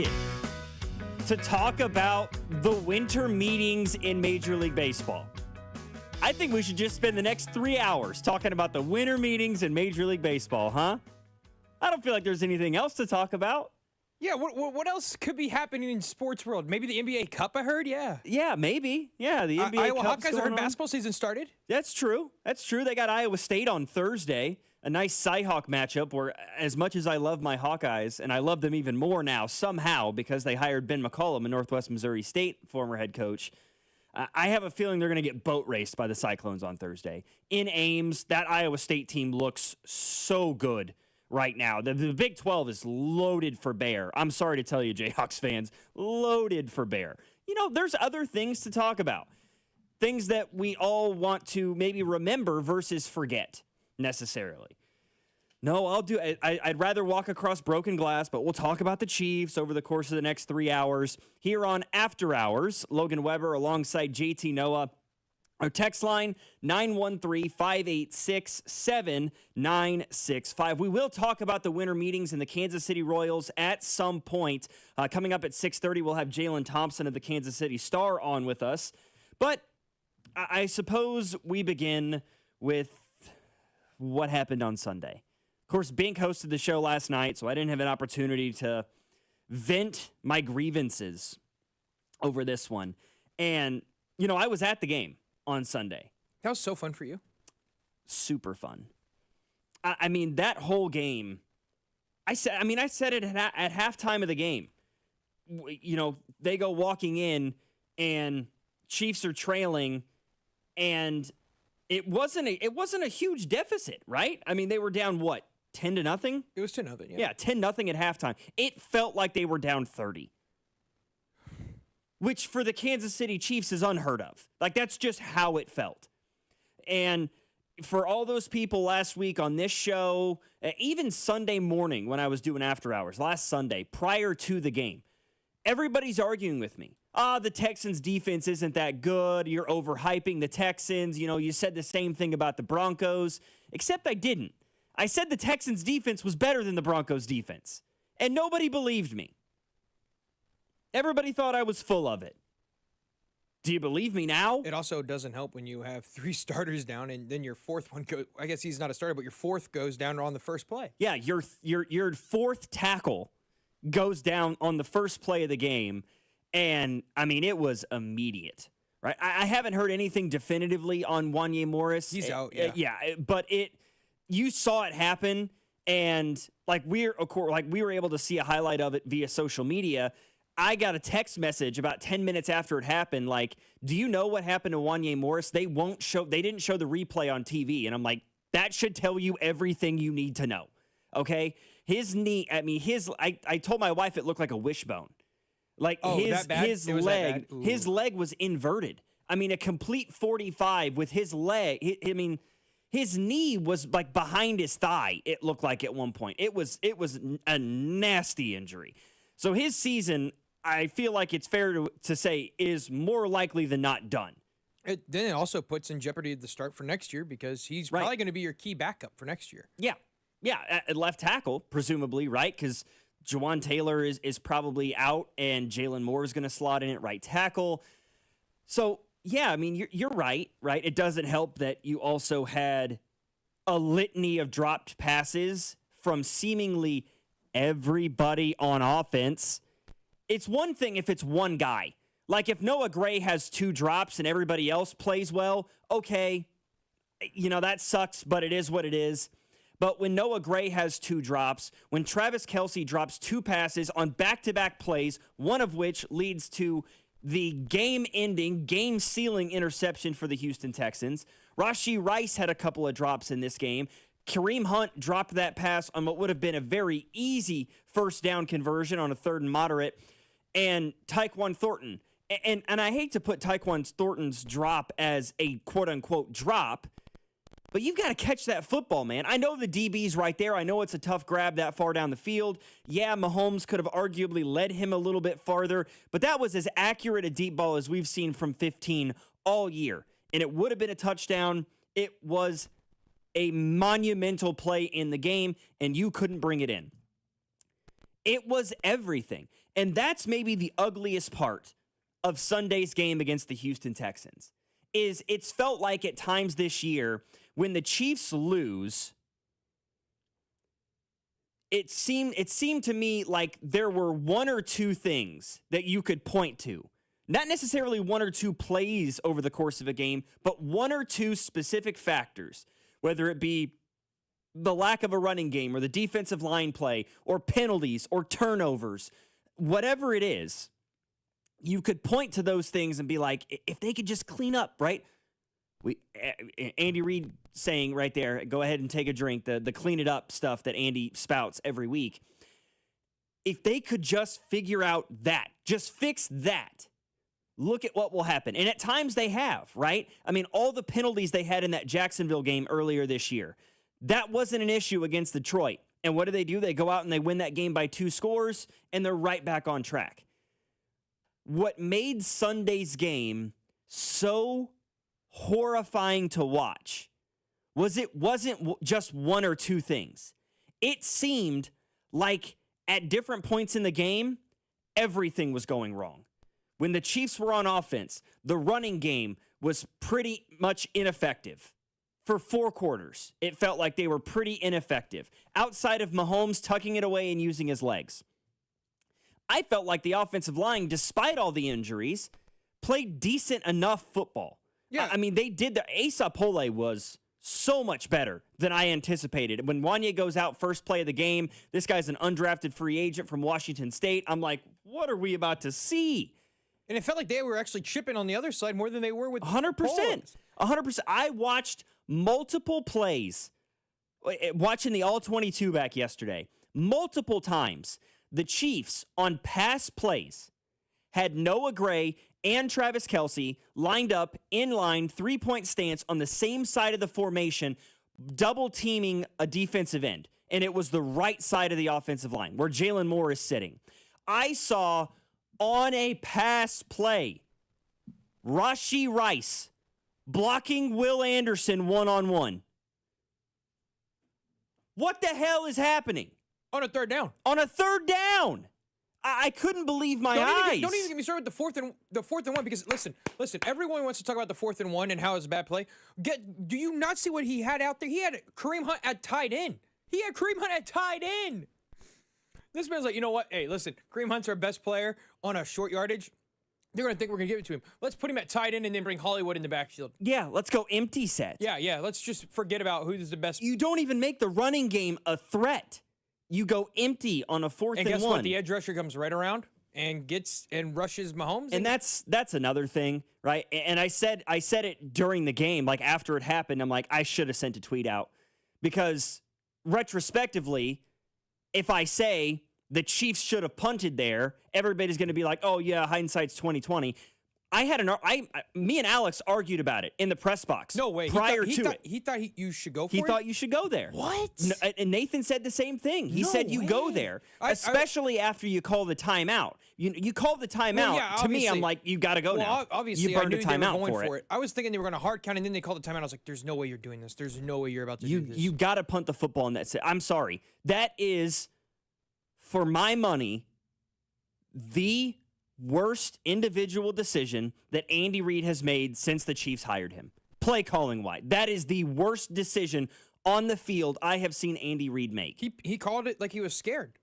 excited to talk about the winter meetings in Major League Baseball. I think we should just spend the next 3 hours talking about the winter meetings in Major League Baseball, huh? I don't feel like there's anything else to talk about. Yeah, what else could be happening in sports world? Maybe the NBA Cup, I heard, yeah. Yeah, maybe. Yeah, the NBA Iowa Cup's Hawkeyes, I heard going on. basketball season started. That's true. That's true. They got Iowa State on Thursday. A nice Cy-Hawk matchup where, as much as I love my Hawkeyes, and I love them even more now somehow because they hired Ben McCollum, a Northwest Missouri State former head coach, I have a feeling they're going to get boat raced by the Cyclones on Thursday. In Ames, that Iowa State team looks so good right now. The Big 12 is loaded for bear. I'm sorry to tell you, Jayhawks fans, loaded for bear. You know, there's other things to talk about. Things that we all want to maybe remember versus forget necessarily. No, I'd rather walk across broken glass, but we'll talk about the Chiefs over the course of the next 3 hours. Here on After Hours, Logan Weber alongside JT Noah. Our text line, 913-586-7965. We will talk about the winter meetings in the Kansas City Royals at some point. Coming up at 6:30, we'll have Jalen Thompson of the Kansas City Star on with us. But I suppose we begin with what happened on Sunday. Of course, Bink hosted the show last night, so I didn't have an opportunity to vent my grievances over this one. And, you know, I was at the game on Sunday. That was so fun for you. Super fun. I mean, that whole game, I said it at halftime of the game. You know, they go walking in and Chiefs are trailing, and it wasn't a huge deficit, right? I mean, they were down what? 10-0? It was 10-0, yeah. Yeah, 10-0 at halftime. It felt like they were down 30. Which for the Kansas City Chiefs is unheard of. Like, that's just how it felt. And for all those people last week on this show, even Sunday morning when I was doing After Hours, last Sunday, prior to the game, everybody's arguing with me. The Texans defense isn't that good. You're overhyping the Texans. You know, you said the same thing about the Broncos, except I didn't. I said the Texans defense was better than the Broncos defense, and nobody believed me. Everybody thought I was full of it. Do you believe me now? It also doesn't help when you have 3 starters down and then your fourth one goes, I guess he's not a starter, but your fourth goes down on the first play. Yeah, your fourth tackle goes down on the first play of the game, and, I mean, it was immediate, right? I haven't heard anything definitively on Wanye Morris. He's out, yeah. Yeah, but you saw it happen, and like we were able to see a highlight of it via social media. I got a text message about 10 minutes after it happened, like, do you know what happened to Wanye Morris? They didn't show the replay on TV. And I'm like, that should tell you everything you need to know. Okay? His knee, I told my wife it looked like a wishbone. Like his leg was inverted. I mean, a complete 45 with his leg. His knee was like behind his thigh, it looked like at one point. It was a nasty injury. So his season, I feel like it's fair to say, is more likely than not done. Then it also puts in jeopardy the start for next year because he's probably going to be your key backup for next year. Yeah, at left tackle, presumably, right? Because Jawan Taylor is probably out, and Jalen Moore is going to slot in at right tackle. So, yeah, I mean, you're right? It doesn't help that you also had a litany of dropped passes from seemingly everybody on offense. It's one thing if it's one guy. Like if Noah Gray has 2 drops and everybody else plays well, okay, you know, that sucks, but it is what it is. But when Noah Gray has 2 drops, when Travis Kelce drops 2 passes on back-to-back plays, one of which leads to the game-ending, game-sealing interception for the Houston Texans. Rashee Rice had a couple of drops in this game. Kareem Hunt dropped that pass on what would have been a very easy first down conversion on a 3rd and moderate. And Tyquan Thornton. And I hate to put Tyquan Thornton's drop as a quote-unquote drop, but you've got to catch that football, man. I know the DB's right there. I know it's a tough grab that far down the field. Yeah, Mahomes could have arguably led him a little bit farther, but that was as accurate a deep ball as we've seen from 15 all year. And it would have been a touchdown. It was a monumental play in the game, and you couldn't bring it in. It was everything. And that's maybe the ugliest part of Sunday's game against the Houston Texans. Is it's felt like at times this year when the Chiefs lose, it seemed to me like there were one or two things that you could point to. Not necessarily one or two plays over the course of a game, but one or two specific factors, whether it be the lack of a running game or the defensive line play or penalties or turnovers, whatever it is, you could point to those things and be like, if they could just clean up, right? Andy Reid saying right there, go ahead and take a drink, the clean it up stuff that Andy spouts every week. If they could just figure out that, just fix that, look at what will happen. And at times they have, right? I mean, all the penalties they had in that Jacksonville game earlier this year, that wasn't an issue against Detroit. And what do? They go out and they win that game by 2 scores, and they're right back on track. What made Sunday's game so horrifying to watch was it wasn't just one or two things. It seemed like at different points in the game, everything was going wrong. When the Chiefs were on offense, the running game was pretty much ineffective. For 4 quarters, it felt like they were pretty ineffective. Outside of Mahomes tucking it away and using his legs. I felt like the offensive line, despite all the injuries, played decent enough football. Yeah. I mean, they did. Asa Pole was so much better than I anticipated. When Wanya goes out first play of the game, this guy's an undrafted free agent from Washington State. I'm like, what are we about to see? And it felt like they were actually chipping on the other side more than they were with 100%. 100%. I watched multiple plays, watching the All-22 back yesterday, multiple times. The Chiefs on pass plays had Noah Gray and Travis Kelce lined up in line, 3-point stance on the same side of the formation, double teaming a defensive end. And it was the right side of the offensive line where Jalen Moore is sitting. I saw on a pass play, Rashee Rice blocking Will Anderson one-on-one. What the hell is happening? On a third down. On a third down. I couldn't believe my eyes. Don't even get me started with the fourth and one, because listen, everyone wants to talk about the 4th and 1 and how it's a bad play. Do you not see what he had out there? He had Kareem Hunt at tight end. This man's like, you know what? Hey, listen, Kareem Hunt's our best player on a short yardage. They're going to think we're going to give it to him. Let's put him at tight end and then bring Hollywood in the backfield. Yeah, let's go empty set. Yeah, let's just forget about who's the best. You don't even make the running game a threat. You go empty on a 4th and 1. And guess what? The edge rusher comes right around and rushes Mahomes. And that's another thing, right? And I said it during the game, like after it happened, I'm like, I should have sent a tweet out, because retrospectively, if I say the Chiefs should have punted there, everybody's going to be like, oh yeah, hindsight's 2020. Me and Alex argued about it in the press box. No way. He thought you should go for it? He thought you should go there. What? No, and Nathan said the same thing. He said you go there, especially after you call the timeout. You call the timeout. Yeah, to me, I'm like, you got to go now. Obviously, you burned I knew a timeout they were going for it. I was thinking they were going to hard count, and then they called the timeout. I was like, there's no way you're doing this. There's no way you're about to do this. You got to punt the football in that set. I'm sorry. That is, for my money, the worst individual decision that Andy Reid has made since the Chiefs hired him. Play calling wise. That is the worst decision on the field I have seen Andy Reid make. He called it like he was scared.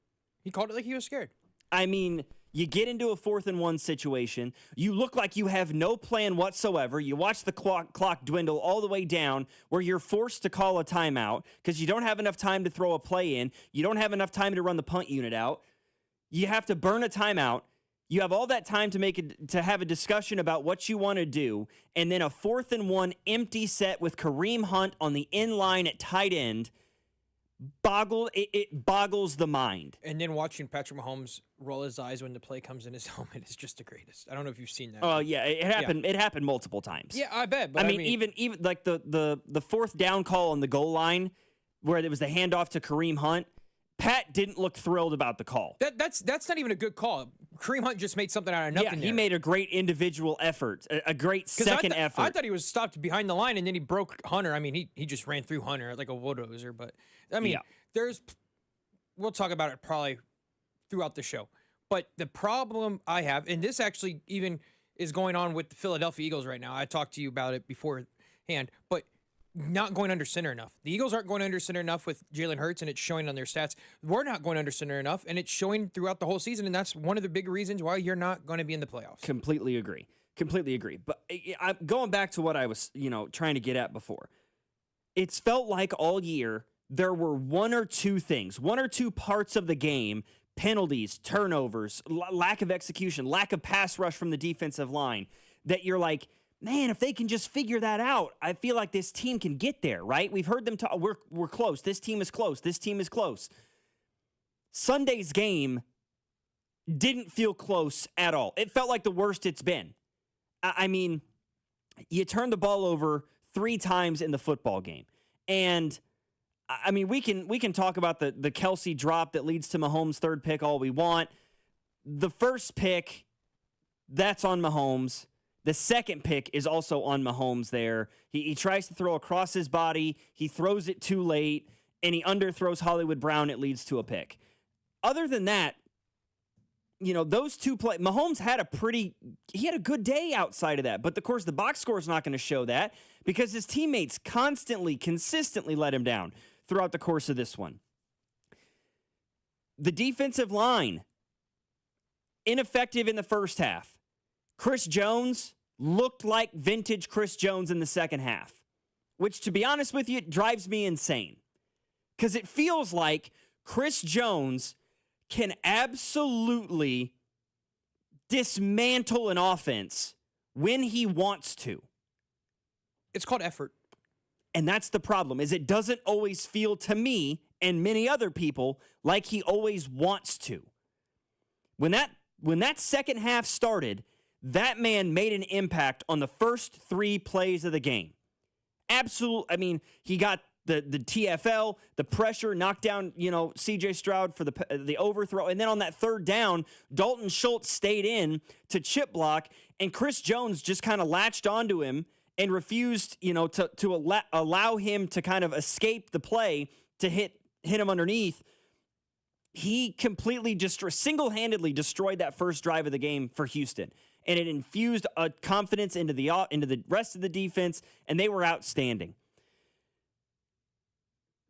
I mean, you get into a 4th and 1 situation. You look like you have no plan whatsoever. You watch the clock dwindle all the way down where you're forced to call a timeout because you don't have enough time to throw a play in. You don't have enough time to run the punt unit out. You have to burn a timeout. You have all that time to have a discussion about what you want to do, and then a 4th and 1 empty set with Kareem Hunt on the in line at tight end. It boggles the mind. And then watching Patrick Mahomes roll his eyes when the play comes in his helmet is just the greatest. I don't know if you've seen that. Oh yeah, it happened. Yeah. It happened multiple times. Yeah, I bet. But I mean, even like the 4th down call on the goal line, where it was the handoff to Kareem Hunt. Pat didn't look thrilled about the call. That's not even a good call. Kareem Hunt just made something out of nothing. Yeah, he made a great individual effort, a great second effort. I thought he was stopped behind the line, and then he broke Hunter. I mean, he just ran through Hunter like a bulldozer. But I mean, we'll talk about it probably throughout the show. But the problem I have, and this actually even is going on with the Philadelphia Eagles right now. I talked to you about it beforehand, but not going under center enough. The Eagles aren't going under center enough with Jalen Hurts, and it's showing on their stats. We're not going under center enough, and it's showing throughout the whole season, and that's one of the big reasons why you're not going to be in the playoffs. Completely agree. Completely agree. But I'm going back to what I was, trying to get at before. It's felt like all year there were one or two parts of the game, penalties, turnovers, lack of execution, lack of pass rush from the defensive line, that you're like, man, if they can just figure that out, I feel like this team can get there, right? We've heard them talk, we're close. This team is close. This team is close. Sunday's game didn't feel close at all. It felt like the worst it's been. I mean, you turned the ball over 3 times in the football game. And I mean, we can talk about the Kelsey drop that leads to Mahomes' third pick all we want. The first pick, that's on Mahomes. The second pick is also on Mahomes there. He tries to throw across his body. He throws it too late, and he underthrows Hollywood Brown. It leads to a pick. Other than that, those two plays, Mahomes had a good day outside of that. But, of course, the box score is not going to show that because his teammates consistently let him down throughout the course of this one. The defensive line, ineffective in the first half. Chris Jones looked like vintage Chris Jones in the second half, which, to be honest with you, drives me insane. Because it feels like Chris Jones can absolutely dismantle an offense when he wants to. It's called effort. And that's the problem, is it doesn't always feel to me and many other people like he always wants to. When that second half started, that man made an impact on the first 3 plays of the game. He got the TFL, the pressure, knocked down, C.J. Stroud for the overthrow. And then on that third down, Dalton Schultz stayed in to chip block, and Chris Jones just kind of latched onto him and refused, to allow him to kind of escape the play to hit him underneath. He completely single-handedly destroyed that first drive of the game for Houston. And it infused a confidence into the rest of the defense, and they were outstanding.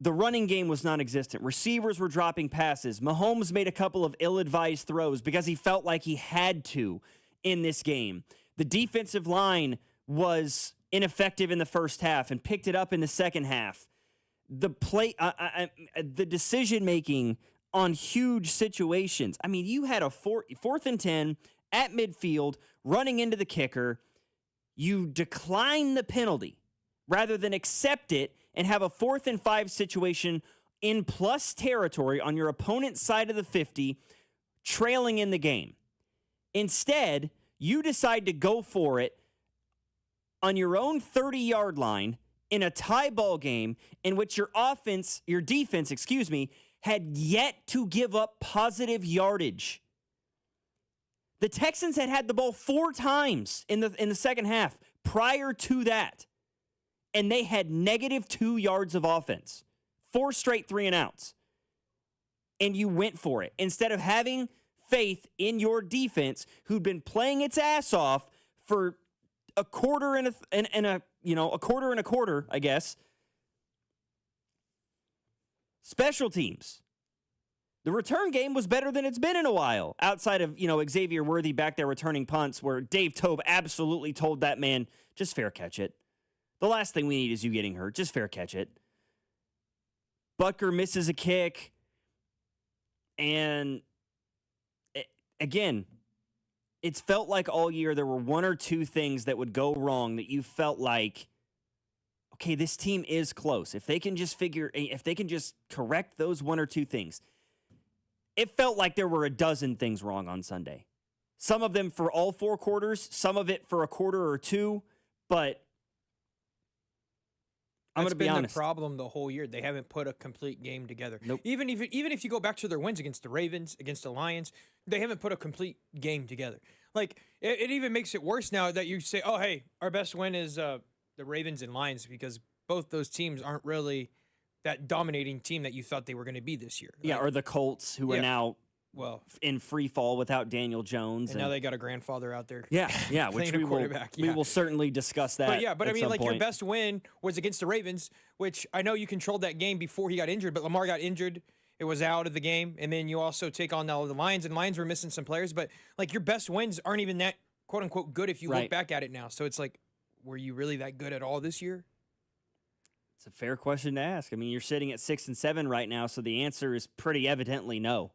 The running game was non-existent. Receivers were dropping passes. Mahomes made a couple of ill-advised throws because he felt like he had to in this game. The defensive line was ineffective in the first half and picked it up in the second half. The decision-making on huge situations. I mean, you had a 4th and 10 at midfield, running into the kicker. You decline the penalty rather than accept it and have a 4th and 5 situation in plus territory on your opponent's side of the 50, trailing in the game. Instead, you decide to go for it on your own 30-yard line in a tie ball game in which your defense, had yet to give up positive yardage. The Texans had the ball 4 times in the second half prior to that, and they had -2 yards of offense, 4 straight 3-and-outs, and you went for it instead of having faith in your defense, who'd been playing its ass off for a quarter and a quarter, I guess. Special teams. The return game was better than it's been in a while, outside of, Xavier Worthy back there returning punts where Dave Tobe absolutely told that man, just fair catch it. The last thing we need is you getting hurt. Just fair catch it. Butker misses a kick. And again, it's felt like all year there were 1 or 2 things that would go wrong that you felt like, okay, this team is close. If they can just correct those 1 or 2 things. It felt like there were a dozen things wrong on Sunday. Some of them for all 4 quarters, some of it for a quarter or 2, but I'm going to be honest. That's been the problem the whole year. They haven't put a complete game together. Nope. Even if you go back to their wins against the Ravens, against the Lions, they haven't put a complete game together. Like, it even makes it worse now that you say, oh, hey, our best win is the Ravens and Lions, because both those teams aren't really that dominating team that you thought they were going to be this year. Yeah, or the Colts, who are now in free fall without Daniel Jones. And now they got a grandfather out there. Yeah, which playing a quarterback. we will certainly discuss that. But I mean, like, point. your best win was against the Ravens, which I know you controlled that game before he got injured, but Lamar got injured. It was out of the game. And then you also take on now the Lions, and Lions were missing some players. But, like, your best wins aren't even that, quote-unquote, good if you look back at it now. So it's like, were you really that good at all this year? It's a fair question to ask. I mean, you're sitting at 6-7 right now, so the answer is pretty evidently no.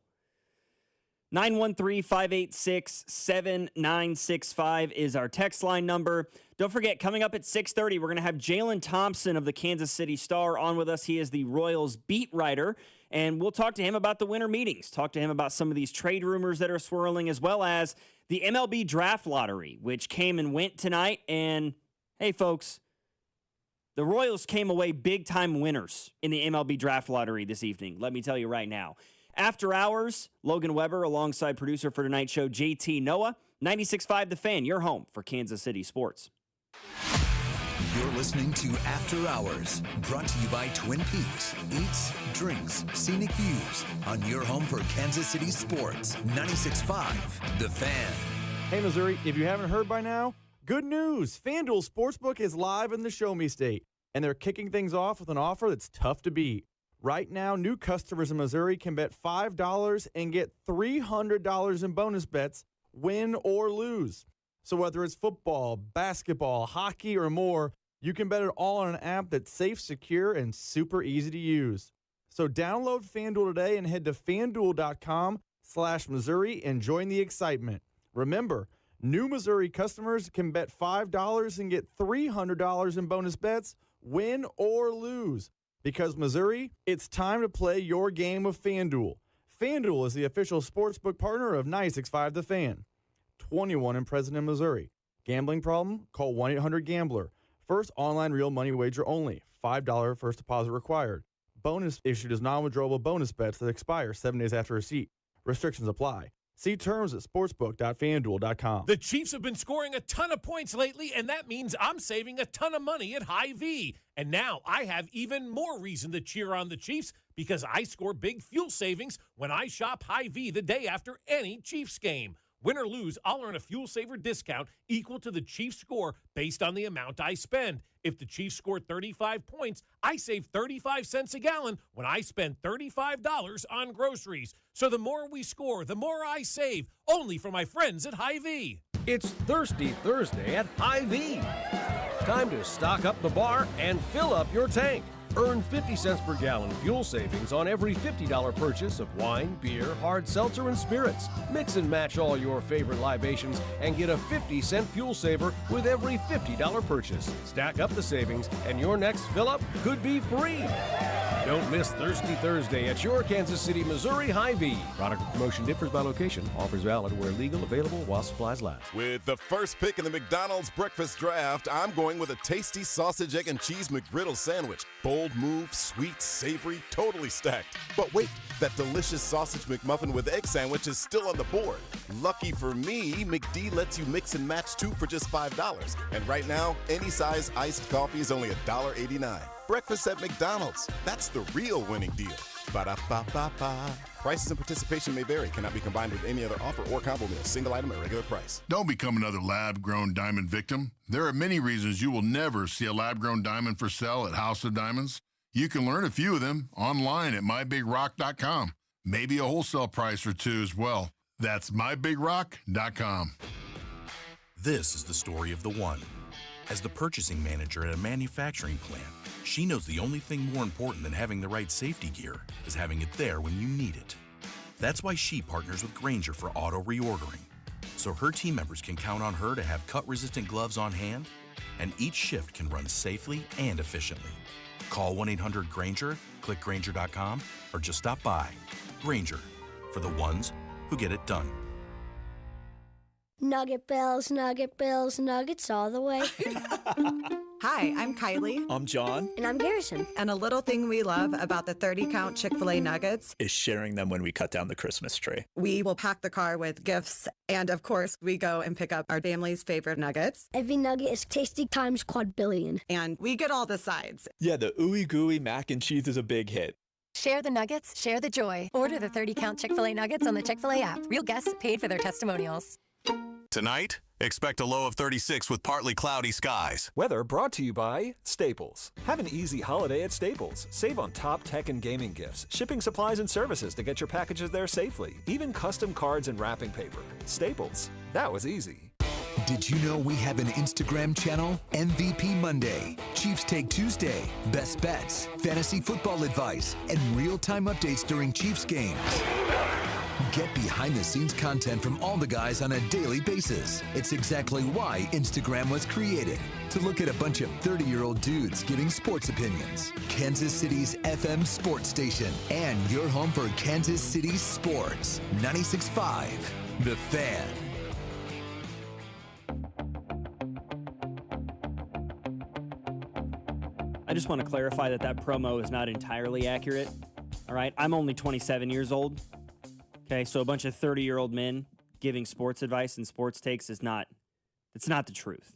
913-586-7965 is our text line number. Don't forget, coming up at 6:30, we're going to have Jalen Thompson of the Kansas City Star on with us. He is the Royals beat writer, and we'll talk to him about the winter meetings, talk to him about some of these trade rumors that are swirling, as well as the MLB Draft Lottery, which came and went tonight. And, hey, folks, the Royals came away big-time winners in the MLB Draft Lottery this evening, let me tell you right now. After hours, Logan Weber alongside producer for tonight's show, JT Noah. 96.5 The Fan, your home for Kansas City sports. You're listening to After Hours, brought to you by Twin Peaks. Eats, drinks, scenic views on your home for Kansas City sports. 96.5 The Fan. Hey, Missouri, if you haven't heard by now, good news. FanDuel Sportsbook is live in the Show Me State, and they're kicking things off with an offer that's tough to beat. Right now, new customers in Missouri can bet $5 and get $300 in bonus bets, win or lose. So whether it's football, basketball, hockey, or more, you can bet it all on an app that's safe, secure, and super easy to use. So download FanDuel today and head to FanDuel.com/Missouri and join the excitement. Remember, new Missouri customers can bet $5 and get $300 in bonus bets, win or lose. Because Missouri, it's time to play your game of FanDuel. FanDuel is the official sportsbook partner of 96.5 The Fan. 21 and present in Missouri. Gambling problem? Call 1-800-GAMBLER. First online real money wager only. $5 first deposit required. Bonus issued as non-withdrawable bonus bets that expire 7 days after receipt. Restrictions apply. See terms at sportsbook.fanduel.com. The Chiefs have been scoring a ton of points lately, and that means I'm saving a ton of money at Hy-Vee. And now I have even more reason to cheer on the Chiefs because I score big fuel savings when I shop Hy-Vee the day after any Chiefs game. Win or lose, I'll earn a fuel saver discount equal to the Chiefs score based on the amount I spend. If the Chiefs score 35 points, I save 35 cents a gallon when I spend $35 on groceries. So the more we score, the more I save, only for my friends at Hy-Vee. It's Thirsty Thursday at Hy-Vee. Time to stock up the bar and fill up your tank. Earn 50 cents per gallon fuel savings on every $50 purchase of wine, beer, hard seltzer, and spirits. Mix and match all your favorite libations and get a 50-cent fuel saver with every $50 purchase. Stack up the savings and your next fill-up could be free. Don't miss Thirsty Thursday at your Kansas City, Missouri Hy-Vee. Product or promotion differs by location. Offers valid where legal, available while supplies last. With the first pick in the McDonald's breakfast draft, I'm going with a tasty sausage, egg, and cheese McGriddle sandwich. Bold move, sweet, savory, totally stacked. But wait, that delicious sausage McMuffin with egg sandwich is still on the board. Lucky for me, McD lets you mix and match two for just $5. And right now, any size iced coffee is only $1.89. Breakfast at McDonald's. That's the real winning deal. Ba-da-ba-ba-ba. Prices and participation may vary. Cannot be combined with any other offer or combo meal. Single item at regular price. Don't become another lab-grown diamond victim. There are many reasons you will never see a lab-grown diamond for sale at House of Diamonds. You can learn a few of them online at mybigrock.com. Maybe a wholesale price or two as well. That's mybigrock.com. This is the story of the one. As the purchasing manager at a manufacturing plant, she knows the only thing more important than having the right safety gear is having it there when you need it. That's why she partners with Grainger for auto reordering, so her team members can count on her to have cut-resistant gloves on hand, and each shift can run safely and efficiently. Call 1-800-GRAINGER, click Grainger.com, or just stop by. Grainger, for the ones who get it done. Nugget Bells, Nuggets all the way. Hi, I'm Kylie. I'm John. And I'm Garrison. And a little thing we love about the 30-count Chick-fil-A nuggets is sharing them when we cut down the Christmas tree. We will pack the car with gifts, and of course, we go and pick up our family's favorite nuggets. Every nugget is tasty times quadrillion. And we get all the sides. Yeah, the ooey gooey mac and cheese is a big hit. Share the nuggets, share the joy. Order the 30-count Chick-fil-A nuggets on the Chick-fil-A app. Real guests paid for their testimonials. Tonight, expect a low of 36 with partly cloudy skies. Weather brought to you by Staples. Have an easy holiday at Staples. Save on top tech and gaming gifts, shipping supplies and services to get your packages there safely, even custom cards and wrapping paper. Staples. That was easy. Did you know we have an Instagram channel? MVP Monday, Chiefs Take Tuesday, Best Bets, Fantasy Football Advice, and real-time updates during Chiefs games. Get behind-the-scenes content from all the guys on a daily basis. It's exactly why Instagram was created, to look at a bunch of 30-year-old dudes giving sports opinions. Kansas City's FM sports station, and your home for Kansas City sports. 96.5, The Fan. I just want to clarify that promo is not entirely accurate. All right. I'm only 27 years old. Okay. So a bunch of 30-year-old men giving sports advice and sports takes it's not the truth.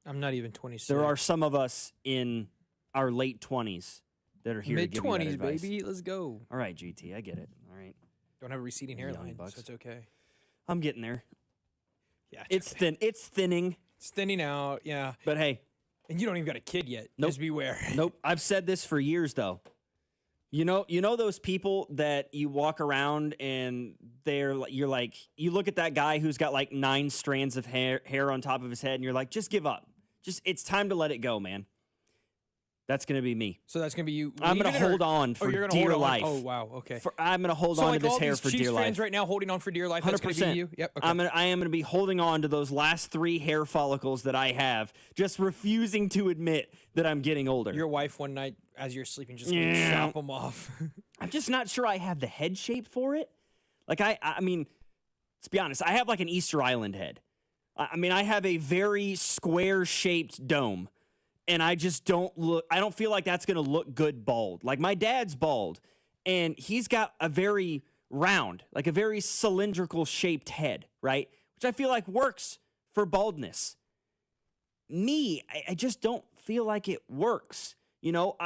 I'm not even 26. There are some of us in our late 20s that are here to give you that Mid-20s, advice. baby. Let's go. All right, GT. I get it. All right. Don't have a receding hairline, bucks. so it's okay. I'm getting there. Yeah. It's thin. It's thinning. It's thinning out, yeah. But hey. And you don't even got a kid yet. Nope. Just beware. Nope. I've said this for years, though. You know those people that you walk around and you're like, you look at that guy who's got like 9 strands of hair on top of his head, and you're like, just give up. It's time to let it go, man. That's going to be me. So that's going to be you. I'm going to hold on for dear life. Oh, wow. Okay. I'm going to hold on to this hair for dear life. So like all these Chiefs fans right now holding on for dear life, that's going to be you? Yep. Okay. I am going to be holding on to those last 3 hair follicles that I have, just refusing to admit that I'm getting older. Your wife one night as you're sleeping just going to chop them off. I'm just not sure I have the head shape for it. Like, I mean, let's be honest. I have like an Easter Island head. I mean, I have a very square-shaped dome. And I just don't feel like that's going to look good bald. Like my dad's bald and he's got a very round, like a very cylindrical shaped head, right? Which I feel like works for baldness. Me, I just don't feel like it works. You know,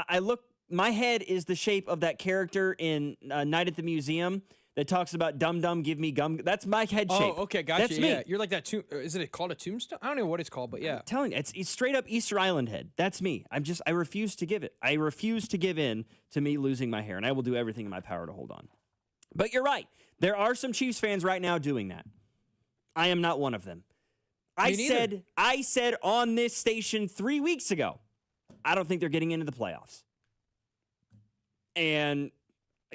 my head is the shape of that character in Night at the Museum that talks about dum dum give me gum. That's my head shape. Oh, okay, gotcha. That's me. Yeah, you're like that too. Is it called a tombstone? I don't know what it's called, but yeah. I'm telling you, it's straight up Easter Island head. That's me. I refuse to give it. I refuse to give in to me losing my hair, and I will do everything in my power to hold on. But you're right. There are some Chiefs fans right now doing that. I am not one of them. I said on this station 3 weeks ago, I don't think they're getting into the playoffs. And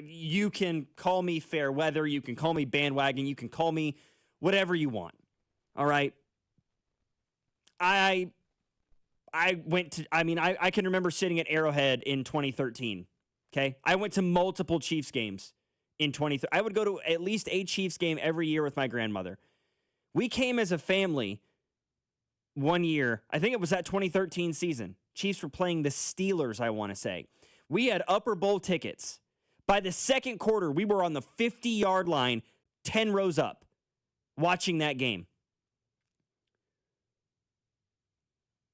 you can call me fair weather. You can call me bandwagon. You can call me whatever you want. All right. I can remember sitting at Arrowhead in 2013. Okay. I went to multiple Chiefs games in 2013. I would go to at least a Chiefs game every year with my grandmother. We came as a family one year. I think it was that 2013 season. Chiefs were playing the Steelers, I want to say. We had upper bowl tickets. By the second quarter, we were on the 50-yard line, 10 rows up, watching that game.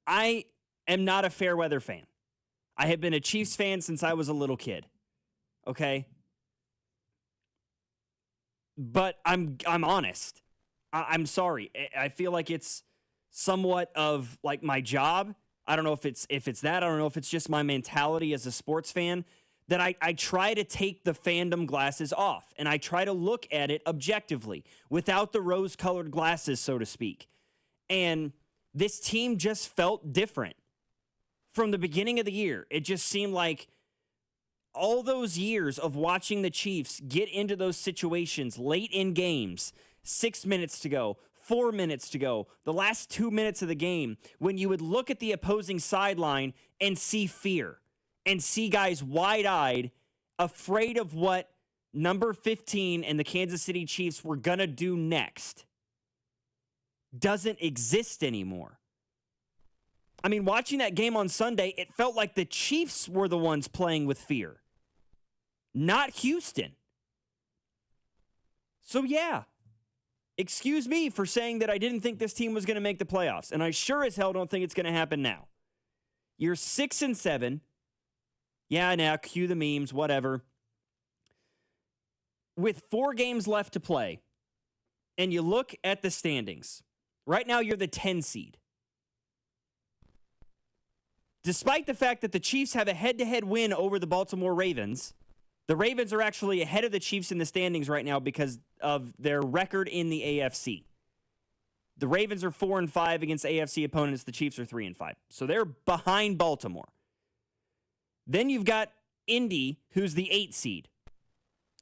I am not a fair weather fan. I have been a Chiefs fan since I was a little kid. Okay? But I'm honest. I'm sorry. I feel like it's somewhat of like my job. I don't know if it's that. I don't know if it's just my mentality as a sports fan. That I try to take the fandom glasses off, and I try to look at it objectively, without the rose-colored glasses, so to speak. And this team just felt different. From the beginning of the year, it just seemed like all those years of watching the Chiefs get into those situations late in games, 6 minutes to go, 4 minutes to go, the last 2 minutes of the game, when you would look at the opposing sideline and see fear. And see guys wide-eyed, afraid of what number 15 and the Kansas City Chiefs were going to do next, doesn't exist anymore. I mean, watching that game on Sunday, it felt like the Chiefs were the ones playing with fear, not Houston. So, yeah, excuse me for saying that I didn't think this team was going to make the playoffs, and I sure as hell don't think it's going to happen now. You're 6-7. Yeah, now cue the memes, whatever. With 4 games left to play, and you look at the standings, right now you're the 10 seed. Despite the fact that the Chiefs have a head-to-head win over the Baltimore Ravens, the Ravens are actually ahead of the Chiefs in the standings right now because of their record in the AFC. The Ravens are 4-5 against AFC opponents. The Chiefs are 3-5. So they're behind Baltimore. Then you've got Indy, who's the 8th seed.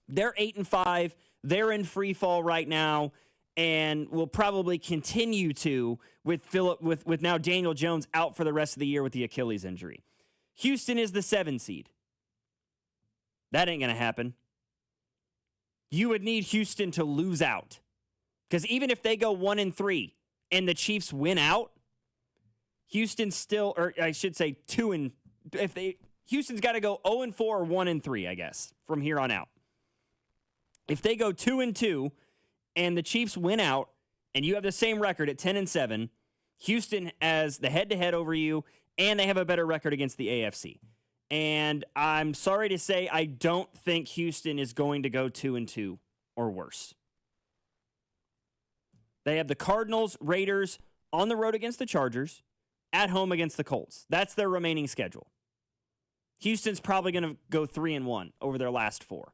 They're 8-5. They're in free fall right now, and will probably continue to with now Daniel Jones out for the rest of the year with the Achilles injury. Houston is the 7 seed. That ain't going to happen. You would need Houston to lose out. Because even if they go 1-3 and the Chiefs win out, Houston's still, or I should say Houston's got to go 0-4 or 1-3, I guess, from here on out. If they go 2-2 and the Chiefs win out and you have the same record at 10-7, Houston has the head-to-head over you, and they have a better record against the AFC. And I'm sorry to say, I don't think Houston is going to go 2-2 or worse. They have the Cardinals, Raiders on the road against the Chargers, at home against the Colts. That's their remaining schedule. Houston's probably going to go 3-1 over their last 4.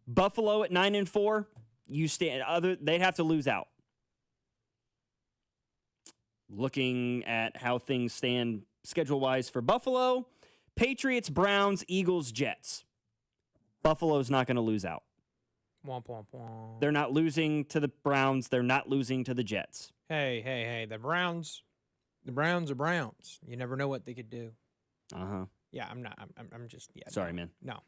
Buffalo at 9-4, they'd have to lose out. Looking at how things stand schedule-wise for Buffalo, Patriots, Browns, Eagles, Jets. Buffalo's not going to lose out. Womp, womp, womp. They're not losing to the Browns. They're not losing to the Jets. Hey, the Browns are Browns. You never know what they could do. Uh-huh. Yeah, I'm just, yeah. Sorry, man. No.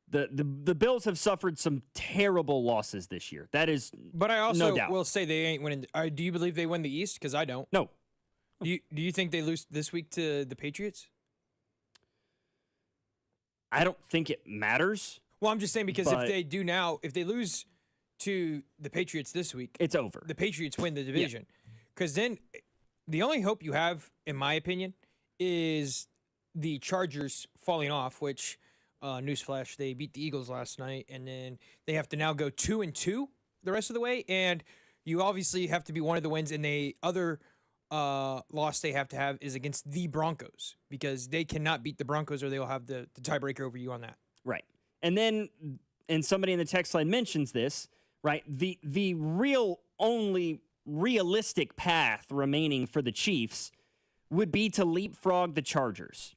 The Bills have suffered some terrible losses this year. That is But I also no doubt. will say they ain't winning. Do you believe they win the East? Because I don't. No. Do you think they lose this week to the Patriots? I don't think it matters. Well, I'm just saying because if they do now, if they lose to the Patriots this week, it's over. The Patriots win the division. Because then the only hope you have, in my opinion, is the Chargers falling off, which, newsflash, they beat the Eagles last night, and then they have to now go 2-2 the rest of the way, and you obviously have to be one of the wins, and the other loss they have to have is against the Broncos, because they cannot beat the Broncos or they'll have the tiebreaker over you on that. Right. And then, and somebody in the text line mentions this, right? The real only realistic path remaining for the Chiefs would be to leapfrog the Chargers.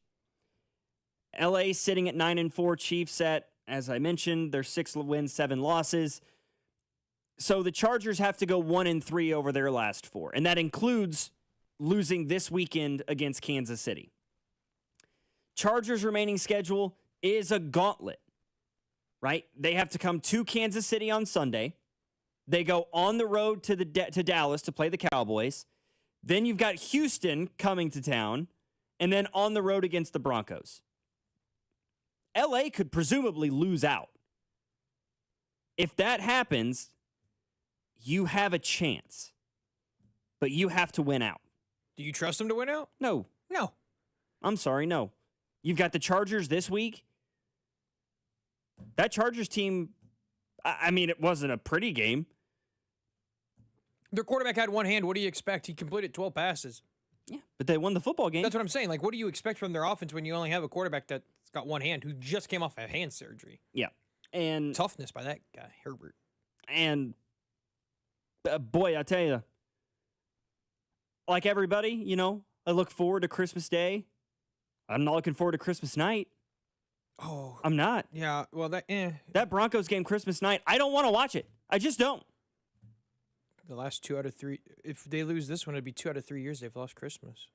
LA sitting at 9-4, Chiefs at, as I mentioned, they're 6 wins, 7 losses. So the Chargers have to go 1-3 over their last 4, and that includes losing this weekend against Kansas City. Chargers' remaining schedule is a gauntlet, right? They have to come to Kansas City on Sunday. They go on the road to Dallas to play the Cowboys. Then you've got Houston coming to town, and then on the road against the Broncos. LA could presumably lose out. If that happens, you have a chance, but you have to win out. Do you trust them to win out? No. No. I'm sorry, no. You've got the Chargers this week. That Chargers team, I mean, it wasn't a pretty game. Their quarterback had one hand. What do you expect? He completed 12 passes. Yeah, but they won the football game. That's what I'm saying. Like, what do you expect from their offense when you only have a quarterback that's got one hand who just came off a hand surgery? Yeah. And toughness by that guy, Herbert. And boy, I tell you, like everybody, you know, I look forward to Christmas Day. I'm not looking forward to Christmas night. Oh. I'm not. Yeah, well, that Broncos game Christmas night, I don't want to watch it. I just don't. The last 2 out of 3, if they lose this one, it'd be 2 out of 3 years they've lost Christmas.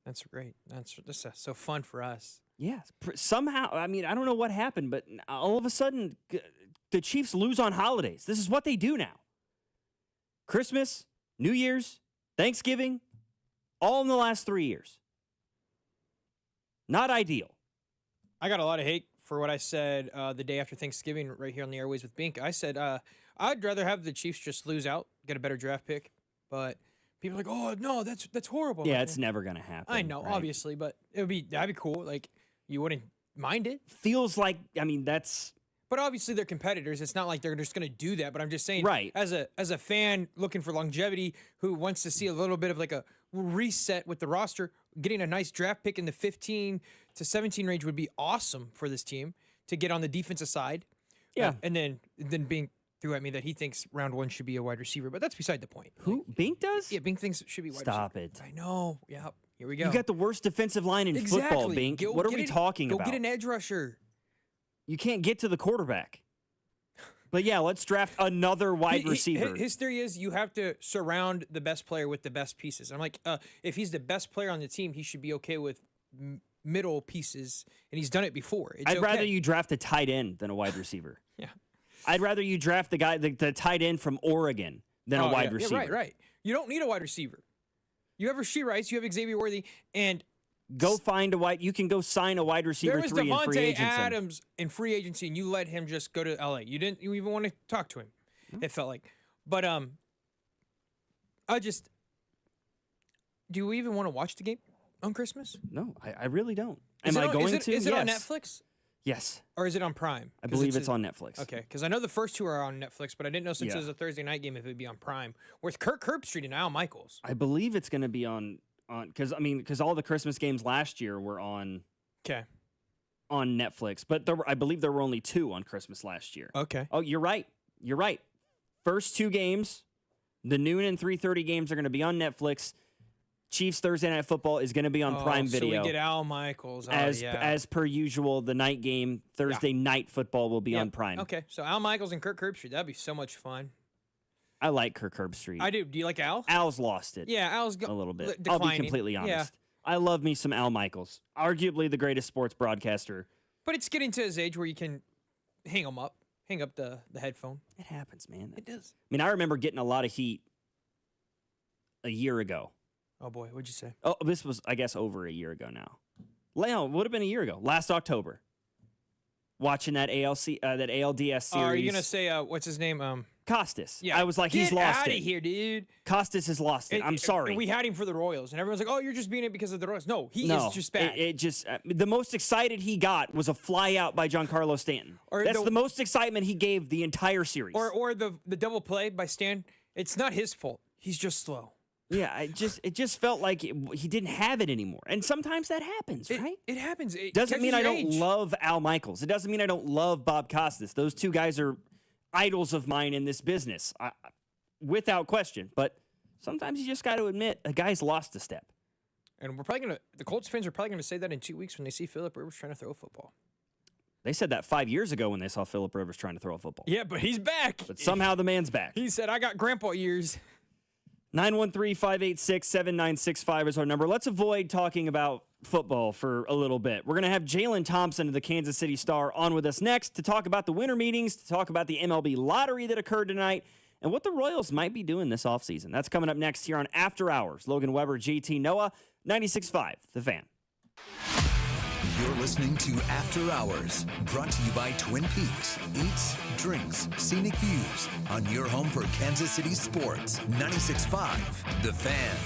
That's great. That's so fun for us. Yeah. Somehow, I mean, I don't know what happened, but all of a sudden, the Chiefs lose on holidays. This is what they do now. Christmas, New Year's, Thanksgiving, all in the last 3 years. Not ideal. I got a lot of hate for what I said the day after Thanksgiving right here on the airways with Bink. I said I'd rather have the Chiefs just lose out, get a better draft pick. But people are like, oh no, that's horrible. Yeah, Like, it's never gonna happen. I know, right? obviously, but that'd be cool. Like you wouldn't mind it. Feels like, I mean, that's But obviously they're competitors. It's not like they're just going to do that. But I'm just saying, right. As a fan looking for longevity, who wants to see a little bit of like a reset with the roster, getting a nice draft pick in the 15 to 17 range would be awesome for this team to get on the defensive side. Yeah, and then Bink threw at me that he thinks round 1 should be a wide receiver, but that's beside the point. Who Bink does? Yeah, Bink thinks it should be wide Stop receiver. it. I know. Yeah, here we go. You got the worst defensive line in football, Bink. What are we talking about? Go get an edge rusher. You can't get to the quarterback. But yeah, let's draft another wide receiver. His theory is you have to surround the best player with the best pieces. I'm like, if he's the best player on the team, he should be okay with middle pieces, and he's done it before. I'd rather you draft a tight end than a wide receiver. Yeah. I'd rather you draft the guy, the tight end from Oregon, than a wide receiver. Yeah, right. You don't need a wide receiver. You have Rashee Rice, you have Xavier Worthy, and go find a wide. You can go sign a wide receiver there was 3 in free Devontae agency. Adams in free agency, and you let him just go to LA. You didn't. You even want to talk to him. It felt like, but do we even want to watch the game on Christmas? No, I really don't. Is Am I going to? Is it on Yes. Netflix? Yes. Or is it on Prime? I believe it's on Netflix. Okay, because I know the first 2 are on Netflix, but I didn't know since it Yeah. was a Thursday night game if it would be on Prime. With Kirk Herbstreit and Al Michaels. I believe it's going to be on because all the Christmas games last year were on Netflix, but I believe there were only 2 on Christmas last year. Okay. Oh, you're right. You're right. First 2 games, the noon and 3:30 games are going to be on Netflix. Chiefs Thursday Night Football is going to be on Prime Video. So we get Al Michaels. As per usual, the night game, Thursday Night Football will be on Prime. Okay, so Al Michaels and Kirk Herbstreit, that'd be so much fun. I like Kirk Herbstreit. I do. Do you like Al? Al's lost it. Yeah, Al's a little bit. declining. I'll be completely honest. Yeah. I love me some Al Michaels, arguably the greatest sports broadcaster. But it's getting to his age where you can hang up the headphone. It happens, man. It does. I mean, I remember getting a lot of heat a year ago. Oh boy, what'd you say? Oh, this was, I guess, over a year ago now. Leon, would have been a year ago. Last October. Watching that ALDS series. Are you gonna say what's his name? Costas. Yeah. I was like, he's lost Get it. out of here, dude. Costas has lost it. I'm sorry. And we had him for the Royals, and everyone's like, "Oh, you're just being it because of the Royals." No, he is just bad. It just the most excited he got was a fly out by Giancarlo Stanton. That's the most excitement he gave the entire series. Or the double play by Stan. It's not his fault. He's just slow. Yeah, it just felt like he didn't have it anymore. And sometimes that happens, right? It happens. It doesn't mean I catches don't your age. love Al Michaels. It doesn't mean I don't love Bob Costas. Those 2 guys are idols of mine in this business, without question. But sometimes you just got to admit a guy's lost a step. And the Colts fans are probably gonna say that in 2 weeks when they see Phillip Rivers trying to throw a football. They said that 5 years ago when they saw Phillip Rivers trying to throw a football. Yeah, but he's back. But somehow the man's back. He said, "I got grandpa years." 913-586-7965 is our number. Let's avoid talking about football for a little bit. We're going to have Jalen Thompson of the Kansas City Star on with us next to talk about the winter meetings, to talk about the MLB lottery that occurred tonight, and what the Royals might be doing this offseason. That's coming up next here on After Hours. Logan Weber, JT Noah, 96.5, The Fan. You're listening to After Hours, brought to you by Twin Peaks. Eats, drinks, scenic views on your home for Kansas City sports. 96.5, The Fan.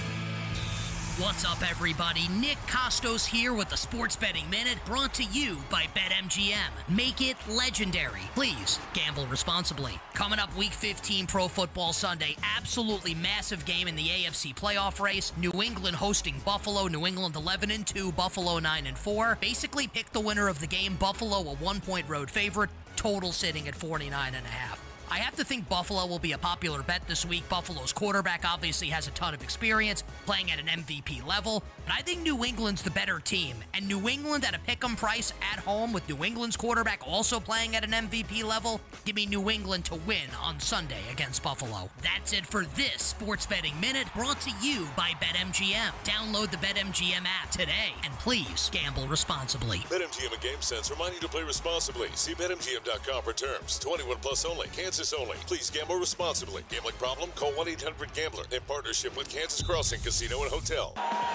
What's up, everybody? Nick Costos here with the Sports Betting Minute, brought to you by BetMGM. Make it legendary. Please gamble responsibly. Coming up Week 15 Pro Football Sunday, absolutely massive game in the AFC playoff race. New England hosting Buffalo. New England 11-2, Buffalo 9-4. Basically pick the winner of the game. Buffalo a 1-point road favorite. Total sitting at 49.5. I have to think Buffalo will be a popular bet this week. Buffalo's quarterback obviously has a ton of experience, playing at an MVP level, but I think New England's the better team. And New England at a pick'em price at home with New England's quarterback also playing at an MVP level, give me New England to win on Sunday against Buffalo. That's it for this Sports Betting Minute, brought to you by BetMGM. Download the BetMGM app today, and please gamble responsibly. BetMGM and GameSense remind you to play responsibly. See BetMGM.com for terms. 21 plus only. Kansas Texas only. Please gamble responsibly. Gambling problem? Call 1-800-GAMBLER in partnership with Kansas Crossing Casino and Hotel.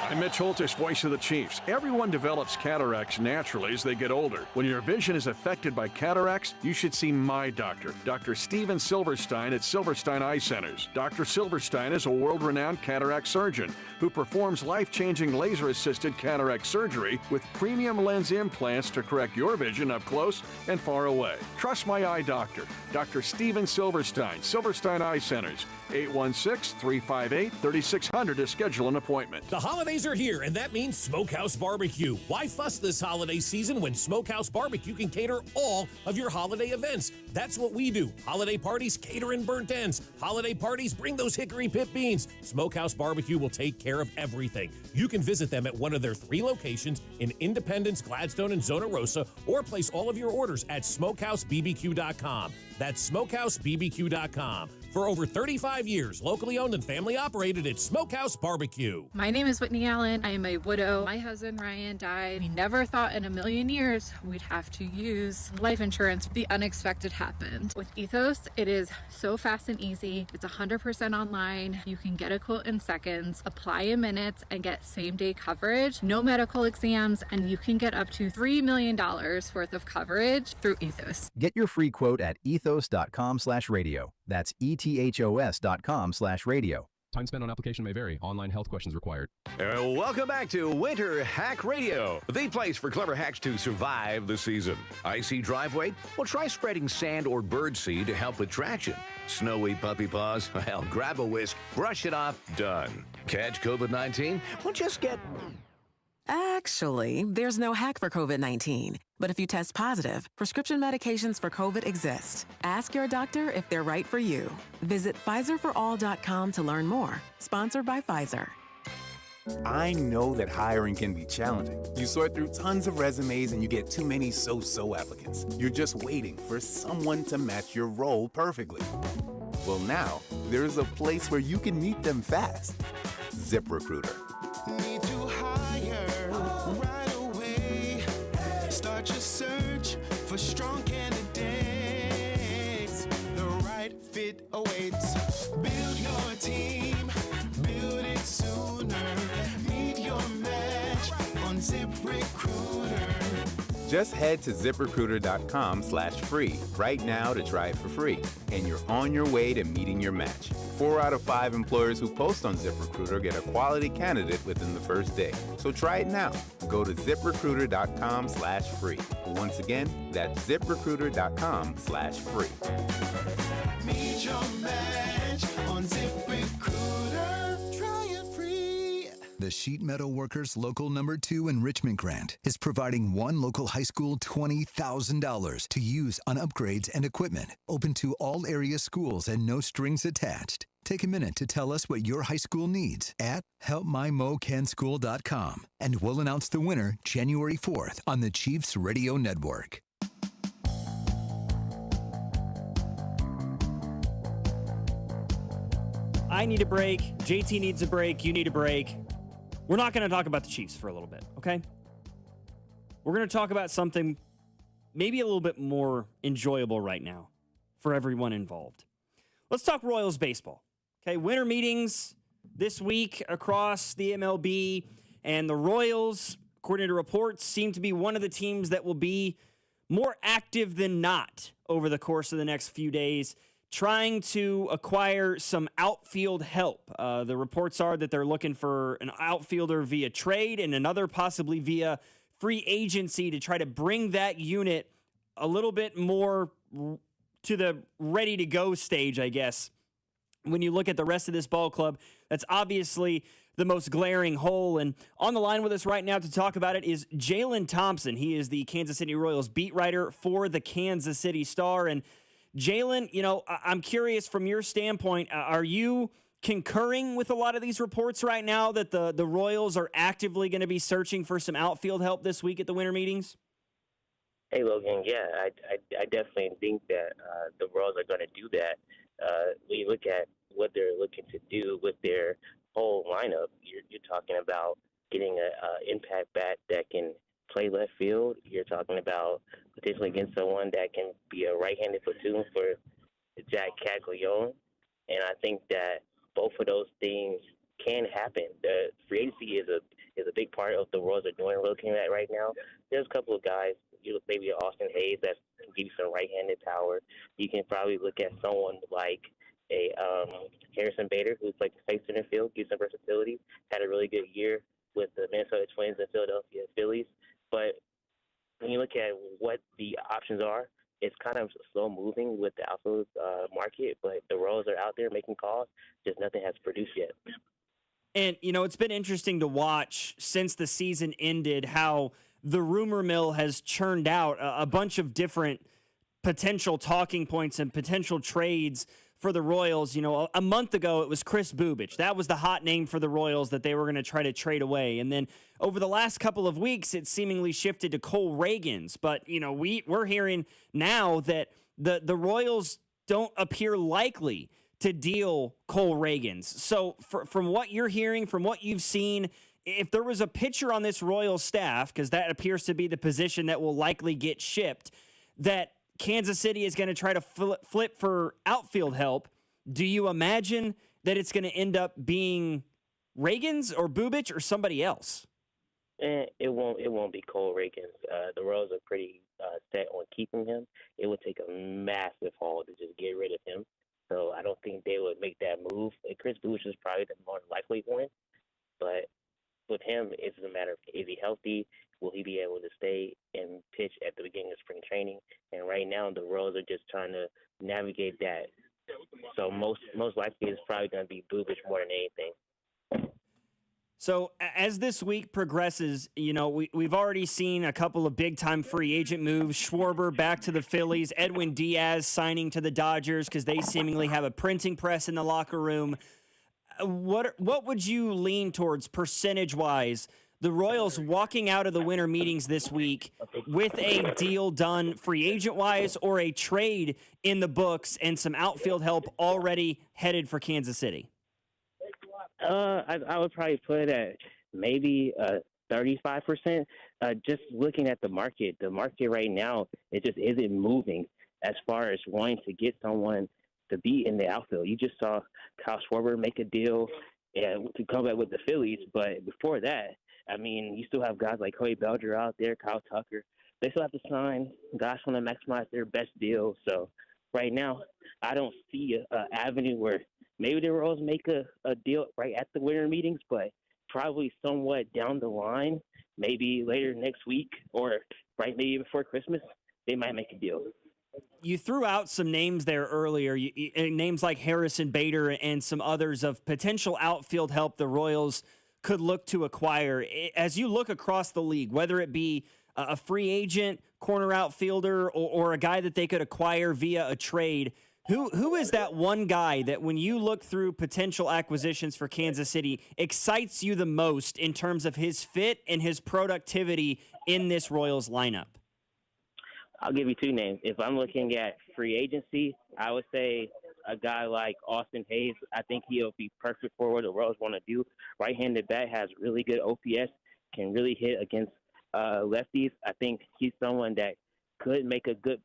I'm Mitch Holtis, voice of the Chiefs. Everyone develops cataracts naturally as they get older. When your vision is affected by cataracts, you should see my doctor, Dr. Steven Silverstein at Silverstein Eye Centers. Dr. Silverstein is a world-renowned cataract surgeon who performs life-changing laser-assisted cataract surgery with premium lens implants to correct your vision up close and far away. Trust my eye doctor, Dr. Steven Silverstein, Silverstein Eye Centers, 816-358-3600 to schedule an appointment. The holidays are here, and that means Smokehouse Barbecue. Why fuss this holiday season when Smokehouse Barbecue can cater all of your holiday events? That's what we do. Holiday parties, cater in burnt ends. Holiday parties, bring those hickory pit beans. Smokehouse Barbecue will take care of everything. You can visit them at one of their 3 locations in Independence, Gladstone, and Zona Rosa, or place all of your orders at smokehousebbq.com. That's smokehousebbq.com. For over 35 years, locally owned and family operated, it's Smokehouse Barbecue. My name is Whitney Allen. I am a widow. My husband, Ryan, died. We never thought in a million years we'd have to use life insurance. The unexpected happened. With Ethos, it is so fast and easy. It's 100% online. You can get a quote in seconds, apply in minutes, and get same-day coverage. No medical exams, and you can get up to $3 million worth of coverage through Ethos. Get your free quote at ethos.com/radio. That's ethos.com/radio. Time spent on application may vary. Online health questions required. Welcome back to Winter Hack Radio, the place for clever hacks to survive the season. Icy driveway? Well, try spreading sand or birdseed to help with traction. Snowy puppy paws? Well, grab a whisk, brush it off, done. Catch COVID-19? Well, just get... Actually, there's no hack for COVID-19. But if you test positive, prescription medications for COVID exist. Ask your doctor if they're right for you. Visit PfizerForAll.com to learn more. Sponsored by Pfizer. I know that hiring can be challenging. You sort through tons of resumes and you get too many so-so applicants. You're just waiting for someone to match your role perfectly. Well, now, there's a place where you can meet them fast. ZipRecruiter. Need to hire right away. Start your search for strong candidates. The right fit awaits. Build your team, build it sooner. Meet your match on ZipRecruiter. Just head to ZipRecruiter.com/free right now to try it for free. And you're on your way to meeting your match. 4 out of 5 employers who post on ZipRecruiter get a quality candidate within the first day. So try it now. Go to ZipRecruiter.com/free. Once again, that's ZipRecruiter.com/free. Meet your match on ZipRecruiter. Try it free. The Sheet Metal Workers Local Number 2 Enrichment Grant is providing one local high school $20,000 to use on upgrades and equipment, open to all area schools and no strings attached. Take a minute to tell us what your high school needs at helpmymocanschool.com, and we'll announce the winner January 4th on the Chiefs Radio Network. I need a break. JT needs a break. You need a break. We're not going to talk about the Chiefs for a little bit, okay? We're going to talk about something maybe a little bit more enjoyable right now for everyone involved. Let's talk Royals baseball. Okay, winter meetings this week across the MLB, and the Royals, according to reports, seem to be one of the teams that will be more active than not over the course of the next few days, trying to acquire some outfield help. The reports are that they're looking for an outfielder via trade and another possibly via free agency to try to bring that unit a little bit more to the ready-to-go stage, I guess. When you look at the rest of this ball club, that's obviously the most glaring hole. And on the line with us right now to talk about it is Jalen Thompson. He is the Kansas City Royals beat writer for the Kansas City Star. And Jalen, you know, I'm curious from your standpoint, are you concurring with a lot of these reports right now that the Royals are actively going to be searching for some outfield help this week at the winter meetings? Hey, Logan, yeah, I definitely think that the Royals are going to do that. When you look at what they're looking to do with their whole lineup, you're talking about getting an impact bat that can play left field. You're talking about potentially getting someone that can be a right-handed platoon for Jack Caglione, and I think that both of those things can happen. The free agency is a big part of the Royals are doing. Looking at right now, there's a couple of guys. You look maybe at Austin Hayes that can give you some right-handed power. You can probably look at someone like a Harrison Bader, who's like the safe center field, gives some versatility. Had a really good year with the Minnesota Twins and Philadelphia Phillies. But when you look at what the options are, it's kind of slow moving with the outfield market. But the Royals are out there making calls. Just nothing has produced yet. And, it's been interesting to watch since the season ended how the rumor mill has churned out a bunch of different potential talking points and potential trades for the Royals. A month ago, it was Chris Bubich. That was the hot name for the Royals that they were going to try to trade away. And then over the last couple of weeks, it seemingly shifted to Cole Reagans. But, we're hearing now that the Royals don't appear likely to deal Cole Reagans. So from what you're hearing, from what you've seen, if there was a pitcher on this Royals staff, because that appears to be the position that will likely get shipped, that Kansas City is going to try to flip for outfield help, do you imagine that it's going to end up being Reagans or Bubich or somebody else? It won't be Cole Reagans. The Royals are pretty set on keeping him. It would take a massive haul to just get rid of him. So I don't think they would make that move. Chris Bubich is probably the more likely one, but with him, it's a matter of is he healthy? Will he be able to stay and pitch at the beginning of spring training? And right now, the Royals are just trying to navigate that. So most likely, it's probably going to be Bubich more than anything. So as this week progresses, we've already seen a couple of big-time free agent moves. Schwarber back to the Phillies, Edwin Diaz signing to the Dodgers because they seemingly have a printing press in the locker room. What would you lean towards percentage-wise? The Royals walking out of the winter meetings this week with a deal done free agent-wise or a trade in the books and some outfield help already headed for Kansas City? I would probably put it at maybe 35%. Just looking at the market right now, it just isn't moving as far as wanting to get someone to be in the outfield. You just saw Kyle Schwarber make a deal to come back with the Phillies, but before that, I mean, you still have guys like Cody Bellinger out there, Kyle Tucker. They still have to sign. Guys want to maximize their best deal. So right now, I don't see an avenue where maybe the Royals make a deal right at the winter meetings, but probably somewhat down the line, maybe later next week or right maybe before Christmas, they might make a deal. You threw out some names there earlier, names like Harrison Bader and some others of potential outfield help the Royals could look to acquire. As you look across the league, whether it be a free agent, corner outfielder, or a guy that they could acquire via a trade, who is that one guy that when you look through potential acquisitions for Kansas City excites you the most in terms of his fit and his productivity in this Royals lineup? I'll give you two names. If I'm looking at free agency, I would say a guy like Austin Hayes. I think he'll be perfect for what the Royals want to do. Right-handed bat, has really good OPS, can really hit against lefties. I think he's someone that could make a good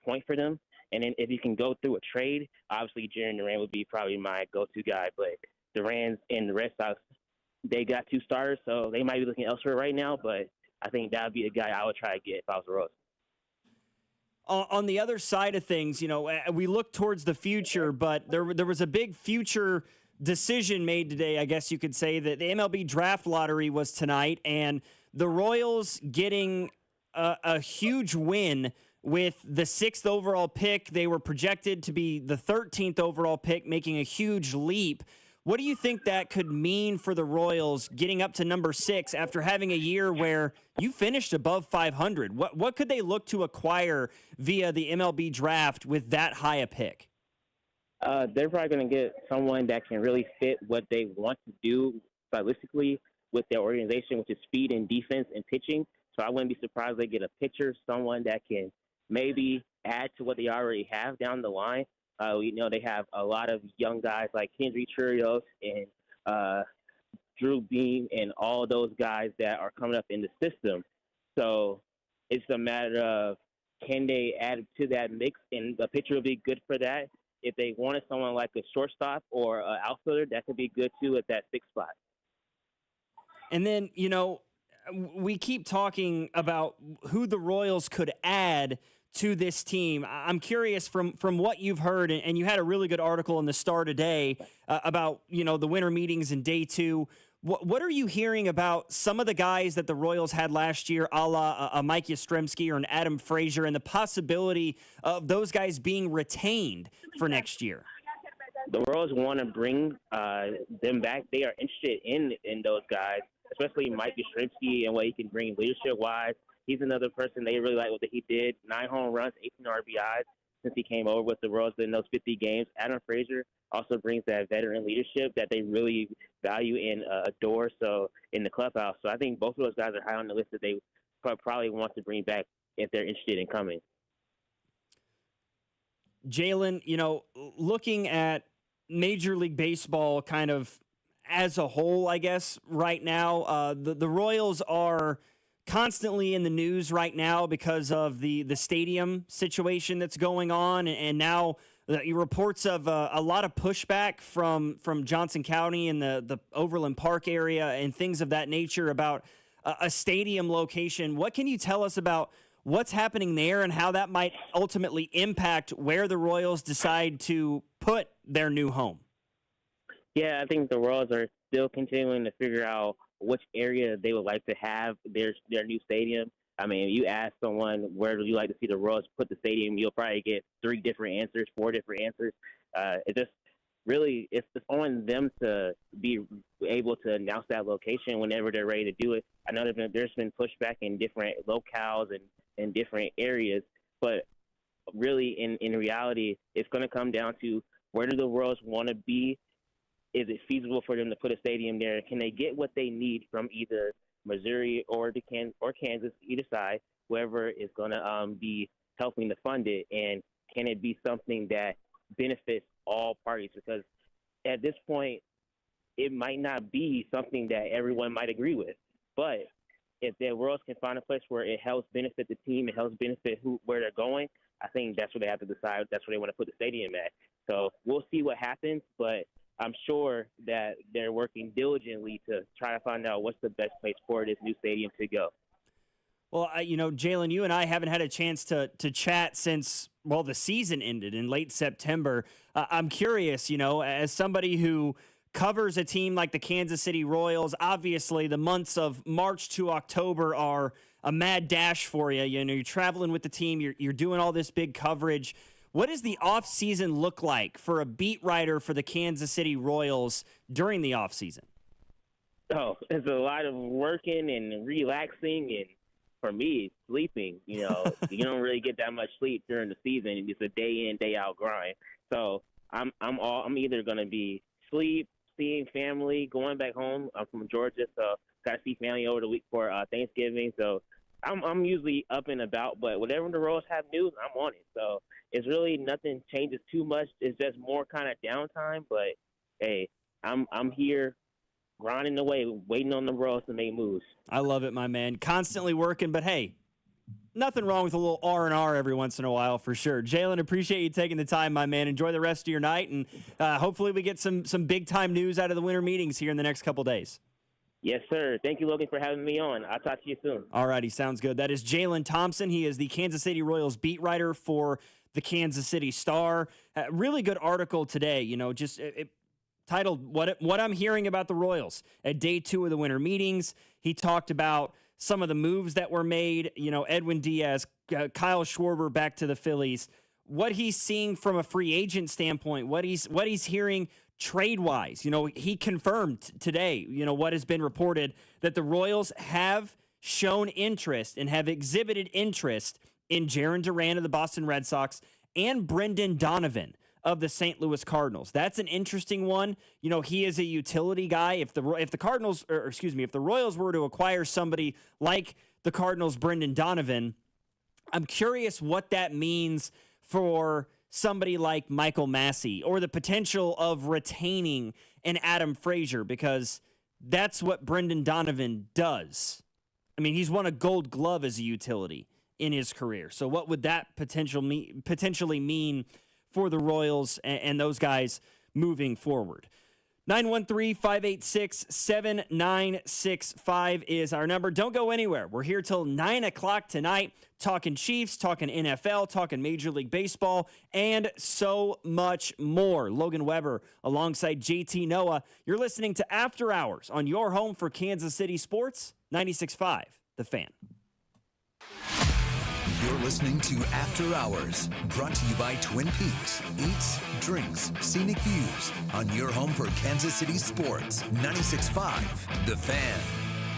point for them. And then if you can go through a trade, obviously Jarren Duran would be probably my go-to guy. But Duran and the Red Sox, they got two starters, so they might be looking elsewhere right now. But I think that would be a guy I would try to get if I was the Royals. On the other side of things, we look towards the future, but there was a big future decision made today, I guess you could say, that the MLB Draft lottery was tonight, and the Royals getting a huge win with the 6th overall pick. They were projected to be the 13th overall pick, making a huge leap. What do you think that could mean for the Royals getting up to number 6 after having a year where you finished above 500? What could they look to acquire via the MLB Draft with that high a pick? They're probably going to get someone that can really fit what they want to do stylistically with their organization, which is speed and defense and pitching. So I wouldn't be surprised they get a pitcher, someone that can maybe add to what they already have down the line. We know they have a lot of young guys like Henry Churios and Drew Beam and all those guys that are coming up in the system. So it's a matter of can they add to that mix, and the pitcher will be good for that. if they wanted someone like a shortstop or an outfielder, that could be good too at that 6th spot. And then, we keep talking about who the Royals could add to this team. I'm curious from what you've heard, and you had a really good article in the Star today about, the winter meetings in day 2. What are you hearing about some of the guys that the Royals had last year, a la a Mike Yastrzemski or an Adam Frazier, and the possibility of those guys being retained for next year? The Royals want to bring them back. They are interested in those guys, especially Mike Yastrzemski and what he can bring leadership-wise. He's another person they really like what he did. 9 home runs, 18 RBIs since he came over with the Royals in those 50 games. Adam Frazier also brings that veteran leadership that they really value and adore in the clubhouse. So I think both of those guys are high on the list that they probably want to bring back if they're interested in coming. Jalen, looking at Major League Baseball kind of as a whole, I guess, right now, the Royals are constantly in the news right now because of the stadium situation that's going on, and now the reports of a lot of pushback from Johnson County and the Overland Park area and things of that nature about a stadium location. What can you tell us about what's happening there and how that might ultimately impact where the Royals decide to put their new home? Yeah, I think the Royals are still continuing to figure out which area they would like to have their new stadium. I mean, if you ask someone, where would you like to see the Royals put the stadium, you'll probably get 3 different answers, 4 different answers. It's on them to be able to announce that location whenever they're ready to do it. I know there's been pushback in different locales and in different areas, but really in reality, it's going to come down to where do the Royals want to be? Is it feasible for them to put a stadium there? Can they get what they need from either Missouri or Kansas, either side, whoever is going to be helping to fund it? And can it be something that benefits all parties? Because at this point, it might not be something that everyone might agree with. But if the Royals can find a place where it helps benefit the team, it helps benefit where they're going, I think that's what they have to decide. That's where they want to put the stadium at. So we'll see what happens, but I'm sure that they're working diligently to try to find out what's the best place for this new stadium to go. Well, Jalen, you and I haven't had a chance to chat since, the season ended in late September. I'm curious, as somebody who covers a team like the Kansas City Royals, obviously the months of March to October are a mad dash for you. You're traveling with the team, you're doing all this big coverage. What does the offseason look like for a beat writer for the Kansas City Royals during the offseason? Oh, it's a lot of working and relaxing, and for me, sleeping. You don't really get that much sleep during the season. It's a day in, day out grind. So I'm either going to be sleep, seeing family, going back home. I'm from Georgia, so got to see family over the week for Thanksgiving. So I'm usually up and about, but whenever the Royals have news, I'm on it. So it's really nothing changes too much. It's just more kind of downtime. But hey, I'm here grinding away, waiting on the Royals to make moves. I love it, my man. Constantly working, but hey, nothing wrong with a little R&R every once in a while for sure. Jalen, appreciate you taking the time, my man. Enjoy the rest of your night, and hopefully we get some big-time news out of the winter meetings here in the next couple days. Yes, sir. Thank you, Logan, for having me on. I'll talk to you soon. All righty, sounds good. That is Jalen Thompson. He is the Kansas City Royals beat writer for the Kansas City Star. Really good article today, titled What I'm Hearing About the Royals at day 2 of the winter meetings. He talked about some of the moves that were made, Edwin Diaz, Kyle Schwarber back to the Phillies, what he's seeing from a free agent standpoint, what he's hearing trade-wise. He confirmed today, what has been reported, that the Royals have shown interest and have exhibited interest in Jarren Duran of the Boston Red Sox and Brendan Donovan of the St. Louis Cardinals. That's an interesting one. He is a utility guy. If the Royals were to acquire somebody like the Cardinals' Brendan Donovan, I'm curious what that means for somebody like Michael Massey or the potential of retaining an Adam Frazier, because that's what Brendan Donovan does. I mean, he's won a Gold Glove as a utility in his career. So what would that potentially mean for the Royals and those guys moving forward. 913-586-7965 is our number. Don't go anywhere. We're here till 9 o'clock tonight, talking Chiefs, talking NFL, talking Major League Baseball, and so much more. Logan Weber alongside JT Noah. You're listening to After Hours on your home for Kansas City sports, 96.5, The Fan. You're listening to After Hours, brought to you by Twin Peaks. Eats, drinks, scenic views on your home for Kansas City sports. 96.5, The Fan.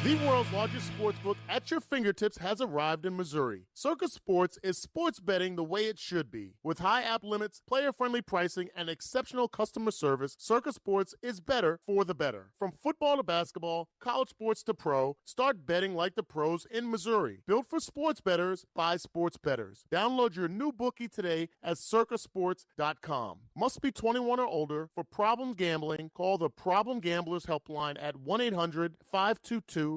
The world's largest sports book at your fingertips has arrived in Missouri. Circus Sports is sports betting the way it should be. With high app limits, player-friendly pricing, and exceptional customer service, Circus Sports is better for the better. From football to basketball, college sports to pro, start betting like the pros in Missouri. Built for sports bettors by sports bettors. Download your new bookie today at circusports.com. Must be 21 or older. For problem gambling, call the Problem Gamblers Helpline at 1-800-522-4700.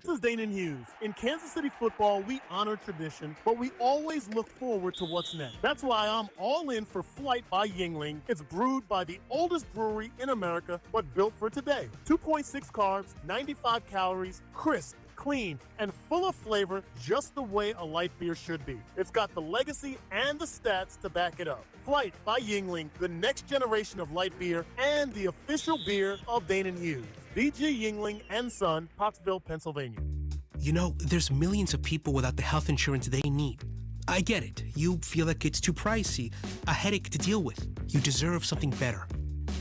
This is Dana Hughes. In Kansas City football, we honor tradition, but we always look forward to what's next. That's why I'm all in for Flight by Yingling. It's brewed by the oldest brewery in America, but built for today. 2.6 carbs, 95 calories, crisp, clean, and full of flavor, just the way a light beer should be. It's got the legacy and the stats to back it up. Flight by Yingling, the next generation of light beer and the official beer of Dana Hughes. D.G. Yingling and Son, Pottsville, Pennsylvania. You know, there's millions of people without the health insurance they need. I get it. You feel like it's too pricey, a headache to deal with. You deserve something better.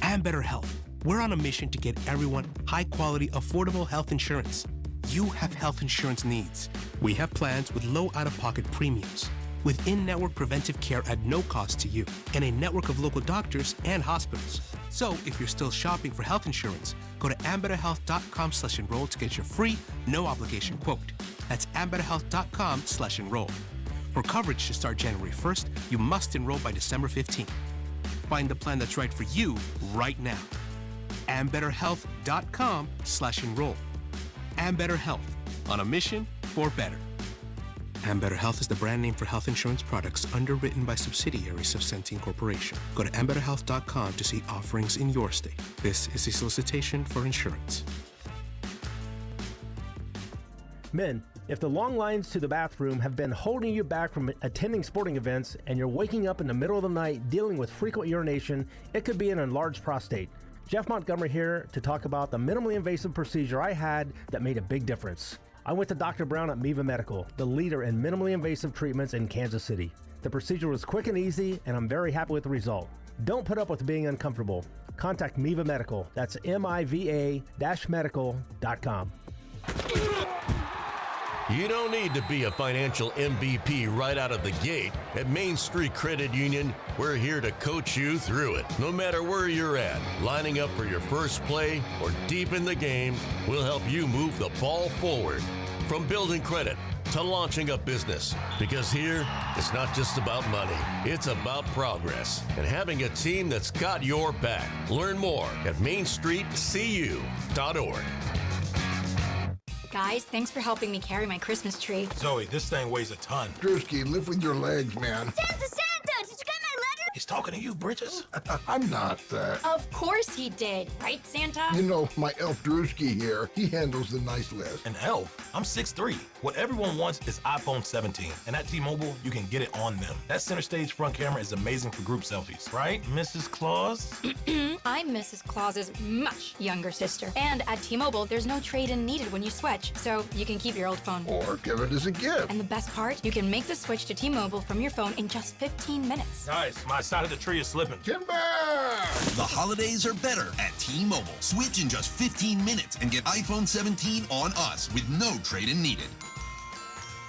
And better health. We're on a mission to get everyone high-quality, affordable health insurance. You have health insurance needs. We have plans with low out-of-pocket premiums, with in-network preventive care at no cost to you, and a network of local doctors and hospitals. So if you're still shopping for health insurance, go to ambetterhealth.com/enroll to get your free, no-obligation quote. That's ambetterhealth.com/enroll. For coverage to start January 1st, you must enroll by December 15th. Find the plan that's right for you right now. ambetterhealth.com/enroll. Ambetter Health, on a mission for better. Ambetter Health is the brand name for health insurance products underwritten by subsidiaries of Centene Corporation. Go to ambetterhealth.com to see offerings in your state. This is a solicitation for insurance. Men, if the long lines to the bathroom have been holding you back from attending sporting events and you're waking up in the middle of the night dealing with frequent urination, it could be an enlarged prostate. Jeff Montgomery here to talk about the minimally invasive procedure I had that made a big difference. I went to Dr. Brown at Miva Medical, the leader in minimally invasive treatments in Kansas City. The procedure was quick and easy, and I'm very happy with the result. Don't put up with being uncomfortable. Contact Miva Medical. That's MIVA-medical.com. You don't need to be a financial MVP right out of the gate. At Main Street Credit Union, we're here to coach you through it. No matter where you're at, lining up for your first play or deep in the game, we'll help you move the ball forward. From building credit to launching a business. Because here, it's not just about money, it's about progress and having a team that's got your back. Learn more at mainstreetcu.org. Guys, thanks for helping me carry my Christmas tree. Zoe, this thing weighs a ton. Drewski, lift with your legs, man. Santa! Did you get my letter? He's talking to you, Bridges. I'm not that. Of course he did, right, Santa? You know, my elf Drewski here, he handles the nice list. An elf? I'm 6'3". What everyone wants is iPhone 17. And at T-Mobile, you can get it on them. That center stage front camera is amazing for group selfies. Right, Mrs. Claus? I'm Mrs. Claus's much younger sister. And at T-Mobile, there's no trade-in needed when you switch, so you can keep your old phone. Or give it as a gift. And the best part? You can make the switch to T-Mobile from your phone in just 15 minutes. Nice. My side of the tree is slipping. Timber! The holidays are better at T-Mobile. Switch in just 15 minutes and get iPhone 17 on us with no trade-in needed.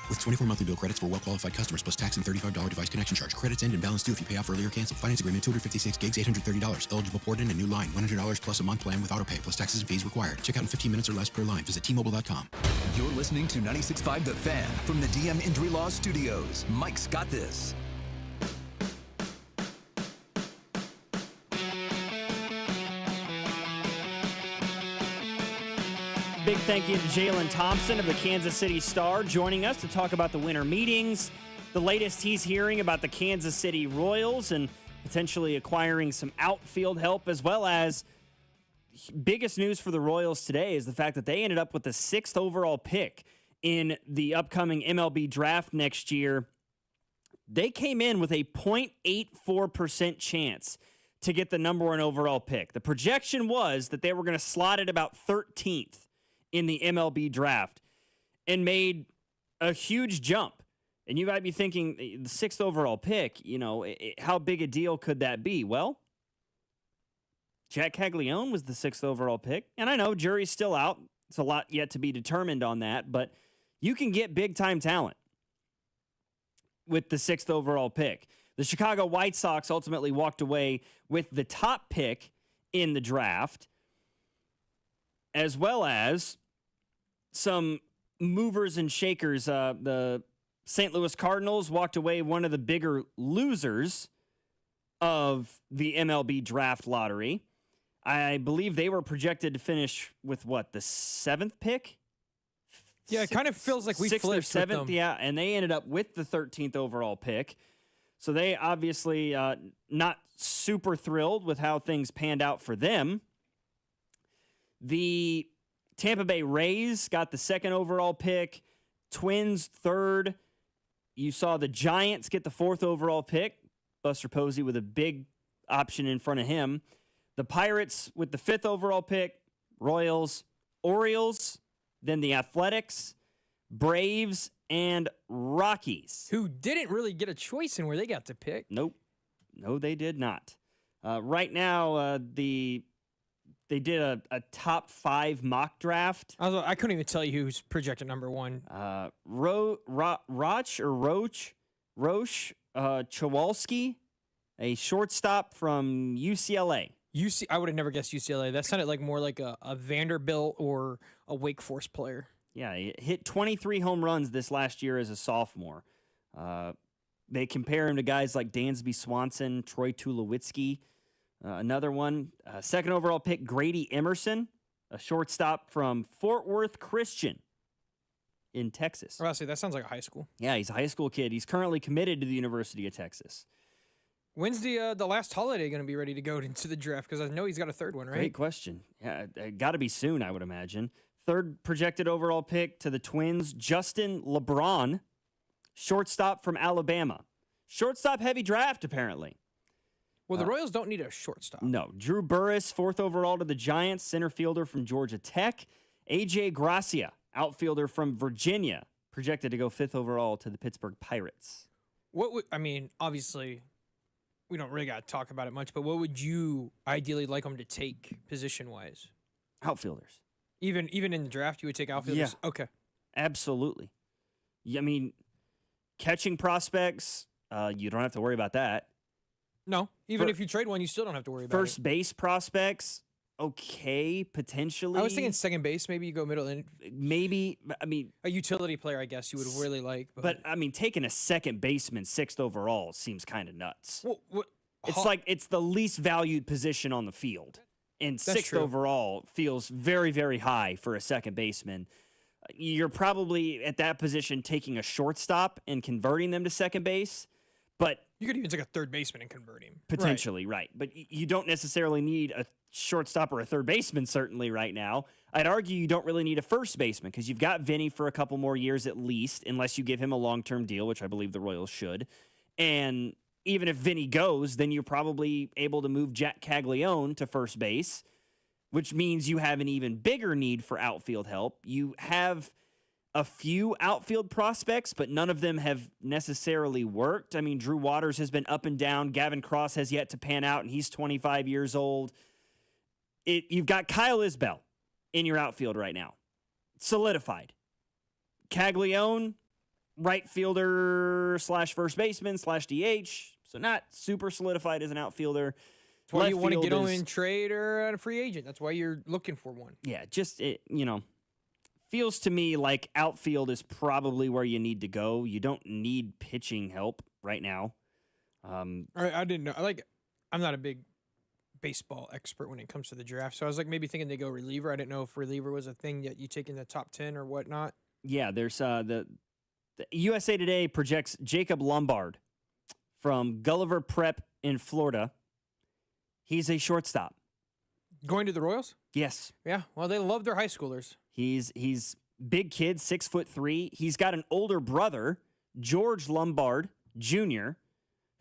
With 24 monthly bill credits for well-qualified customers plus tax and $35 device connection charge. Credits end and balance due if you pay off early or cancel. Finance agreement, 256 gigs, $830. Eligible port in a new line. $100 plus a month plan with auto pay plus taxes and fees required. Check out in 15 minutes or less per line. Visit T-Mobile.com. You're listening to 96.5 The Fan from the DM Injury Law Studios. Mike's got this. Big thank you to Jalen Thompson of the Kansas City Star joining us to talk about the winter meetings, the latest he's hearing about the Kansas City Royals, and potentially acquiring some outfield help, as well as biggest news for the Royals today is the fact that they ended up with the 6th overall pick in the upcoming MLB draft next year. They came in with a 0.84% chance to get the number 1 overall pick. The projection was that they were going to slot it about 13th in the MLB draft and made a huge jump. And you might be thinking, the 6th overall pick, how big a deal could that be? Well, Jack Caglione was the 6th overall pick. And I know jury's still out. It's a lot yet to be determined on that, but you can get big-time talent with the 6th overall pick. The Chicago White Sox ultimately walked away with the top pick in the draft, as well as some movers and shakers. The St. Louis Cardinals walked away one of the bigger losers of the MLB draft lottery. I believe they were projected to finish with the 7th pick? Yeah, it kind of feels like we flipped 6th or with 7th, them. yeah, and they ended up with the 13th overall pick. So they obviously not super thrilled with how things panned out for them. The Tampa Bay Rays got the 2nd overall pick. Twins 3rd. You saw the Giants get the 4th overall pick. Buster Posey with a big option in front of him. The Pirates with the 5th overall pick. Royals, Orioles, then the Athletics, Braves, and Rockies. Who didn't really get a choice in where they got to pick. Nope. No, they did not. Right now, they did a top 5 mock draft. I couldn't even tell you who's projected number 1. Roche Chowalski, a shortstop from UCLA. I would have never guessed UCLA. That sounded more like a Vanderbilt or a Wake Forest player. Yeah, he hit 23 home runs this last year as a sophomore. They compare him to guys like Dansby Swanson, Troy Tulowitzki. Another one, 2nd overall pick, Grady Emerson, a shortstop from Fort Worth Christian in Texas. Honestly, that sounds like a high school. Yeah, he's a high school kid. He's currently committed to the University of Texas. When's the last holiday going to be ready to go into the draft? Because I know he's got a 3rd one, right? Great question. Yeah, got to be soon, I would imagine. 3rd projected overall pick to the Twins, Justin LeBron, shortstop from Alabama. Shortstop heavy draft, apparently. Well, the Royals don't need a shortstop. No. Drew Burris, 4th overall to the Giants, center fielder from Georgia Tech. A.J. Gracia, outfielder from Virginia, projected to go 5th overall to the Pittsburgh Pirates. Obviously, we don't really got to talk about it much, but what would you ideally like them to take position-wise? Outfielders. Even in the draft, you would take outfielders? Yeah. Okay. Absolutely. Catching prospects, you don't have to worry about that. No. Even if you trade one, you still don't have to worry about it. First base prospects, okay, potentially. I was thinking second base, maybe you go middle. Maybe, a utility player, I guess, you would really like. But taking a second baseman 6th overall seems kind of nuts. It's the least valued position on the field. And 6th overall feels very, very high for a second baseman. You're probably at that position taking a shortstop and converting them to second base, but you could even take a third baseman and convert him. Potentially, right. But you don't necessarily need a shortstop or a third baseman, certainly, right now. I'd argue you don't really need a first baseman because you've got Vinny for a couple more years at least, unless you give him a long-term deal, which I believe the Royals should. And even if Vinny goes, then you're probably able to move Jack Caglione to first base, which means you have an even bigger need for outfield help. You have a few outfield prospects, but none of them have necessarily worked. Drew Waters has been up and down. Gavin Cross has yet to pan out, and he's 25 years old. You've got Kyle Isbell in your outfield right now. Solidified. Caglione, right fielder / first baseman / DH. So not super solidified as an outfielder. That's why you want to get him in trade or at a free agent. That's why you're looking for one. Yeah, feels to me like outfield is probably where you need to go. You don't need pitching help right now. I didn't know. I'm not a big baseball expert when it comes to the draft, so I was maybe thinking they go reliever. I didn't know if reliever was a thing that you take in the top 10 or whatnot. Yeah, there's the USA Today projects Jacob Lombard from Gulliver Prep in Florida. He's a shortstop. Going to the Royals? Yes. Yeah. Well, they love their high schoolers. He's big kid, 6'3". He's got an older brother, George Lombard Jr.,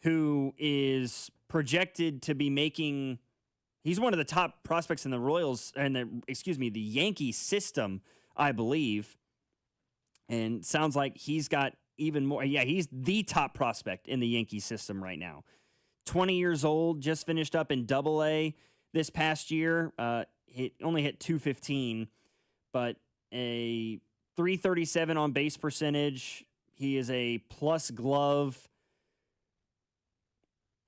who is projected to be making. He's one of the top prospects in the Royals and the Yankee system, I believe. And sounds like he's got even more. Yeah, he's the top prospect in the Yankee system right now. 20 years old, just finished up in Double-A this past year. He only hit .215, but a .337 on base percentage. He is a plus glove.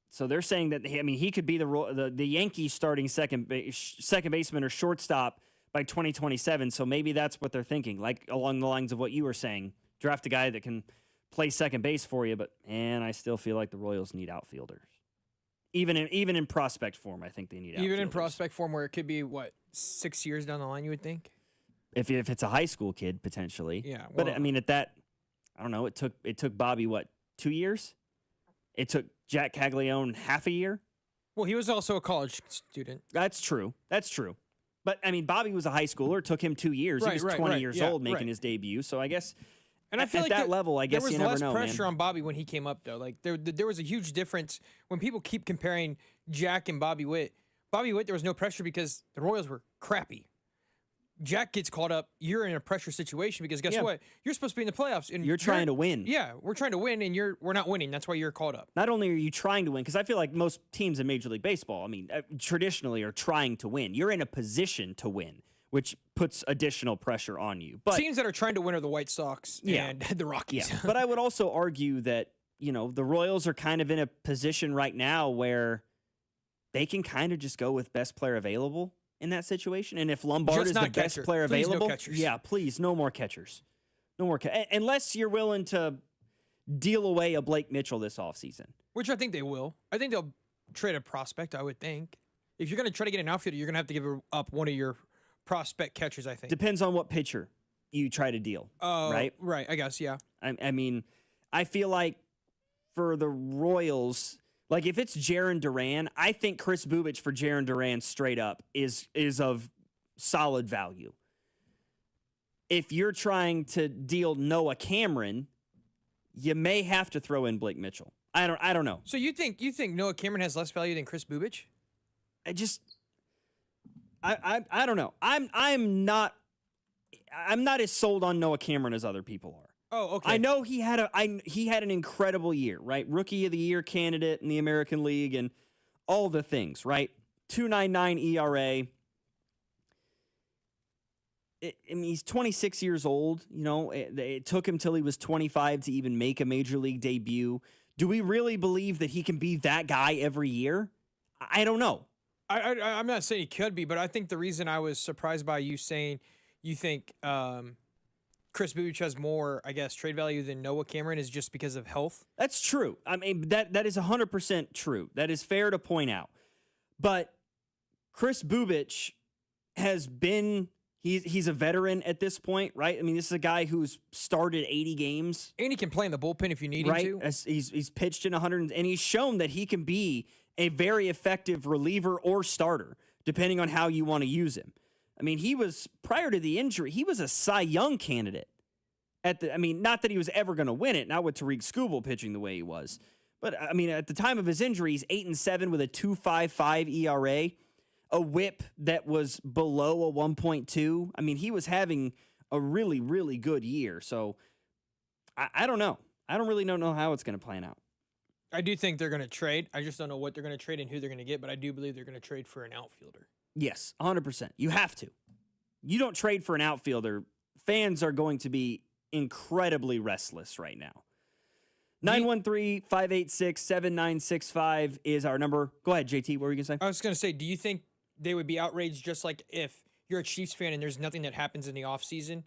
So they're saying that he could be the Yankees starting second baseman or shortstop by 2027. So maybe that's what they're thinking, like along the lines of what you were saying. Draft a guy that can play second base for you, but I still feel like the Royals need outfielders. Even in prospect form, I think they need outfielders. Even in prospect form, where it could be 6 years down the line, you would think. If it's a high school kid potentially, yeah. Well, but at that, I don't know. It took Bobby 2 years. It took Jack Caglione half a year. Well, he was also a college student. That's true. But Bobby was a high schooler. It took him 2 years. He was 20 years old making his debut. So I guess. And I feel at that level, I guess you never know. There was less pressure on Bobby when he came up, though. Like there was a huge difference when people keep comparing Jack and Bobby Witt. Bobby Witt, there was no pressure because the Royals were crappy. Jack gets caught up. You're in a pressure situation because guess what? You're supposed to be in the playoffs, and you're trying to win. Yeah, we're trying to win, and we're not winning. That's why you're caught up. Not only are you trying to win, because I feel like most teams in Major League Baseball, traditionally are trying to win. You're in a position to win, which puts additional pressure on you. But teams that are trying to win are the White Sox and the Rockies. Yeah. But I would also argue that, the Royals are kind of in a position right now where they can kind of just go with best player available in that situation. And if Lombard is the best player available, please, no more catchers. No more unless you're willing to deal away a Blake Mitchell this offseason. Which I think they will. I think they'll trade a prospect, I would think. If you're going to try to get an outfielder, you're going to have to give up one of your prospect catchers, I think. Depends on what pitcher you try to deal, right? Right, I guess, yeah. I feel like for the Royals, like if it's Jarren Duran, I think Chris Bubich for Jarren Duran straight up is of solid value. If you're trying to deal Noah Cameron, you may have to throw in Blake Mitchell. I don't know. So you think Noah Cameron has less value than Chris Bubich? I don't know. I'm not as sold on Noah Cameron as other people are. Oh, okay. I know he had an incredible year, right? Rookie of the Year candidate in the American League and all the things, right? 2.99 ERA. He's 26 years old. It took him till he was 25 to even make a major league debut. Do we really believe that he can be that guy every year? I don't know. I'm not saying he could be, but I think the reason I was surprised by you saying you think Chris Bubich has more, I guess, trade value than Noah Cameron is just because of health. That's true. That is 100% true. That is fair to point out. But Chris Bubich has been he's a veteran at this point, right? This is a guy who's started 80 games. And he can play in the bullpen if you need him to. He's pitched in 100, and he's shown that he can be a very effective reliever or starter, depending on how you want to use him. He was, prior to the injury, he was a Cy Young candidate. Not that he was ever going to win it, not with Tariq Skubal pitching the way he was. But, at the time of his injury, he's 8-7 with a 2.55 ERA, a whip that was below a 1.2. He was having a really, really good year. So, I don't know. I don't really know how it's going to plan out. I do think they're going to trade. I just don't know what they're going to trade and who they're going to get, but I do believe they're going to trade for an outfielder. Yes, 100%. You have to. You don't trade for an outfielder, fans are going to be incredibly restless right now. 913-586-7965 is our number. Go ahead, JT. What were you going to say? I was going to say, do you think they would be outraged just like if you're a Chiefs fan and there's nothing that happens in the offseason?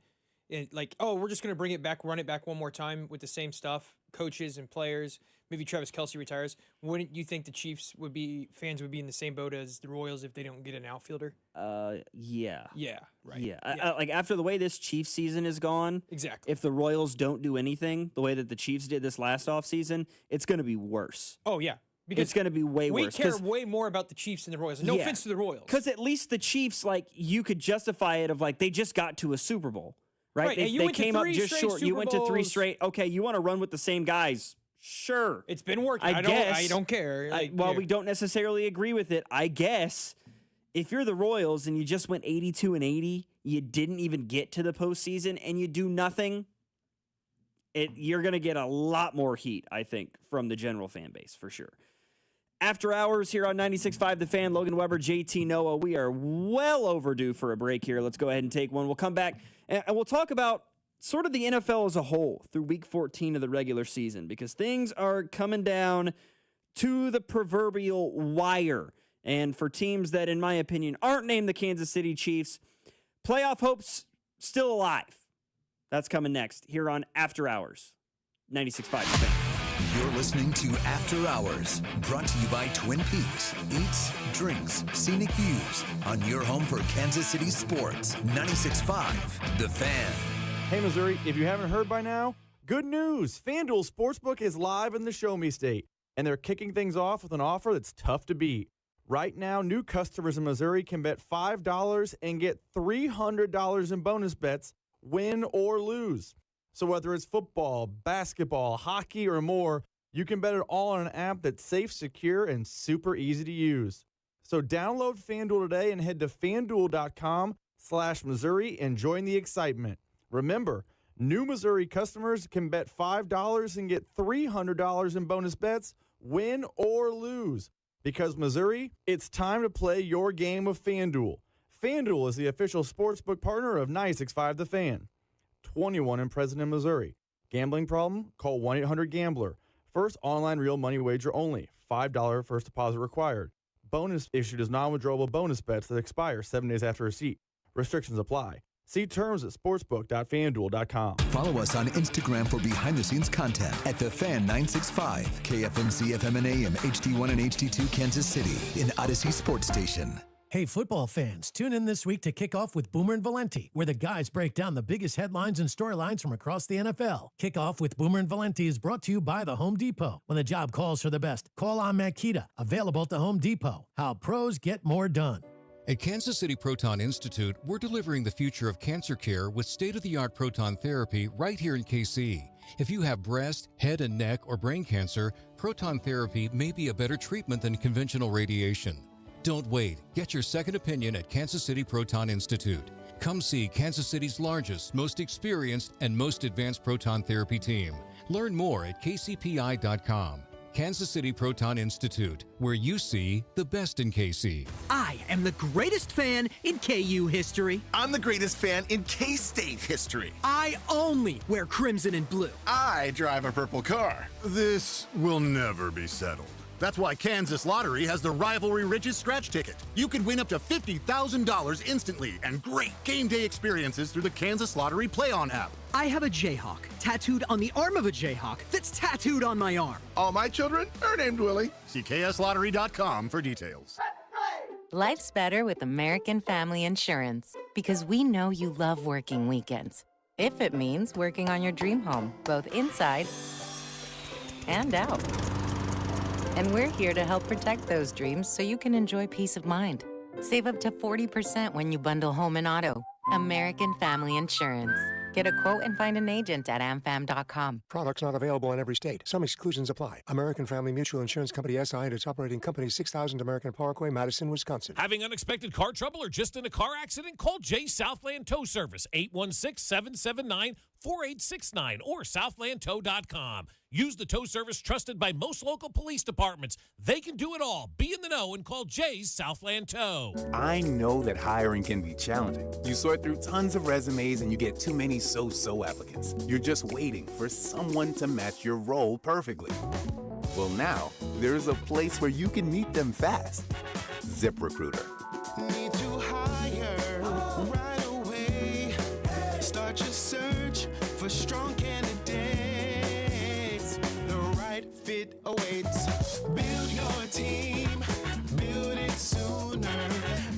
Like, we're just going to bring it back, run it back one more time with the same stuff, coaches and players. Maybe Travis Kelce retires. Wouldn't you think the Chiefs fans would be in the same boat as the Royals if they don't get an outfielder? Yeah. Yeah, right. Yeah. Like after the way this Chiefs season is gone, exactly. If the Royals don't do anything the way that the Chiefs did this last offseason, it's going to be worse. Oh, yeah. Because it's going to be way we worse. care way more about the Chiefs than the Royals. No offense to the Royals. Because at least the Chiefs, like, you could justify it of, like, they just got to a Super Bowl, right? and you They went to came up 3 just straight short. You Super went to 3 Bowls. straight. Okay, you want to run with the same guys. Sure. It's been working. I guess. don't care. While we don't necessarily agree with it, I guess if you're the Royals and you just went 82-80, you didn't even get to the postseason, and you do nothing, you're going to get a lot more heat, I think, from the general fan base, for sure. After hours here on 96.5 The Fan, Logan Weber, JT Noah. We are well overdue for a break here. Let's go ahead and take one. We'll come back, and we'll talk about sort of the NFL as a whole through week 14 of the regular season, because things are coming down to the proverbial wire. And for teams that, in my opinion, aren't named the Kansas City Chiefs, playoff hopes still alive. That's coming next here on After Hours, 96.5 The Fan. You're listening to After Hours, brought to you by Twin Peaks. Eats, drinks, scenic views on your home for Kansas City sports. 96.5 The Fan. Hey, Missouri, if you haven't heard by now, good news. FanDuel Sportsbook is live in the Show Me State, and they're kicking things off with an offer that's tough to beat. Right now, new customers in Missouri can bet $5 and get $300 in bonus bets, win or lose. So whether it's football, basketball, hockey, or more, you can bet it all on an app that's safe, secure, and super easy to use. So download FanDuel today and head to FanDuel.com/Missouri and join the excitement. Remember, new Missouri customers can bet $5 and get $300 in bonus bets, win or lose. Because Missouri, it's time to play your game of FanDuel. FanDuel is the official sportsbook partner of 96.5 The Fan. 21 and present in Missouri. Gambling problem? Call 1-800-GAMBLER. First online real money wager only. $5 first deposit required. Bonus issued as non-withdrawable bonus bets that expire 7 days after receipt. Restrictions apply. See terms at sportsbook.fanduel.com. Follow us on Instagram for behind-the-scenes content at The Fan 965, KFMC FM and AM, HD1 and HD2 Kansas City, in Odyssey Sports Station. Hey, football fans, tune in this week to kick off with Boomer and Valenti, where the guys break down the biggest headlines and storylines from across the NFL. Kickoff with Boomer and Valenti is brought to you by the Home Depot. When the job calls for the best, call on Makita, available at the Home Depot. How pros get more done. At Kansas City Proton Institute, we're delivering the future of cancer care with state-of-the-art proton therapy right here in KC. If you have breast, head and neck, or brain cancer, proton therapy may be a better treatment than conventional radiation. Don't wait. Get your second opinion at Kansas City Proton Institute. Come see Kansas City's largest, most experienced, and most advanced proton therapy team. Learn more at kcpi.com. Kansas City Proton Institute, where you see the best in KC. I am the greatest fan in KU history. I'm the greatest fan in K-State history. I only wear crimson and blue. I drive a purple car. This will never be settled. That's why Kansas Lottery has the Rivalry Riches Scratch Ticket. You can win up to $50,000 instantly and great game day experiences through the Kansas Lottery Play-On app. I have a Jayhawk tattooed on the arm of a Jayhawk that's tattooed on my arm. All my children are named Willie. See kslottery.com for details. Life's better with American Family Insurance because we know you love working weekends. If it means working on your dream home, both inside and out. And we're here to help protect those dreams so you can enjoy peace of mind. Save up to 40% when you bundle home and auto. American Family Insurance. Get a quote and find an agent at amfam.com. Products not available in every state. Some exclusions apply. American Family Mutual Insurance Company SI and its operating company 6000 American Parkway, Madison, Wisconsin. Having unexpected car trouble or just in a car accident? Call Jay Southland Tow Service, 816-779-4869 or southlandtow.com. Use the tow service trusted by most local police departments. They can do it all. Be in the know and call Jay's Southland Tow. I know that hiring can be challenging. You sort through tons of resumes and you get too many so-so applicants. You're just waiting for someone to match your role perfectly. Well, now there's a place where you can meet them fast. ZipRecruiter. Need to hire right away. Start your search for strong candidates. The right fit awaits. Build your team. Build it sooner.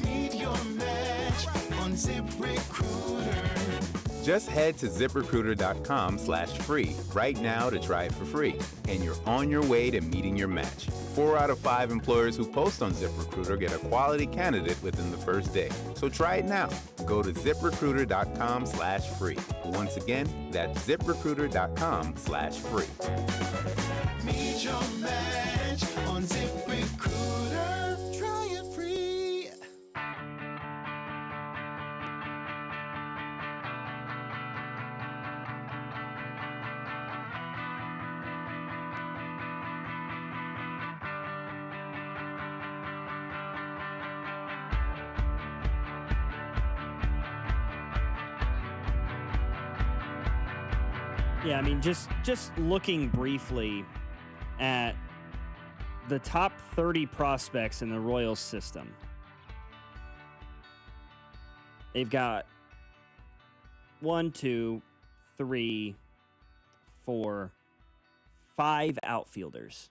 Meet your match on ZipRecruiter. Just head to ZipRecruiter.com/free right now to try it for free, and you're on your way to meeting your match. 4 out of 5 employers who post on ZipRecruiter get a quality candidate within the first day. So try it now. Go to ziprecruiter.com/free. Once again, that's ziprecruiter.com/free. Meet your match on ZipRecruiter. Try it free. Yeah, I mean, just looking briefly at the top 30 prospects in the Royals system. They've got 1, 2, 3, 4, 5 outfielders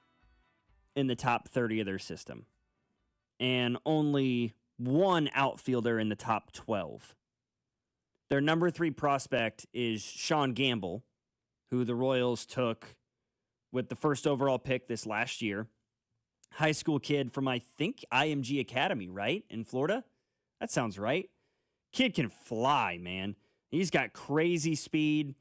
in the top 30 of their system, and only 1 outfielder in the top 12. Their number 3 prospect is Sean Gamble, who the Royals took with the first overall pick this last year. High school kid from, I think, IMG Academy, right? In Florida? That sounds right. Kid can fly, man. He's got crazy speed.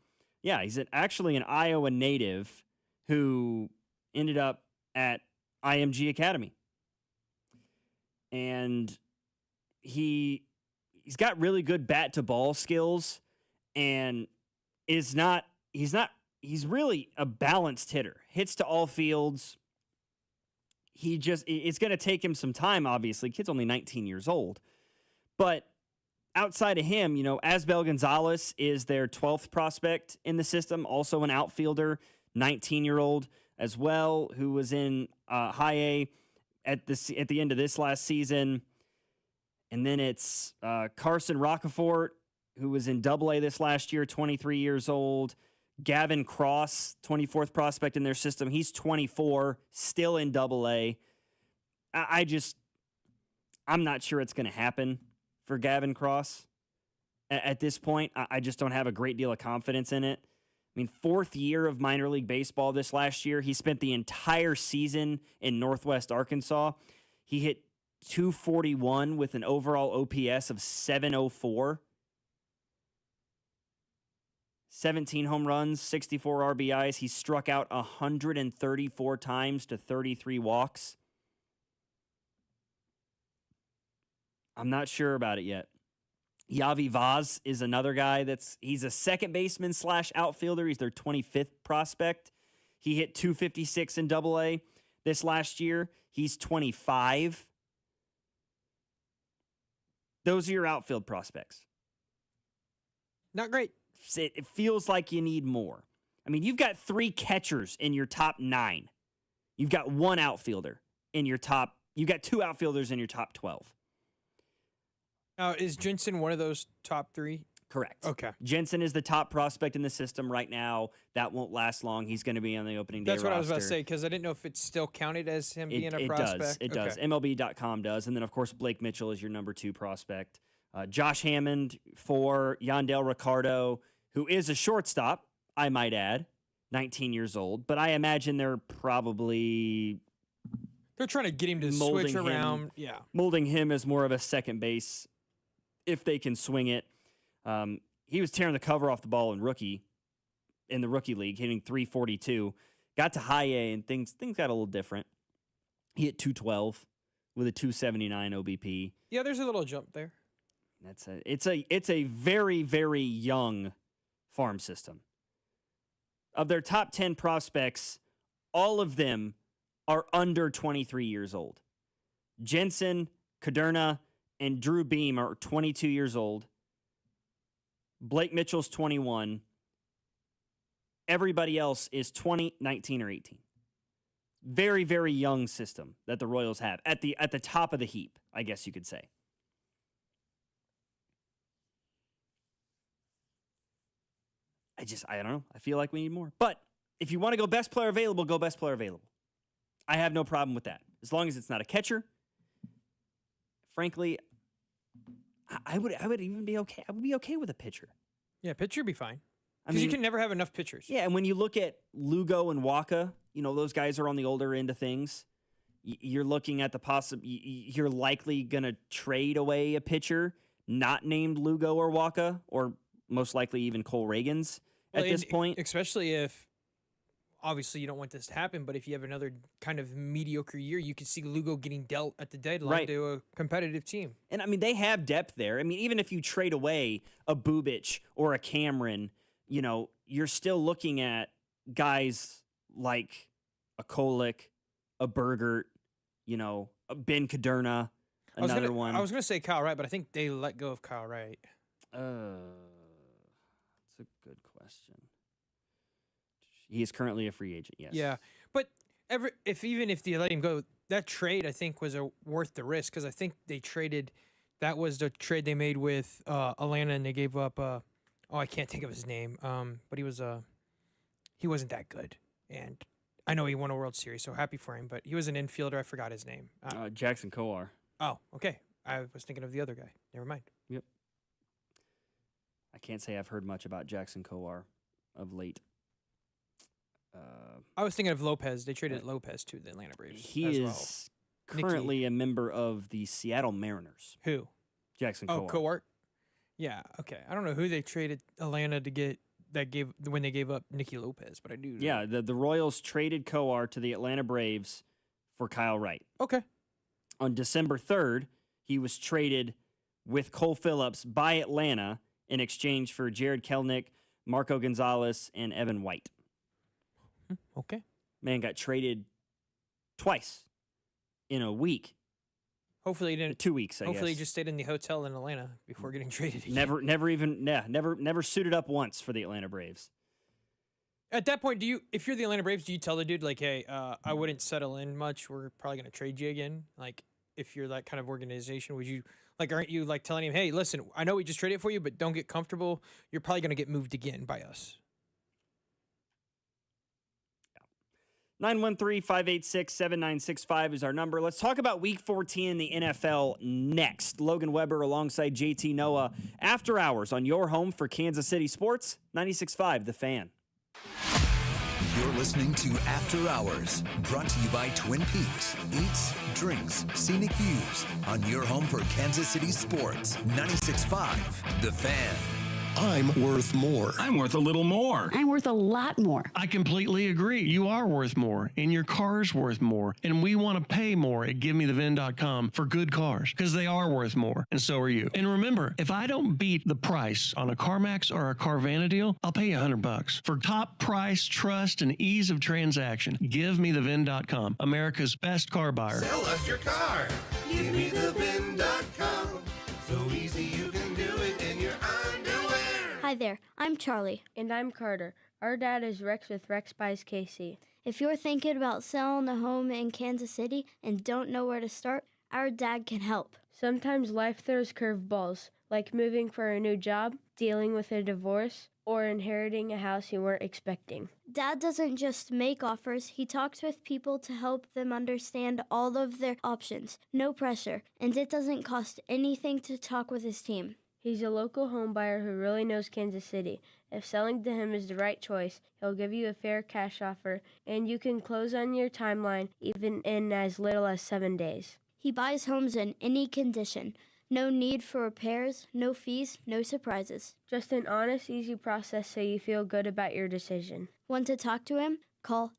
Yeah, he's actually an Iowa native who ended up at IMG Academy. And he's got really good bat-to-ball skills and he's really a balanced hitter. Hits to all fields. It's going to take him some time, obviously. Kid's only 19 years old. But outside of him, Asbel Gonzalez is their 12th prospect in the system, also an outfielder, 19-year-old as well, who was in high A at the end of this last season. And then it's Carson Rocafort, who was in Double A this last year, 23 years old. Gavin Cross, 24th prospect in their system. He's 24, still in Double A. I'm not sure it's going to happen for Gavin Cross at this point. I just don't have a great deal of confidence in it. I mean, 4th year of minor league baseball this last year. He spent the entire season in Northwest Arkansas. He hit .241 with an overall OPS of .704. 17 home runs, 64 RBIs. He struck out 134 times to 33 walks. I'm not sure about it yet. Yavi Vaz is another guy he's a second baseman / outfielder. He's their 25th prospect. He hit .256 in Double A this last year. He's 25. Those are your outfield prospects. Not great. It feels like you need more. I mean, you've got 3 catchers in your top 9. You've got 1 outfielder in your top. You've got 2 outfielders in your top 12. Is Jensen one of those top 3? Correct. Okay. Jensen is the top prospect in the system right now. That won't last long. He's going to be on the opening day That's what roster. I was about to say, because I didn't know if it's still counted as him being a prospect. It does. MLB.com does. And then, of course, Blake Mitchell is your number 2 prospect. Josh Hammond for Yandel Ricardo, who is a shortstop, I might add, 19 years old. But I imagine they're trying to get him to switch around. Yeah. Molding him as more of a second base if they can swing it. He was tearing the cover off the ball in the rookie league, hitting .342. Got to high A and things got a little different. He hit .212 with a .279 OBP. Yeah, there's a little jump there. It's a very, very young farm system. Of their top 10 prospects, all of them are under 23 years old. Jensen, Caderna, and Drew Beam are 22 years old. Blake Mitchell's 21. Everybody else is 20, 19, or 18. Very, very young system that the Royals have at the top of the heap, I guess you could say. I don't know. I feel like we need more. But if you want to go best player available, go best player available. I have no problem with that. As long as it's not a catcher. Frankly, I would even be okay. I would be okay with a pitcher. Yeah, pitcher would be fine. Because you can never have enough pitchers. Yeah, and when you look at Lugo and Waka, those guys are on the older end of things. you're looking at you're likely going to trade away a pitcher not named Lugo or Waka, or most likely even Cole Reagans at this point. Especially if, obviously, you don't want this to happen, but if you have another kind of mediocre year, you could see Lugo getting dealt at the deadline to a competitive team. And, I mean, they have depth there. I mean, even if you trade away a Bubic or a Cameron, you're still looking at guys like a Kolek, a Bergert, a Ben Caderna, another one. I was going to say Kyle Wright, but I think they let go of Kyle Wright. That's a good question. He is currently a free agent, yes. Yeah, but even if they let him go, that trade I think was worth the risk, because I think that was the trade they made with Atlanta, and they gave up. I can't think of his name. But he wasn't that good, and I know he won a World Series, so happy for him. But he was an infielder. I forgot his name. Jackson Kowar. Oh, okay. I was thinking of the other guy. Never mind. Yep. I can't say I've heard much about Jackson Kowar of late. I was thinking of Lopez. They traded Lopez to the Atlanta Braves. He is currently a member of the Seattle Mariners. Who? Jackson Kowar. Oh, Kowar? Yeah, okay. I don't know who they traded Atlanta to get when they gave up Nicky Lopez, but I do know. Yeah, the Royals traded Kowar to the Atlanta Braves for Kyle Wright. Okay. On December 3rd, he was traded with Cole Phillips by Atlanta in exchange for Jared Kelenic, Marco Gonzalez, and Evan White. Okay. Man got traded twice in a week. Hopefully he didn't. 2 weeks, I guess. Hopefully he just stayed in the hotel in Atlanta before getting traded again. Never suited up once for the Atlanta Braves. At that point, if you're the Atlanta Braves, do you tell the dude, like, hey, I wouldn't settle in much. We're probably going to trade you again? Like, if you're that kind of organization, would you, like, aren't you, like, telling him, hey, listen, I know we just traded for you, but don't get comfortable. You're probably going to get moved again by us. 913-586-7965 is our number. Let's talk about Week 14 in the NFL next. Logan Weber alongside JT Noah. After Hours on your home for Kansas City Sports, 96.5 The Fan. You're listening to After Hours, brought to you by Twin Peaks. Eats, drinks, scenic views on your home for Kansas City Sports, 96.5 The Fan. I'm worth more. I'm worth a little more. I'm worth a lot more. I completely agree. You are worth more, and your car's worth more. And we want to pay more at GiveMeTheVin.com for good cars, because they are worth more, and so are you. And remember, if I don't beat the price on a CarMax or a Carvana deal, I'll pay you $100. For top price, trust, and ease of transaction, GiveMeTheVin.com, America's best car buyer. Sell us your car. GiveMeTheVin.com. So easy you can do it in your underwear. Hi there, I'm Charlie. And I'm Carter. Our dad is Rex with Rex Buys KC. If you're thinking about selling a home in Kansas City and don't know where to start, our dad can help. Sometimes life throws curveballs, like moving for a new job, dealing with a divorce, or inheriting a house you weren't expecting. Dad doesn't just make offers, he talks with people to help them understand all of their options. No pressure, and it doesn't cost anything to talk with his team. He's a local home buyer who really knows Kansas City. If selling to him is the right choice, he'll give you a fair cash offer, and you can close on your timeline even in as little as 7 days. He buys homes in any condition. No need for repairs, no fees, no surprises. Just an honest, easy process so you feel good about your decision. Want to talk to him? Call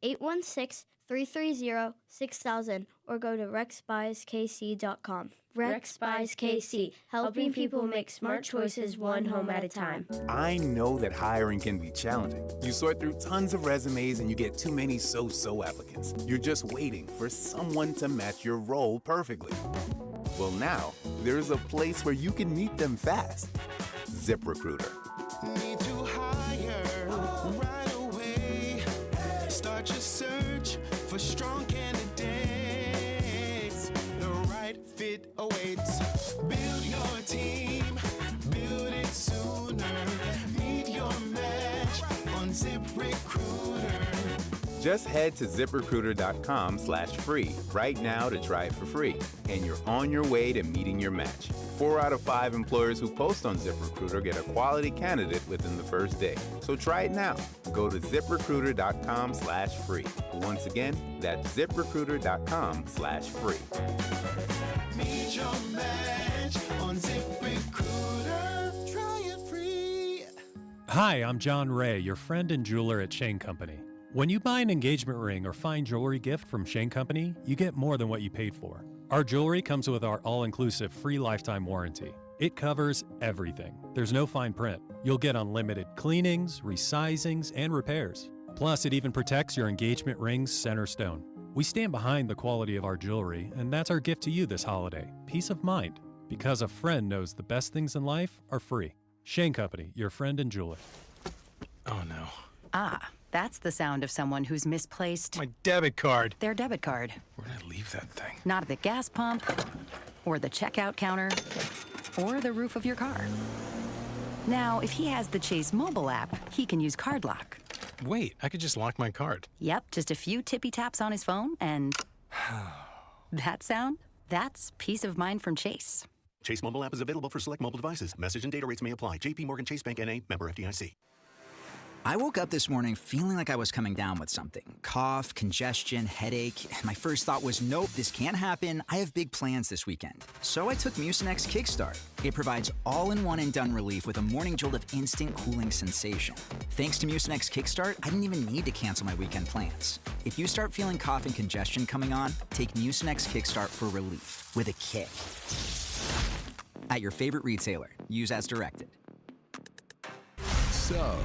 816-330-6000 or go to rexbuyskc.com. Rex Buys KC, helping people make smart choices one home at a time. I know that hiring can be challenging. You sort through tons of resumes and you get too many so-so applicants. You're just waiting for someone to match your role perfectly. Well, now, there's a place where you can meet them fast. ZipRecruiter. Need to hire right away. Start your search for strong candidates. The right fit awaits. Build your team. Build it sooner. Meet your match on ZipRecruiter. Just head to ziprecruiter.com/free right now to try it for free, and you're on your way to meeting your match. 4 out of 5 employers who post on ZipRecruiter get a quality candidate within the first day. So try it now. Go to ziprecruiter.com/free. Once again, that's ziprecruiter.com/free. Meet your match on ZipRecruiter. Try it free. Hi, I'm John Ray, your friend and jeweler at Shane Company. When you buy an engagement ring or fine jewelry gift from Shane Company, you get more than what you paid for. Our jewelry comes with our all-inclusive free lifetime warranty. It covers everything. There's no fine print. You'll get unlimited cleanings, resizings, and repairs. Plus, it even protects your engagement ring's center stone. We stand behind the quality of our jewelry, and that's our gift to you this holiday. Peace of mind. Because a friend knows the best things in life are free. Shane Company, your friend and jeweler. Oh no. Ah, that's the sound of someone who's misplaced My debit card. their debit card. Where did I leave that thing? Not at the gas pump, or the checkout counter, or the roof of your car. Now, if he has the Chase mobile app, he can use Card Lock. Wait, I could just lock my card. Yep, just a few tippy taps on his phone, and that sound? That's peace of mind from Chase. Chase mobile app is available for select mobile devices. Message and data rates may apply. JP Morgan Chase Bank N.A. member FDIC. I woke up this morning feeling like I was coming down with something. Cough, congestion, headache. My first thought was, nope, this can't happen. I have big plans this weekend. So I took Mucinex Kickstart. It provides all-in-one and done relief with a morning jolt of instant cooling sensation. Thanks to Mucinex Kickstart, I didn't even need to cancel my weekend plans. If you start feeling cough and congestion coming on, take Mucinex Kickstart for relief with a kick. At your favorite retailer. Use as directed. So,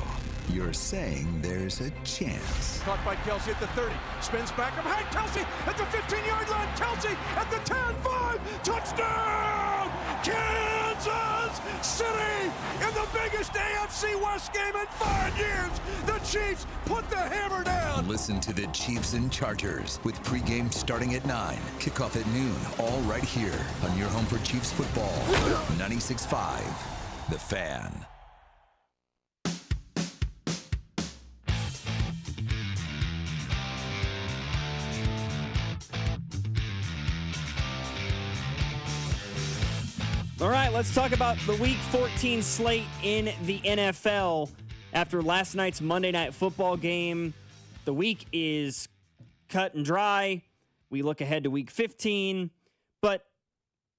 you're saying there's a chance. Caught by Kelsey at the 30. Spins back up. Hey, Kelsey at the 15-yard line. Kelsey at the 10-5. Touchdown! Kansas City in the biggest AFC West game in 5 years. The Chiefs put the hammer down. Listen to the Chiefs and Chargers with pregame starting at 9, kickoff at noon, all right here on your home for Chiefs football. 96.5, The Fan. All right, let's talk about the Week 14 slate in the NFL. After last night's Monday Night Football game, the week is cut and dry. We look ahead to Week 15, but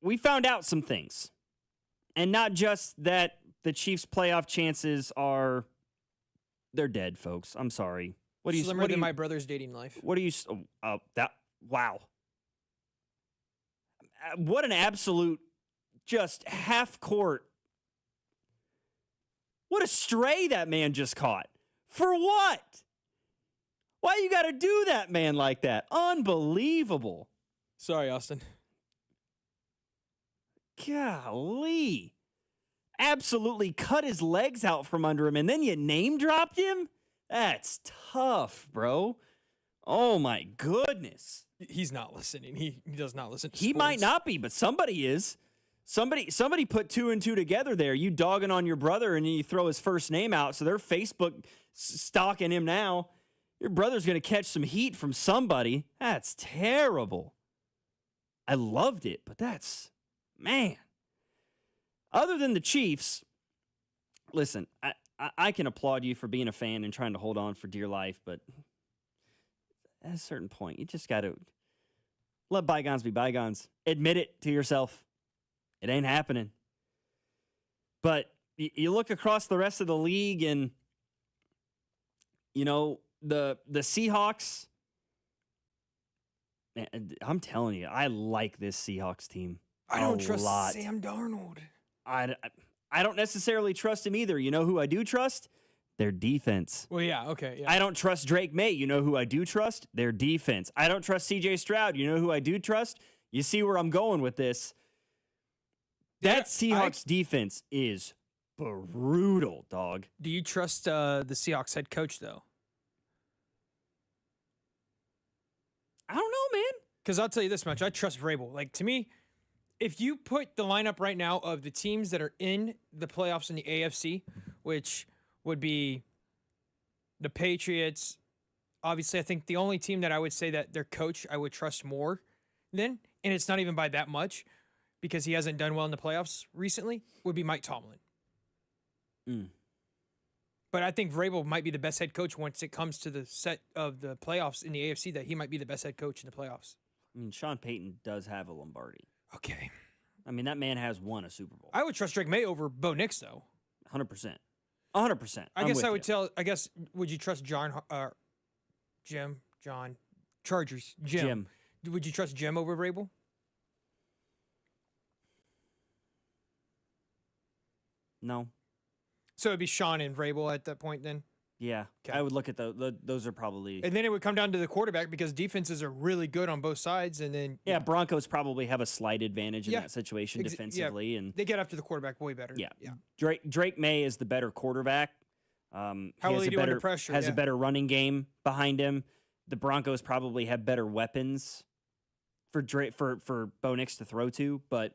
we found out some things. And not just that the Chiefs' playoff chances are, they're dead, folks. I'm sorry. What do you? Slimmer than my brother's dating life. What do you? Wow. What an absolute, just half court. What a stray that man just caught. For what? Why you got to do that, man, like that? Unbelievable. Sorry, Austin. Golly. Absolutely cut his legs out from under him, and then you name dropped him? That's tough, bro. Oh, my goodness. He's not listening. He does not listen to He sports. might not be, but somebody is. Somebody put 2 and 2 together there. You dogging on your brother, and you throw his first name out, so they're Facebook stalking him now. Your brother's going to catch some heat from somebody. That's terrible. I loved it, but that's, man. Other than the Chiefs, listen, I can applaud you for being a fan and trying to hold on for dear life, but at a certain point, you just got to let bygones be bygones. Admit it to yourself. It ain't happening. But you look across the rest of the league and, you know, the Seahawks, man, I'm telling you, I like this Seahawks team. I don't trust Sam Darnold. I don't necessarily trust him either. You know who I do trust? Their defense. Well, yeah, okay. Yeah. I don't trust Drake May. You know who I do trust? Their defense. I don't trust CJ Stroud. You know who I do trust? You see where I'm going with this. That Seahawks defense is brutal, dog. Do you trust the Seahawks head coach, though? I don't know, man. Because I'll tell you this much. I trust Vrabel. Like, to me, if you put the lineup right now of the teams that are in the playoffs in the AFC, which would be the Patriots, obviously, I think the only team that I would say that their coach I would trust more than, and it's not even by that much because he hasn't done well in the playoffs recently, would be Mike Tomlin. But I think Vrabel might be the best head coach once it comes to the set of the playoffs in the AFC, that he might be the best head coach in the playoffs. I mean, Sean Payton does have a Lombardi. Okay. I mean, that man has won a Super Bowl. I would trust Drake May over Bo Nix, though. 100%. 100%. I guess would you trust John, Chargers, Jim. Would you trust Jim over Vrabel? No. So it'd be Sean and Vrabel at that point then? Yeah. Okay. I would look at those are probably... And then it would come down to the quarterback because defenses are really good on both sides. And then... Yeah, Broncos probably have a slight advantage in that situation defensively. And they get after the quarterback way better. Yeah. Drake May is the better quarterback. How will he do under pressure? Has a better running game behind him. The Broncos probably have better weapons for Bo Nix to throw to. But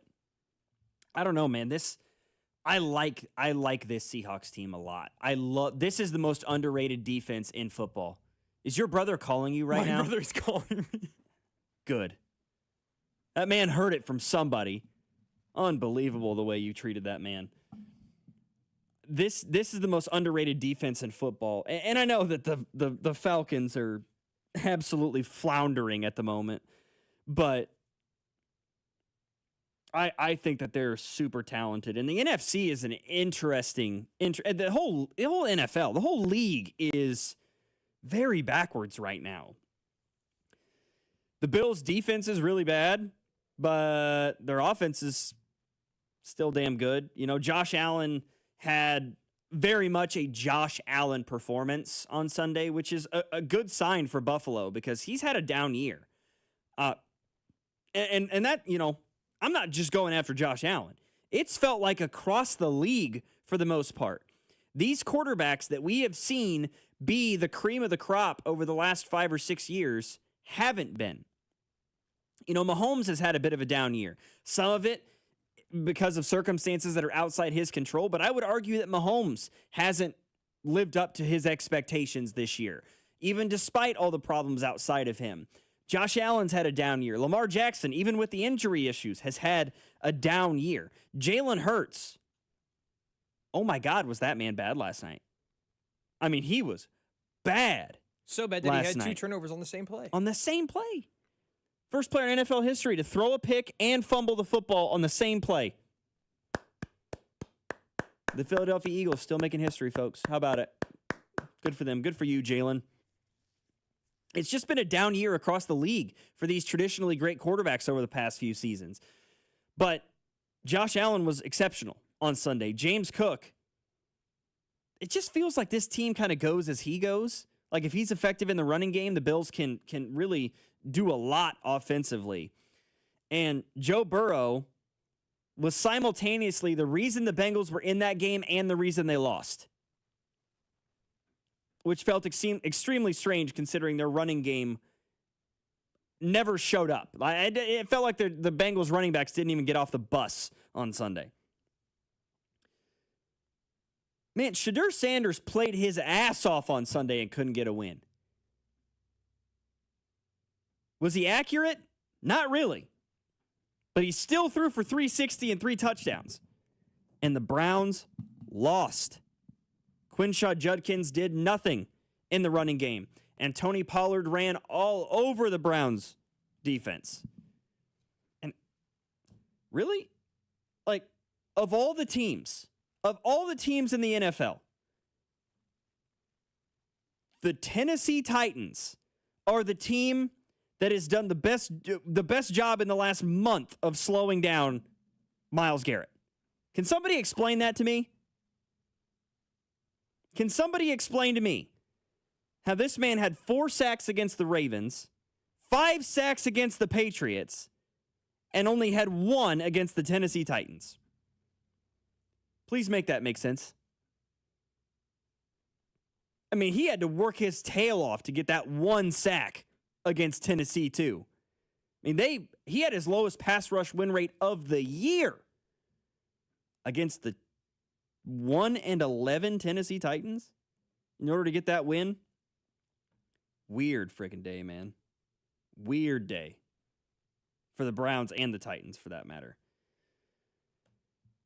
I don't know, man. I like this Seahawks team a lot. This is the most underrated defense in football. Is your brother calling you right now? My brother's calling me. Good. That man heard it from somebody. Unbelievable the way you treated that man. This is the most underrated defense in football. And I know that the Falcons are absolutely floundering at the moment, but I think that they're super talented, and the NFC is an interesting. The whole NFL, the whole league is very backwards right now. The Bills' defense is really bad, but their offense is still damn good. You know, Josh Allen had very much a Josh Allen performance on Sunday, which is a good sign for Buffalo because he's had a down year. And that, you know, I'm not just going after Josh Allen. It's felt like across the league for the most part. These quarterbacks that we have seen be the cream of the crop over the last 5 or 6 years haven't been. You know, Mahomes has had a bit of a down year. Some of it because of circumstances that are outside his control, but I would argue that Mahomes hasn't lived up to his expectations this year, even despite all the problems outside of him. Josh Allen's had a down year. Lamar Jackson, even with the injury issues, has had a down year. Jalen Hurts, oh my God, was that man bad last night? I mean, he was bad. So bad that he had 2 turnovers on the same play. On the same play. First player in NFL history to throw a pick and fumble the football on the same play. The Philadelphia Eagles still making history, folks. How about it? Good for them. Good for you, Jalen. It's just been a down year across the league for these traditionally great quarterbacks over the past few seasons. But Josh Allen was exceptional on Sunday. James Cook, it just feels like this team kind of goes as he goes. Like if he's effective in the running game, the Bills can really do a lot offensively. And Joe Burrow was simultaneously the reason the Bengals were in that game and the reason they lost, which felt extremely strange considering their running game never showed up. It felt like the Bengals running backs didn't even get off the bus on Sunday. Man, Shedeur Sanders played his ass off on Sunday and couldn't get a win. Was he accurate? Not really. But he still threw for 360 and 3 touchdowns. And the Browns lost. Quinshaw Judkins did nothing in the running game. And Tony Pollard ran all over the Browns defense. And really? Like, of all the teams in the NFL, the Tennessee Titans are the team that has done the best job in the last month of slowing down Myles Garrett. Can somebody explain that to me? Can somebody explain to me how this man had 4 sacks against the Ravens, 5 sacks against the Patriots, and only had 1 against the Tennessee Titans? Please make that make sense. I mean, he had to work his tail off to get that 1 sack against Tennessee, too. I mean, he had his lowest pass rush win rate of the year against the 1-11 Tennessee Titans in order to get that win. Weird freaking day, man. Weird day. For the Browns and the Titans, for that matter.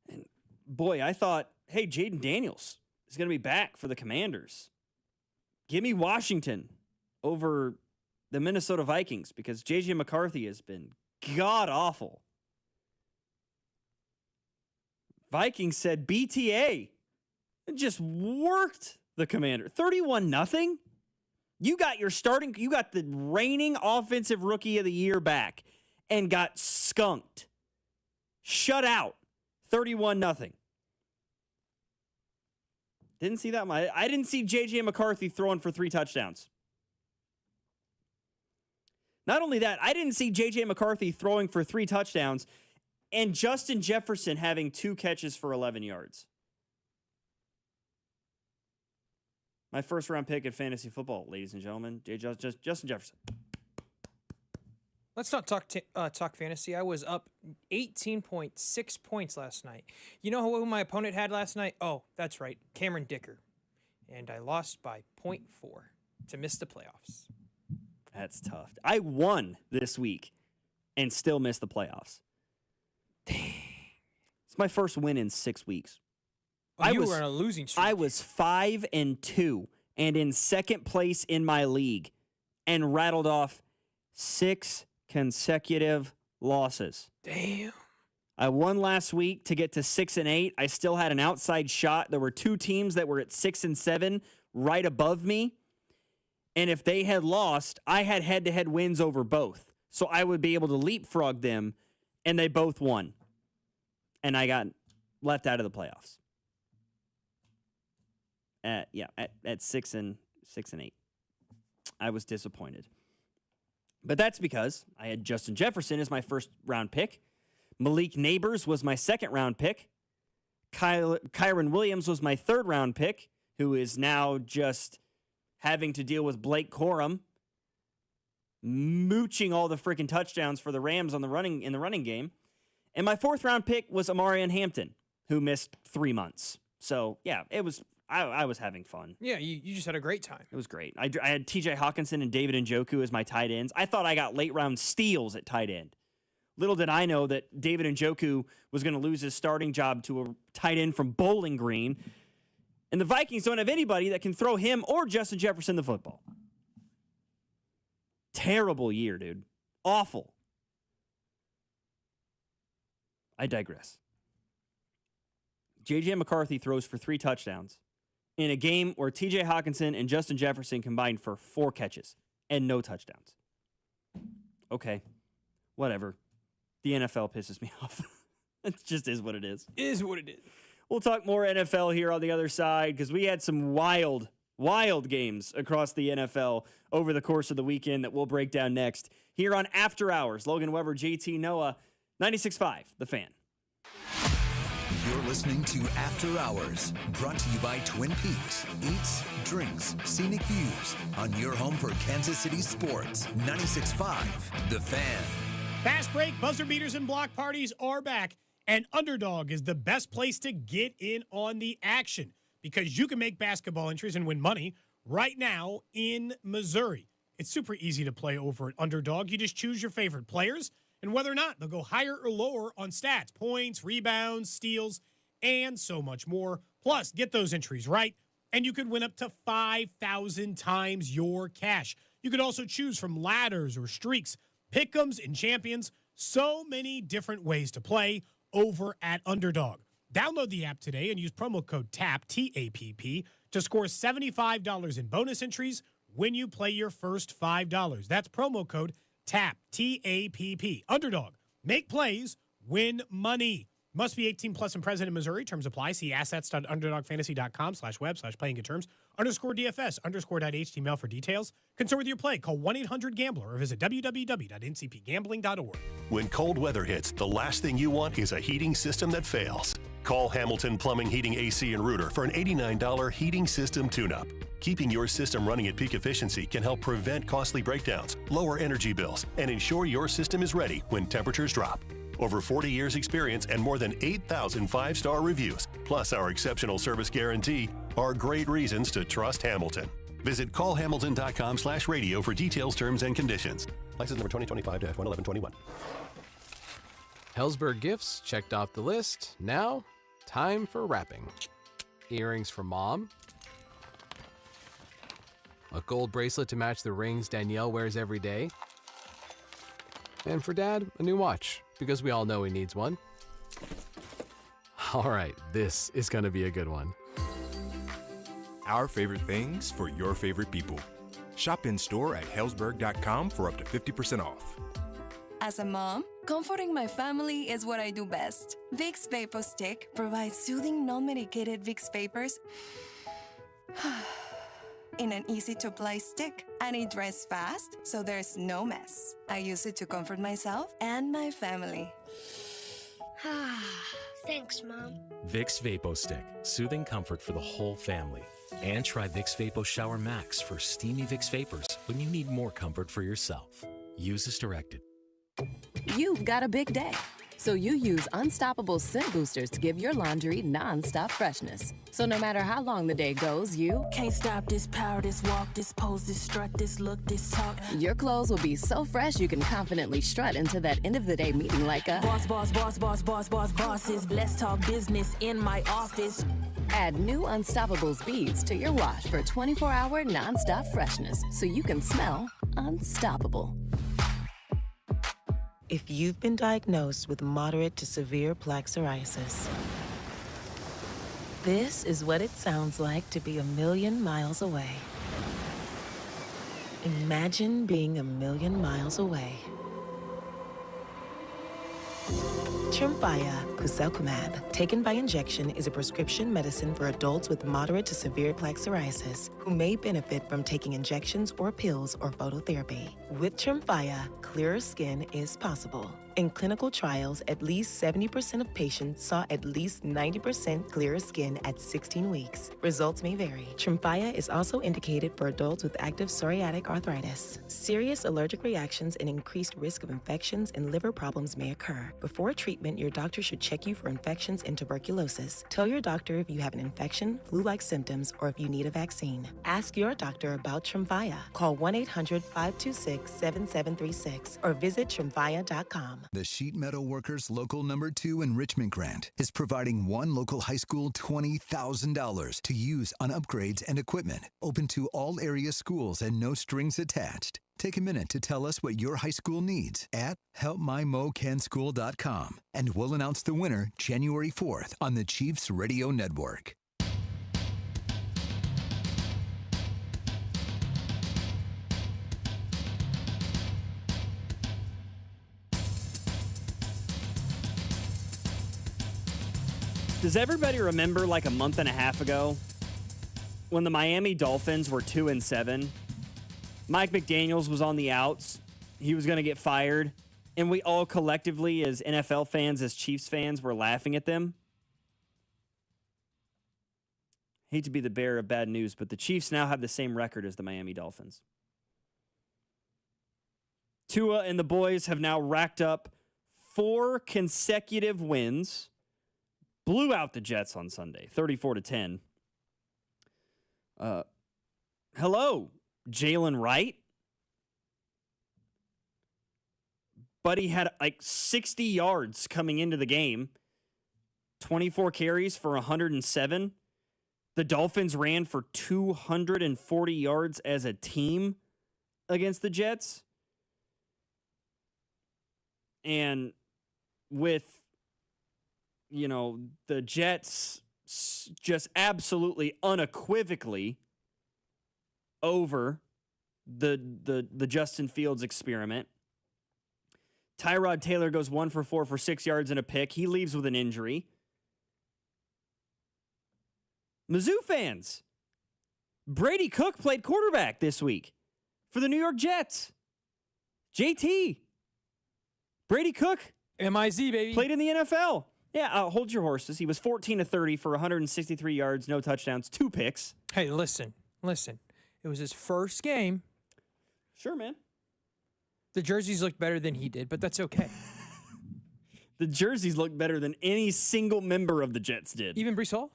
And boy, I thought, hey, Jaden Daniels is going to be back for the Commanders. Give me Washington over the Minnesota Vikings because J.J. McCarthy has been god-awful. Vikings said BTA. It just worked the Commander. 31-0. You got the reigning offensive rookie of the year back and got skunked. Shut out. 31-0. Didn't see that much. I didn't see J.J. McCarthy throwing for 3 touchdowns. Not only that, I didn't see J.J. McCarthy throwing for 3 touchdowns and Justin Jefferson having 2 catches for 11 yards. My first round pick in fantasy football, ladies and gentlemen, Justin Jefferson. Let's not talk fantasy. I was up 18.6 points last night. You know who my opponent had last night? Oh, that's right, Cameron Dicker. And I lost by 0.4 to miss the playoffs. That's tough. I won this week and still missed the playoffs. Dang. It's my first win in 6 weeks. Oh, you were on a losing streak. I was 5-2 and in second place in my league and rattled off 6 consecutive losses. Damn. I won last week to get to 6-8. I still had an outside shot. There were 2 teams that were at 6-7 right above me. And if they had lost, I had head-to-head wins over both. So I would be able to leapfrog them, and they both won. And I got left out of the playoffs. At 6-8. I was disappointed. But that's because I had Justin Jefferson as my first round pick. Malik Neighbors was my second round pick. Kyron Williams was my third round pick, who is now just having to deal with Blake Corum mooching all the freaking touchdowns for the Rams in the running game. And my fourth round pick was Amarian Hampton, who missed 3 months. So yeah, it was. I was having fun. Yeah, you just had a great time. It was great. I had TJ Hawkinson and David Njoku as my tight ends. I thought I got late round steals at tight end. Little did I know that David Njoku was going to lose his starting job to a tight end from Bowling Green. And the Vikings don't have anybody that can throw him or Justin Jefferson the football. Terrible year, dude. Awful. I digress. J.J. McCarthy throws for 3 touchdowns in a game where T.J. Hawkinson and Justin Jefferson combined for 4 catches and no touchdowns. Okay, whatever. The NFL pisses me off. It just is what it is. It is what it is. We'll talk more NFL here on the other side because we had some wild games across the NFL over the course of the weekend that we'll break down next here on After Hours. Logan Weber, JT Noah, 96.5, The Fan. You're listening to After Hours, brought to you by Twin Peaks. Eats, drinks, scenic views on your home for Kansas City sports. 96.5, The Fan. Fast break, buzzer beaters, and block parties are back, and Underdog is the best place to get in on the action because you can make basketball entries and win money right now in Missouri. It's super easy to play over at Underdog. You just choose your favorite players and whether or not they'll go higher or lower on stats, points, rebounds, steals, and so much more. Plus, get those entries right, and you could win up to 5,000 times your cash. You could also choose from ladders or streaks, pick'ems, and champions. So many different ways to play over at Underdog. Download the app today and use promo code TAPP, T-A-P-P, to score $75 in bonus entries when you play your first $5. That's promo code TAPP, T-A-P-P. Underdog. Make plays, win money. Must be 18 plus and present in Missouri. Terms apply. See assets.underdogfantasy.com/web/playing terms _DFS_.html for details. Concerned with your play, call 1-800-GAMBLER or visit www.ncpgambling.org. When cold weather hits, the last thing you want is a heating system that fails. Call Hamilton Plumbing, Heating, AC, and Rooter for an $89 heating system tune-up. Keeping your system running at peak efficiency can help prevent costly breakdowns, lower energy bills, and ensure your system is ready when temperatures drop. Over 40 years experience and more than 8,000 five-star reviews, plus our exceptional service guarantee, are great reasons to trust Hamilton. Visit callhamilton.com/radio for details, terms, and conditions. License number 2025-11121. Hellsberg gifts checked off the list. Now, time for wrapping. Earrings for Mom. A gold bracelet to match the rings Danielle wears every day. And for Dad, a new watch, because we all know he needs one. All right, this is going to be a good one. Our favorite things for your favorite people. Shop in store at Hellsberg.com for up to 50% off. As a mom, comforting my family is what I do best. Vicks Vapor Stick provides soothing, non-medicated Vicks vapors in an easy-to-apply stick, and it dries fast, so there's no mess. I use it to comfort myself and my family. Thanks, Mom. Vicks Vapo Stick, soothing comfort for the whole family. And try Vicks Vapo Shower Max for steamy Vicks vapors when you need more comfort for yourself. Use as directed. You've got a big day, so you use Unstoppable Scent Boosters to give your laundry non-stop freshness. So no matter how long the day goes, you can't stop this power, this walk, this pose, this strut, this look, this talk. Your clothes will be so fresh you can confidently strut into that end of the day meeting like a bosses. Let's talk business in my office. Add new Unstoppables beads to your wash for 24-hour non-stop freshness so you can smell unstoppable. If you've been diagnosed with moderate to severe plaque psoriasis, this is what it sounds like to be 1,000,000 miles away. Imagine being 1,000,000 miles away. Tremfya guselkumab, taken by injection, is a prescription medicine for adults with moderate to severe plaque psoriasis who may benefit from taking injections or pills or phototherapy. With Tremfya, clearer skin is possible. In clinical trials, at least 70% of patients saw at least 90% clearer skin at 16 weeks. Results may vary. Tremfya is also indicated for adults with active psoriatic arthritis. Serious allergic reactions and increased risk of infections and liver problems may occur. Before treatment, your doctor should check you for infections and tuberculosis. Tell your doctor if you have an infection, flu-like symptoms, or if you need a vaccine. Ask your doctor about Tremfya. Call 1-800-526-7736 or visit tremfya.com. The Sheet Metal Workers Local Number 2 Enrichment Grant is providing one local high school $20,000 to use on upgrades and equipment. Open to all area schools and no strings attached. Take a minute to tell us what your high school needs at helpmymocanschool.com, and we'll announce the winner January 4th on the Chiefs Radio Network. Does everybody remember like a month and a half ago when the Miami Dolphins were 2-7? Mike McDaniels was on the outs. He was going to get fired. And we all collectively, as NFL fans, as Chiefs fans, were laughing at them. Hate to be the bearer of bad news, but the Chiefs now have the same record as the Miami Dolphins. Tua and the boys have now racked up 4 consecutive wins. Blew out the Jets on Sunday, 34-10. Hello, Jalen Wright. Buddy had like 60 yards coming into the game. 24 carries for 107. The Dolphins ran for 240 yards as a team against the Jets. And with, you know, the Jets just absolutely unequivocally over the Justin Fields experiment. Tyrod Taylor goes 1 for 4 for 6 yards and a pick. He leaves with an injury. Mizzou fans, Brady Cook played quarterback this week for the New York Jets. JT. Brady Cook. M-I-Z, baby. Played in the NFL. Yeah, hold your horses. He was 14-30 for 163 yards, no touchdowns, 2 picks. Hey, listen. It was his first game. Sure, man. The jerseys looked better than he did, but that's okay. The jerseys looked better than any single member of the Jets did. Even Breece Hall?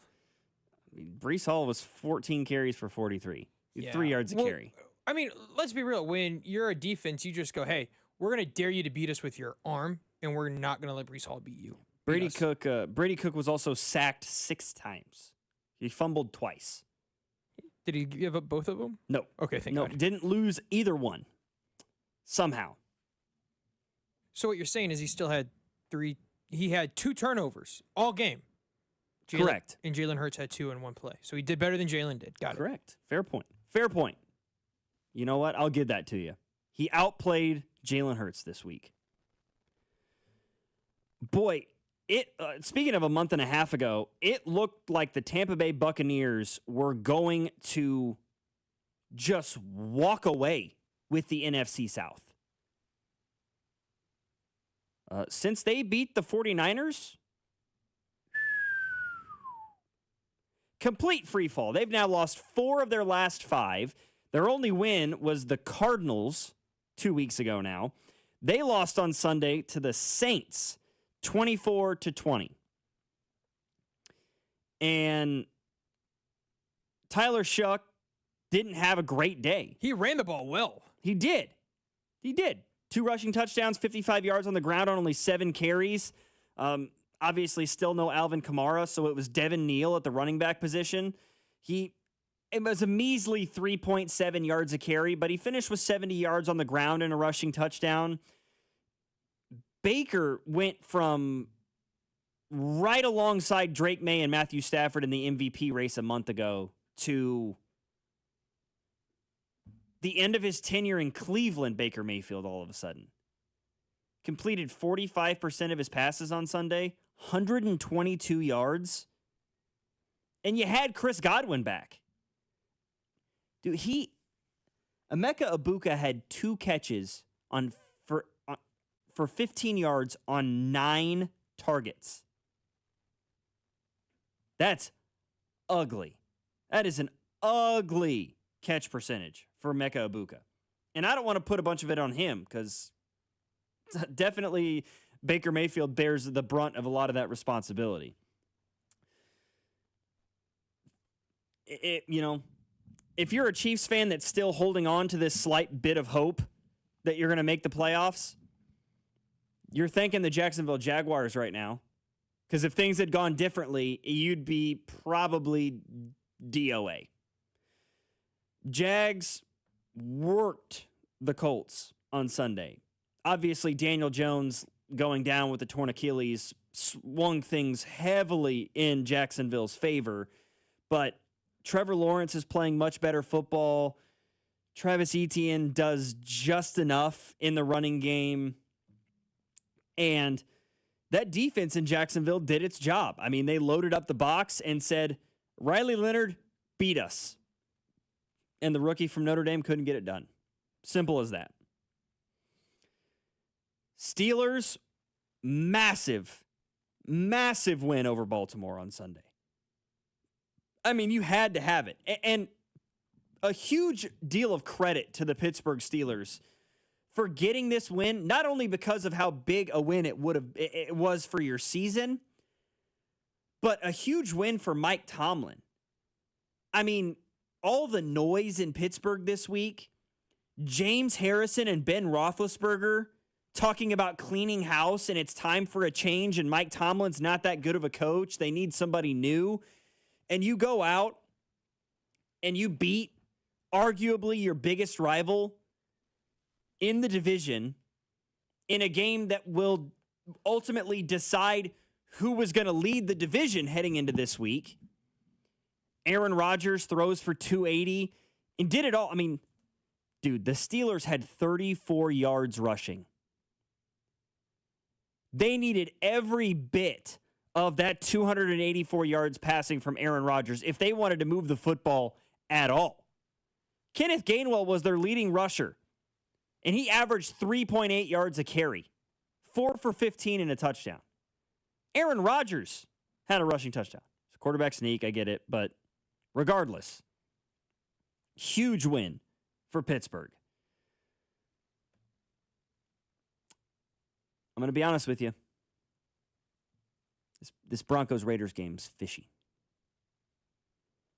Breece Hall was 14 carries for 43. Yeah. 3 yards a Well, carry. I mean, let's be real. When you're a defense, you just go, hey, we're going to dare you to beat us with your arm, and we're not going to let Brees Hall beat you. Brady Cook was also sacked 6 times. He fumbled twice. Did he give up both of them? No. Okay, thank No, God. didn't lose either one. Somehow. So what you're saying is he had 2 turnovers all game. Correct. And Jalen Hurts had 2 in one play. So he did better than Jalen did. Got it. Correct. Fair point. Fair point. You know what? I'll give that to you. He outplayed Jalen Hurts this week. Boy, speaking of a month and a half ago, it looked like the Tampa Bay Buccaneers were going to just walk away with the NFC South. Since they beat the 49ers, complete free fall. They've now lost 4 of their last 5. Their only win was the Cardinals 2 weeks ago now. They lost on Sunday to the Saints 24-20. And Tyler Shuck didn't have a great day. He ran the ball well. He did. 2 rushing touchdowns, 55 yards on the ground on only 7 carries. Obviously, still no Alvin Kamara, so it was Devin Neal at the running back position. It was a measly 3.7 yards a carry, but he finished with 70 yards on the ground and a rushing touchdown. Baker went from right alongside Drake May and Matthew Stafford in the MVP race a month ago to the end of his tenure in Cleveland, Baker Mayfield, all of a sudden. Completed 45% of his passes on Sunday, 122 yards. And you had Chris Godwin back. Dude, Emeka Ibuka had 2 catches for 15 yards on 9 targets. That's ugly. That is an ugly catch percentage for Emeka Ibuka. And I don't want to put a bunch of it on him because definitely Baker Mayfield bears the brunt of a lot of that responsibility. If you're a Chiefs fan that's still holding on to this slight bit of hope that you're going to make the playoffs, you're thanking the Jacksonville Jaguars right now. Because if things had gone differently, you'd be probably DOA. Jags worked the Colts on Sunday. Obviously, Daniel Jones going down with the torn Achilles swung things heavily in Jacksonville's favor. But Trevor Lawrence is playing much better football. Travis Etienne does just enough in the running game. And that defense in Jacksonville did its job. I mean, they loaded up the box and said, Riley Leonard, beat us. And the rookie from Notre Dame couldn't get it done. Simple as that. Steelers, massive win over Baltimore on Sunday. I mean, you had to have it. And a huge deal of credit to the Pittsburgh Steelers for getting this win, not only because of how big a win it was for your season, but a huge win for Mike Tomlin. I mean, all the noise in Pittsburgh this week, James Harrison and Ben Roethlisberger talking about cleaning house and it's time for a change and Mike Tomlin's not that good of a coach. They need somebody new. And you go out and you beat arguably your biggest rival in the division in a game that will ultimately decide who was going to lead the division heading into this week. Aaron Rodgers throws for 280 and did it all. I mean, dude, the Steelers had 34 yards rushing. They needed every bit of that 284 yards passing from Aaron Rodgers if they wanted to move the football at all. Kenneth Gainwell was their leading rusher, and he averaged 3.8 yards a carry, 4 for 15 and a touchdown. Aaron Rodgers had a rushing touchdown. It's a quarterback sneak, I get it, but regardless, huge win for Pittsburgh. I'm going to be honest with you. This Broncos-Raiders game's fishy.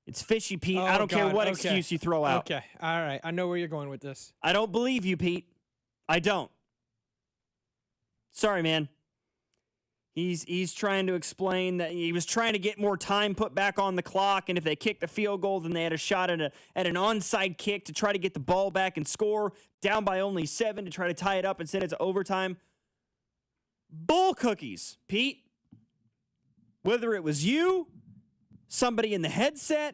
It's fishy, Pete. Oh, I don't care God. what Okay. excuse you throw out. Okay. All right. I know where you're going with this. I don't believe you, Pete. I don't. Sorry, man. He's trying to explain that he was trying to get more time put back on the clock, and if they kicked the field goal, then they had a shot at an onside kick to try to get the ball back and score, down by only 7 to try to tie it up and send it to overtime. Bull cookies, Pete. Whether it was you, somebody in the headset,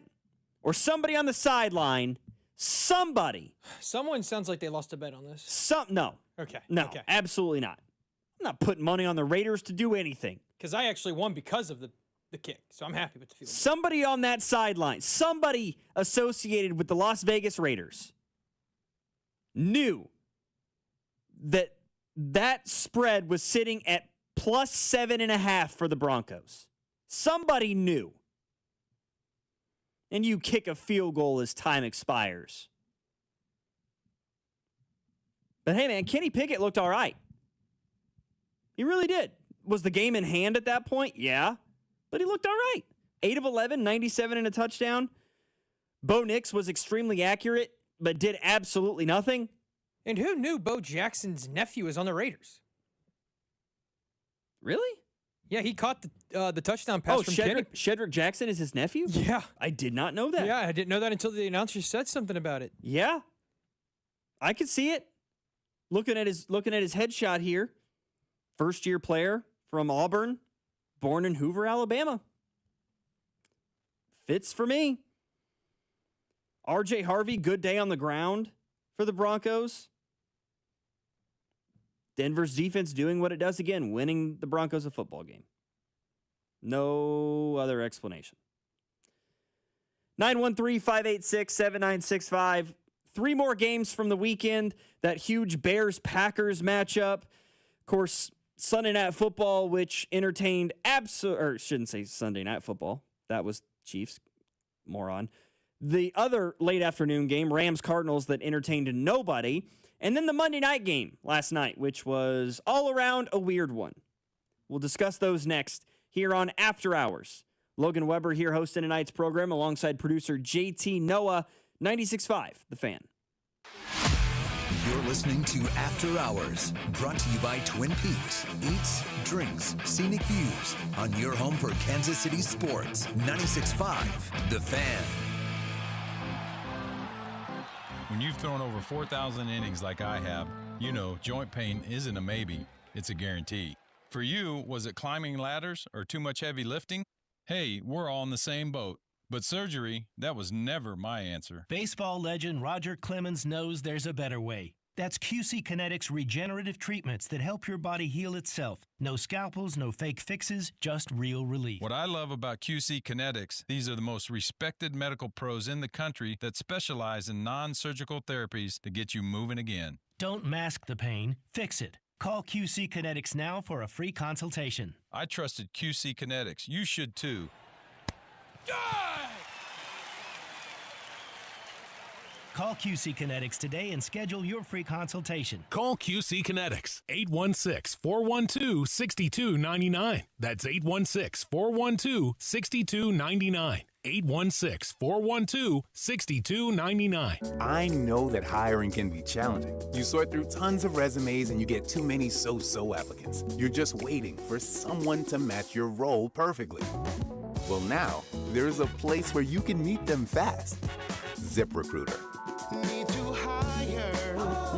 or somebody on the sideline, somebody. Someone sounds like they lost a bet on this. No. Okay. No, Okay. absolutely not. I'm not putting money on the Raiders to do anything. Because I actually won because of the kick, so I'm happy with the field goal. Somebody on that sideline, somebody associated with the Las Vegas Raiders knew that spread was sitting at plus 7.5 for the Broncos. Somebody knew. And you kick a field goal as time expires. But hey, man, Kenny Pickett looked all right. He really did. Was the game in hand at that point? Yeah. But he looked all right. 8 of 11, 97 and a touchdown. Bo Nix was extremely accurate, but did absolutely nothing. And who knew Bo Jackson's nephew was on the Raiders? Really? Yeah, he caught the touchdown pass from Kenny. Shedrick Jackson is his nephew? Yeah. I did not know that. Yeah, I didn't know that until the announcer said something about it. Yeah. I could see it. Looking at his headshot here. First-year player from Auburn, born in Hoover, Alabama. Fits for me. R.J. Harvey, good day on the ground for the Broncos. Denver's defense doing what it does again, winning the Broncos a football game. No other explanation. 913-586-7965. 3 more games from the weekend. That huge Bears-Packers matchup. Of course, Sunday Night Football, which entertained shouldn't say Sunday Night Football. That was Chiefs. Moron. The other late afternoon game, Rams-Cardinals, that entertained nobody. And then the Monday night game last night, which was all around a weird one. We'll discuss those next here on After Hours. Logan Weber here hosting tonight's program alongside producer JT Noah, 96.5, The Fan. You're listening to After Hours, brought to you by Twin Peaks. Eats, drinks, scenic views on your home for Kansas City sports. 96.5, The Fan. When you've thrown over 4,000 innings like I have, you know joint pain isn't a maybe, it's a guarantee. For you, was it climbing ladders or too much heavy lifting? Hey, we're all in the same boat. But surgery, that was never my answer. Baseball legend Roger Clemens knows there's a better way. That's QC Kinetics regenerative treatments that help your body heal itself. No scalpels, no fake fixes, just real relief. What I love about QC Kinetics, these are the most respected medical pros in the country that specialize in non-surgical therapies to get you moving again. Don't mask the pain, fix it. Call QC Kinetics now for a free consultation. I trusted QC Kinetics. You should too. Call QC Kinetics today and schedule your free consultation. Call QC Kinetics, 816-412-6299. That's 816-412-6299. 816-412-6299. I know that hiring can be challenging. You sort through tons of resumes and you get too many so-so applicants. You're just waiting for someone to match your role perfectly. Well, now, there's a place where you can meet them fast. ZipRecruiter. Need to hire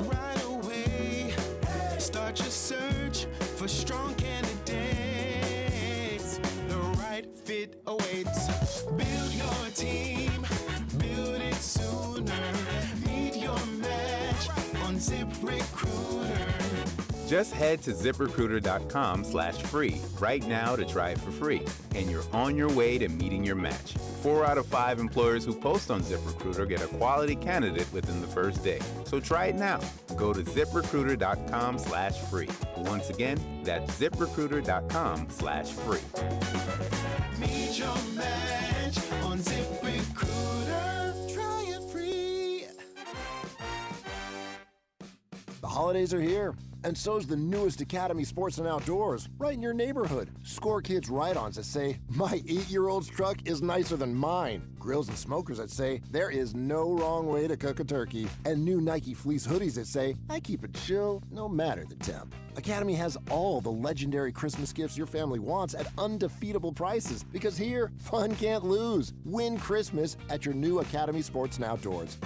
right away. Start your search for strong candidates. The right fit awaits. Build your team, build it sooner. Meet your match on ZipRecruiter. Just head to ZipRecruiter.com/free right now to try it for free. And you're on your way to meeting your match. 4 out of 5 employers who post on ZipRecruiter get a quality candidate within the first day. So try it now. Go to ZipRecruiter.com/free. Once again, that's ZipRecruiter.com/free. Meet your match on ZipRecruiter. Try it free. The holidays are here, And so's the newest Academy Sports and Outdoors, right in your neighborhood. Score Kids ride-ons that say, my 8-year-old's truck is nicer than mine. Grills and smokers that say, there is no wrong way to cook a turkey. And new Nike fleece hoodies that say, I keep it chill no matter the temp. Academy has all the legendary Christmas gifts your family wants at undefeatable prices, because here, fun can't lose. Win Christmas at your new Academy Sports and Outdoors.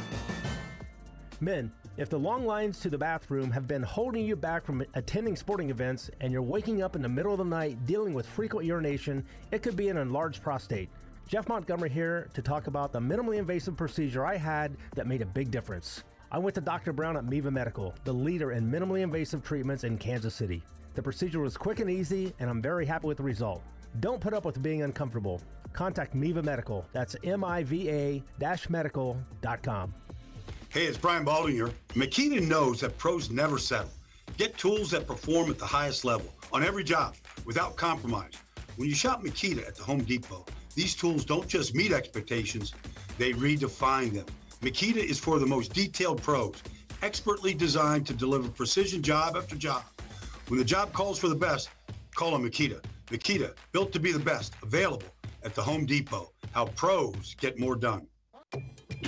Men, if the long lines to the bathroom have been holding you back from attending sporting events and you're waking up in the middle of the night dealing with frequent urination, it could be an enlarged prostate. Jeff Montgomery here to talk about the minimally invasive procedure I had that made a big difference. I went to Dr. Brown at Miva Medical, the leader in minimally invasive treatments in Kansas City. The procedure was quick and easy, and I'm very happy with the result. Don't put up with being uncomfortable. Contact Miva Medical. That's MIVA-medical.com. Hey, it's Brian Baldwin here. Makita knows that pros never settle. Get tools that perform at the highest level on every job without compromise. When you shop Makita at the Home Depot, these tools don't just meet expectations, they redefine them. Makita is for the most detailed pros, expertly designed to deliver precision job after job. When the job calls for the best, call on Makita. Makita, built to be the best, available at the Home Depot. How pros get more done.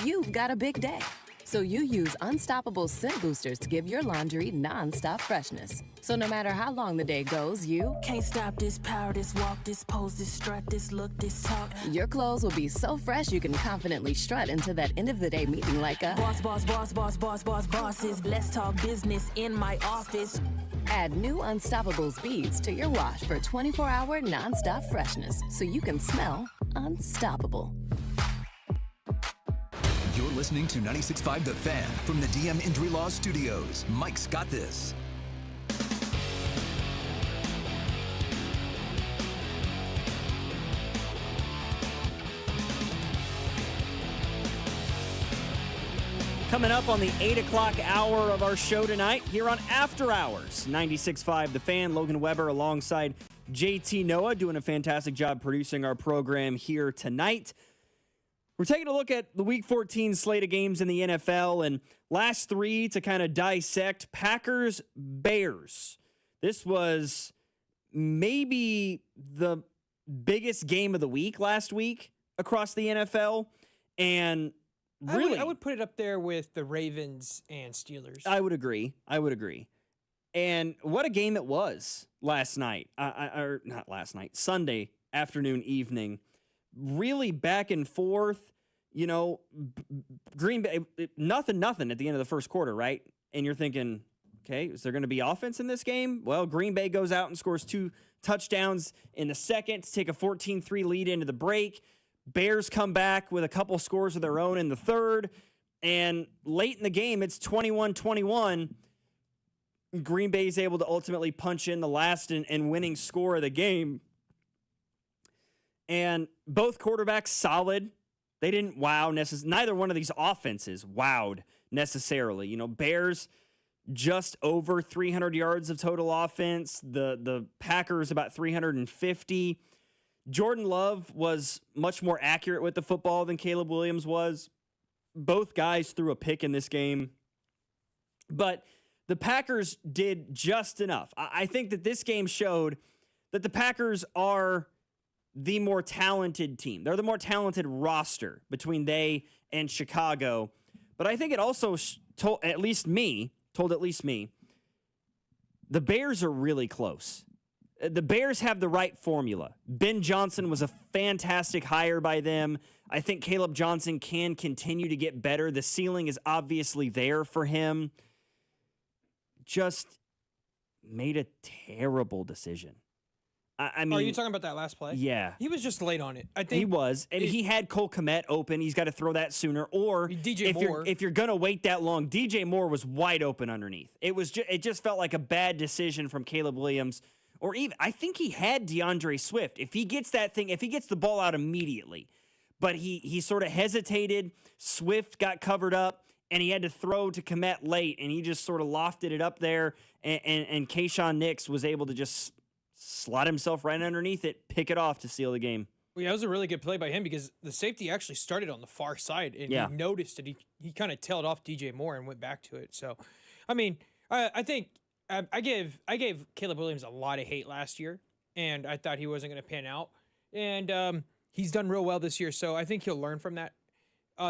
You've got a big day, so you use Unstoppable Scent Boosters to give your laundry non-stop freshness. So no matter how long the day goes, you can't stop this power, this walk, this pose, this strut, this look, this talk. Your clothes will be so fresh you can confidently strut into that end of the day meeting like a boss, boss, boss, boss, boss, boss, bosses. Let's talk business in my office. Add new Unstoppable beads to your wash for 24-hour non-stop freshness so you can smell unstoppable. You're listening to 96.5 The Fan from the DM Injury Law Studios. Mike's got this. Coming up on the 8 o'clock hour of our show tonight, here on After Hours, 96.5 The Fan, Logan Weber alongside JT Noah, doing a fantastic job producing our program here tonight. We're taking a look at the Week 14 slate of games in the NFL, and last three to kind of dissect Packers-Bears. This was maybe the biggest game of the week last week across the NFL, and really, I would put it up there with the Ravens and Steelers. I would agree. And what a game it was last night. Not last night, Sunday afternoon, evening. Really back and forth. You know, Green Bay, nothing at the end of the first quarter, right? And you're thinking, okay, is there going to be offense in this game? Well, Green Bay goes out and scores 2 touchdowns in the second to take a 14-3 lead into the break. Bears come back with a couple scores of their own in the third. And late in the game, it's 21-21. Green Bay is able to ultimately punch in the last and winning score of the game. And both quarterbacks solid. They didn't wow necessarily. Neither one of these offenses wowed necessarily. You know, Bears just over 300 yards of total offense. The Packers about 350. Jordan Love was much more accurate with the football than Caleb Williams was. Both guys threw a pick in this game. But the Packers did just enough. I think that this game showed that the Packers are the more talented team. They're the more talented roster between they and Chicago. But I think it also told at least me, the Bears are really close. The Bears have the right formula. Ben Johnson was a fantastic hire by them. I think Caleb Johnson can continue to get better. The ceiling is obviously there for him. Just made a terrible decision. I mean, are you talking about that last play? Yeah. He was just late on it. I think he was. And he had Cole Kmet open. He's got to throw that sooner. Or if you're going to wait that long, DJ Moore was wide open underneath. It just felt like a bad decision from Caleb Williams. Or even, I think he had DeAndre Swift. If he gets the ball out immediately. But he sort of hesitated. Swift got covered up. And he had to throw to Kmet late. And he just sort of lofted it up there. And Kayshawn Nix was able to just slot himself right underneath it, pick it off to seal the game. Well, yeah, it was a really good play by him because the safety actually started on the far side, and he noticed it. He kind of tailed off DJ Moore and went back to it. So, I mean, I think I gave Caleb Williams a lot of hate last year, and I thought he wasn't going to pan out. And he's done real well this year, so I think he'll learn from that.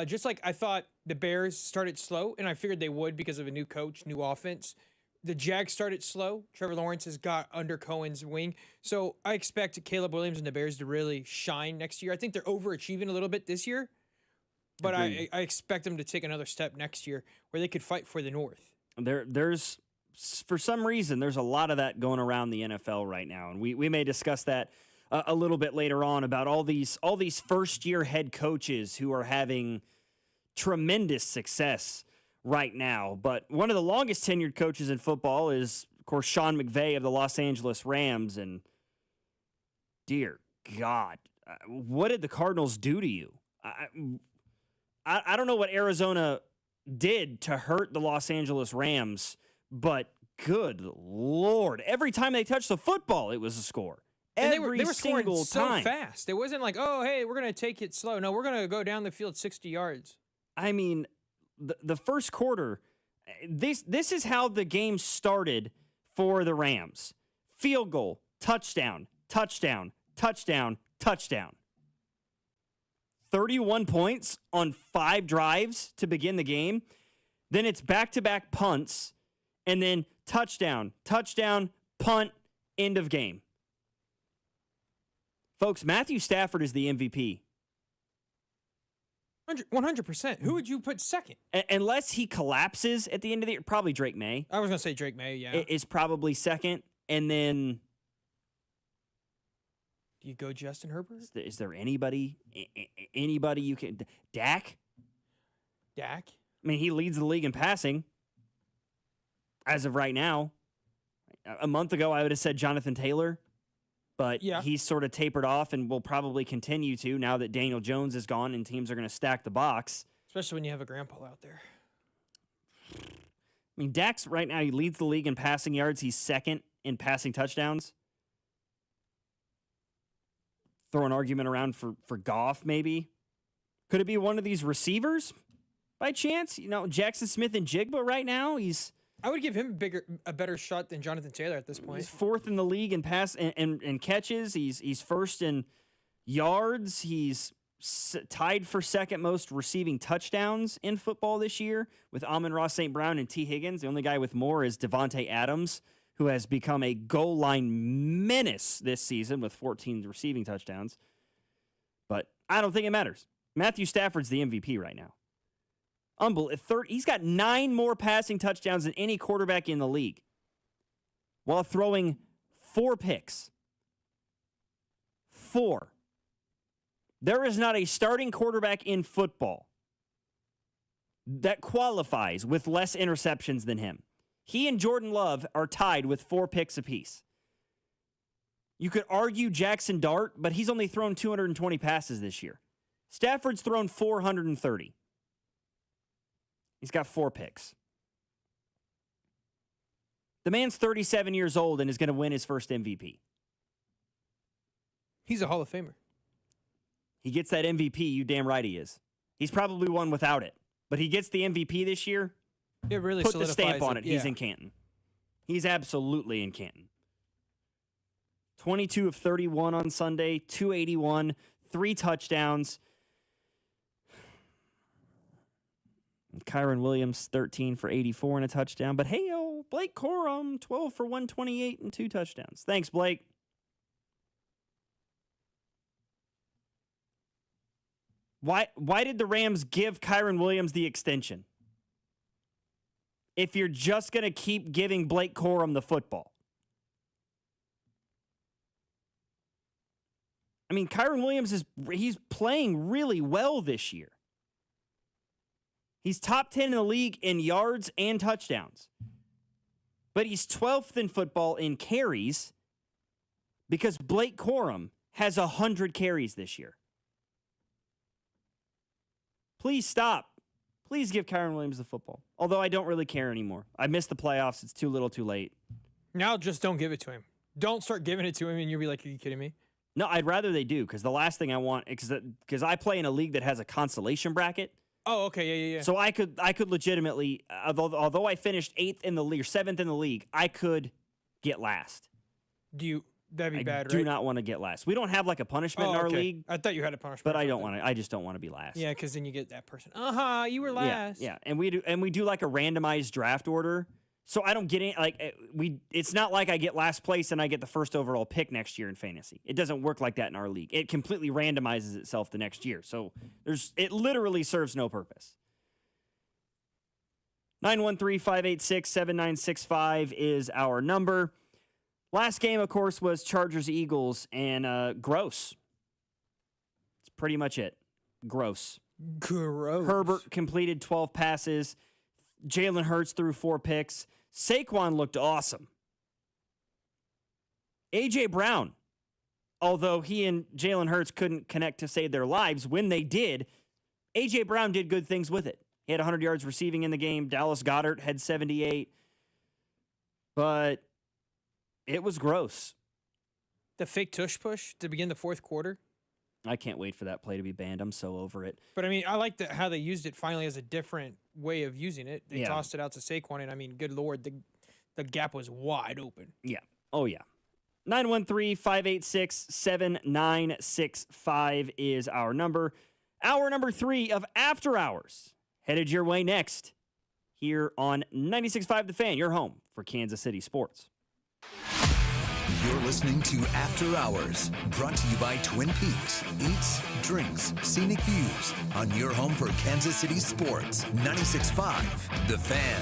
Just like I thought the Bears started slow, and I figured they would because of a new coach, new offense. The Jags started slow. Trevor Lawrence has got under Cohen's wing. So I expect Caleb Williams and the Bears to really shine next year. I think they're overachieving a little bit this year, but I expect them to take another step next year where they could fight for the North. There's for some reason, there's a lot of that going around the NFL right now. And we may discuss that a little bit later on about all these first-year head coaches who are having tremendous success right now. But one of the longest tenured coaches in football is, of course, Sean McVay of the Los Angeles Rams. And dear God, what did the Cardinals do to you? I don't know what Arizona did to hurt the Los Angeles Rams, but good Lord, every time they touched the football, it was a score. And Every they were scoring single so time. fast. It wasn't like, oh, hey, we're going to take it slow. No, we're going to go down the field 60 yards. I mean, the first quarter, this is how the game started for the Rams. Field goal, touchdown, touchdown, touchdown, touchdown. 31 points on 5 drives to begin the game. Then it's back-to-back punts, and then touchdown, touchdown, punt, end of game. Folks, Matthew Stafford is the MVP. 100%. Who would you put second? Unless he collapses at the end of the year, probably Drake May. I was going to say Drake May, yeah. Is probably second. And then... Do you go Justin Herbert? Is there anybody you can... Dak? Dak? I mean, he leads the league in passing as of right now. A month ago, I would have said Jonathan Taylor. But he's sort of tapered off and will probably continue to now that Daniel Jones is gone and teams are going to stack the box. Especially when you have a grandpa out there. I mean, Dak's right now, he leads the league in passing yards. He's second in passing touchdowns. Throw an argument around for Goff, maybe. Could it be one of these receivers by chance? You know, Jackson Smith and Jigba right now, I would give him a better shot than Jonathan Taylor at this point. He's fourth in the league in pass and catches. He's first in yards. He's tied for second most receiving touchdowns in football this year with Amon-Ra St. Brown and T. Higgins. The only guy with more is Devontae Adams, who has become a goal line menace this season with 14 receiving touchdowns. But I don't think it matters. Matthew Stafford's the MVP right now. He's got 9 more passing touchdowns than any quarterback in the league while throwing 4 picks. 4. There is not a starting quarterback in football that qualifies with less interceptions than him. He and Jordan Love are tied with 4 picks apiece. You could argue Jackson Dart, but he's only thrown 220 passes this year. Stafford's thrown 430. He's got 4 picks. The man's 37 years old and is going to win his first MVP. He's a Hall of Famer. He gets that MVP, you damn right he is. He's probably won without it. But he gets the MVP this year. It really Put the stamp on it. Yeah. He's in Canton. He's absolutely in Canton. 22 of 31 on Sunday, 281, 3 touchdowns. Kyron Williams, 13 for 84 and a touchdown. But hey, Blake Corum, 12 for 128 and 2 touchdowns. Thanks, Blake. Why did the Rams give Kyron Williams the extension? If you're just going to keep giving Blake Corum the football. I mean, Kyron Williams he's playing really well this year. He's top 10 in the league in yards and touchdowns. But he's 12th in football in carries because Blake Corum has 100 carries this year. Please stop. Please give Kyron Williams the football. Although I don't really care anymore. I missed the playoffs. It's too little too late. Now just don't give it to him. Don't start giving it to him and you'll be like, are you kidding me? No, I'd rather they do because the last thing I want, because I play in a league that has a consolation bracket. Oh, okay, yeah. So I could legitimately, although I finished 8th in the league or 7th in the league, I could get last. That'd be bad, right? I do not want to get last. We don't have like a punishment in our league. I thought you had a punishment. But I don't want to. I just don't want to be last. Yeah, because then you get that person. You were last. Yeah. And we do like a randomized draft order. So I don't get any, it's not like I get last place and I get the first overall pick next year in fantasy. It doesn't work like that in our league. It completely randomizes itself the next year. So it literally serves no purpose. 913-586-7965 is our number. Last game, of course, was Chargers-Eagles, and gross. That's pretty much it. Gross. Herbert completed 12 passes. Jalen Hurts threw 4 picks. Saquon looked awesome. A.J. Brown, although he and Jalen Hurts couldn't connect to save their lives, when they did, A.J. Brown did good things with it. He had 100 yards receiving in the game. Dallas Goedert had 78. But it was gross. The fake tush push to begin the fourth quarter. I can't wait for that play to be banned. I'm so over it. But, I mean, I like how they used it finally as a different way of using it. They tossed it out to Saquon, and, I mean, good Lord, the gap was wide open. Yeah. Oh, yeah. 913-586-7965 is our number. Hour number 3 of After Hours headed your way next here on 96.5 The Fan, your home for Kansas City sports. You're listening to After Hours, brought to you by Twin Peaks. Eats, drinks, scenic views on your home for Kansas City sports. 96.5 The Fan.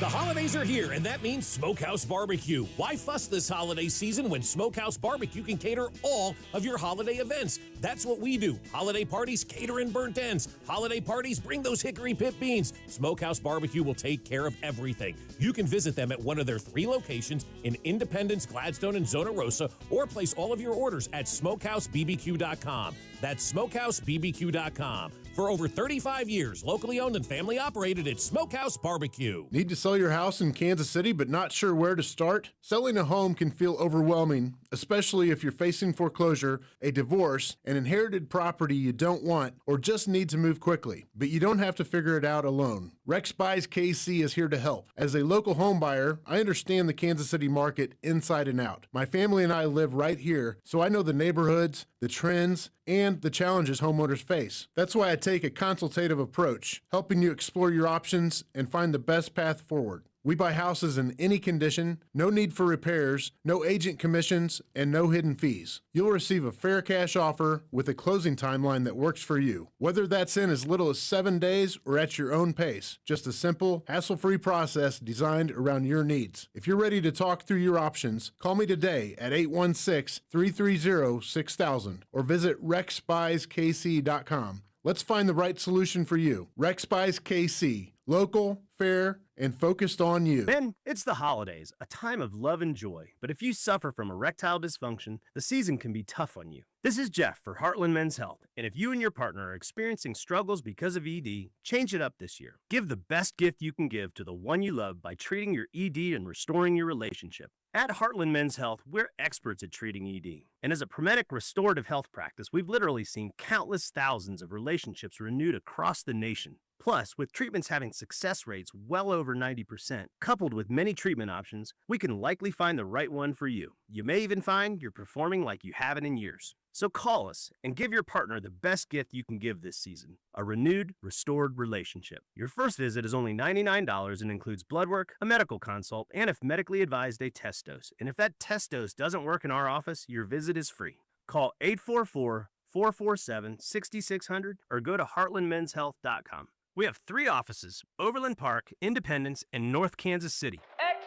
The holidays are here, and that means Smokehouse Barbecue. Why fuss this holiday season when Smokehouse Barbecue can cater all of your holiday events? That's what we do. Holiday parties, cater in burnt ends. Holiday parties, bring those hickory pit beans. Smokehouse Barbecue will take care of everything. You can visit them at one of their 3 locations in Independence, Gladstone, and Zona Rosa, or place all of your orders at smokehousebbq.com. That's smokehousebbq.com. For over 35 years, locally owned and family operated, it's Smokehouse Barbecue. Need to sell your house in Kansas City but not sure where to start? Selling a home can feel overwhelming, especially if you're facing foreclosure, a divorce, an inherited property you don't want, or just need to move quickly. But you don't have to figure it out alone. Rex Buys KC is here to help. As a local home buyer, I understand the Kansas City market inside and out. My family and I live right here, so I know the neighborhoods, the trends, and the challenges homeowners face. That's why I take a consultative approach, helping you explore your options and find the best path forward. We buy houses in any condition, no need for repairs, no agent commissions, and no hidden fees. You'll receive a fair cash offer with a closing timeline that works for you. Whether that's in as little as 7 days or at your own pace, just a simple, hassle-free process designed around your needs. If you're ready to talk through your options, call me today at 816-330-6000 or visit rexbuyskc.com. Let's find the right solution for you. Rex Buys KC. Local, fair, and focused on you. Ben, it's the holidays, a time of love and joy. But if you suffer from erectile dysfunction, the season can be tough on you. This is Jeff for Heartland Men's Health. And if you and your partner are experiencing struggles because of ED, change it up this year. Give the best gift you can give to the one you love by treating your ED and restoring your relationship. At Heartland Men's Health, we're experts at treating ED. And as a Prometic restorative health practice, we've literally seen countless thousands of relationships renewed across the nation. Plus, with treatments having success rates well over 90%, coupled with many treatment options, we can likely find the right one for you. You may even find you're performing like you haven't in years. So call us and give your partner the best gift you can give this season, a renewed, restored relationship. Your first visit is only $99 and includes blood work, a medical consult, and if medically advised, a test dose. And if that test dose doesn't work in our office, your visit is free. Call 844-447-6600 or go to heartlandmenshealth.com. We have 3 offices, Overland Park, Independence, and North Kansas City. Read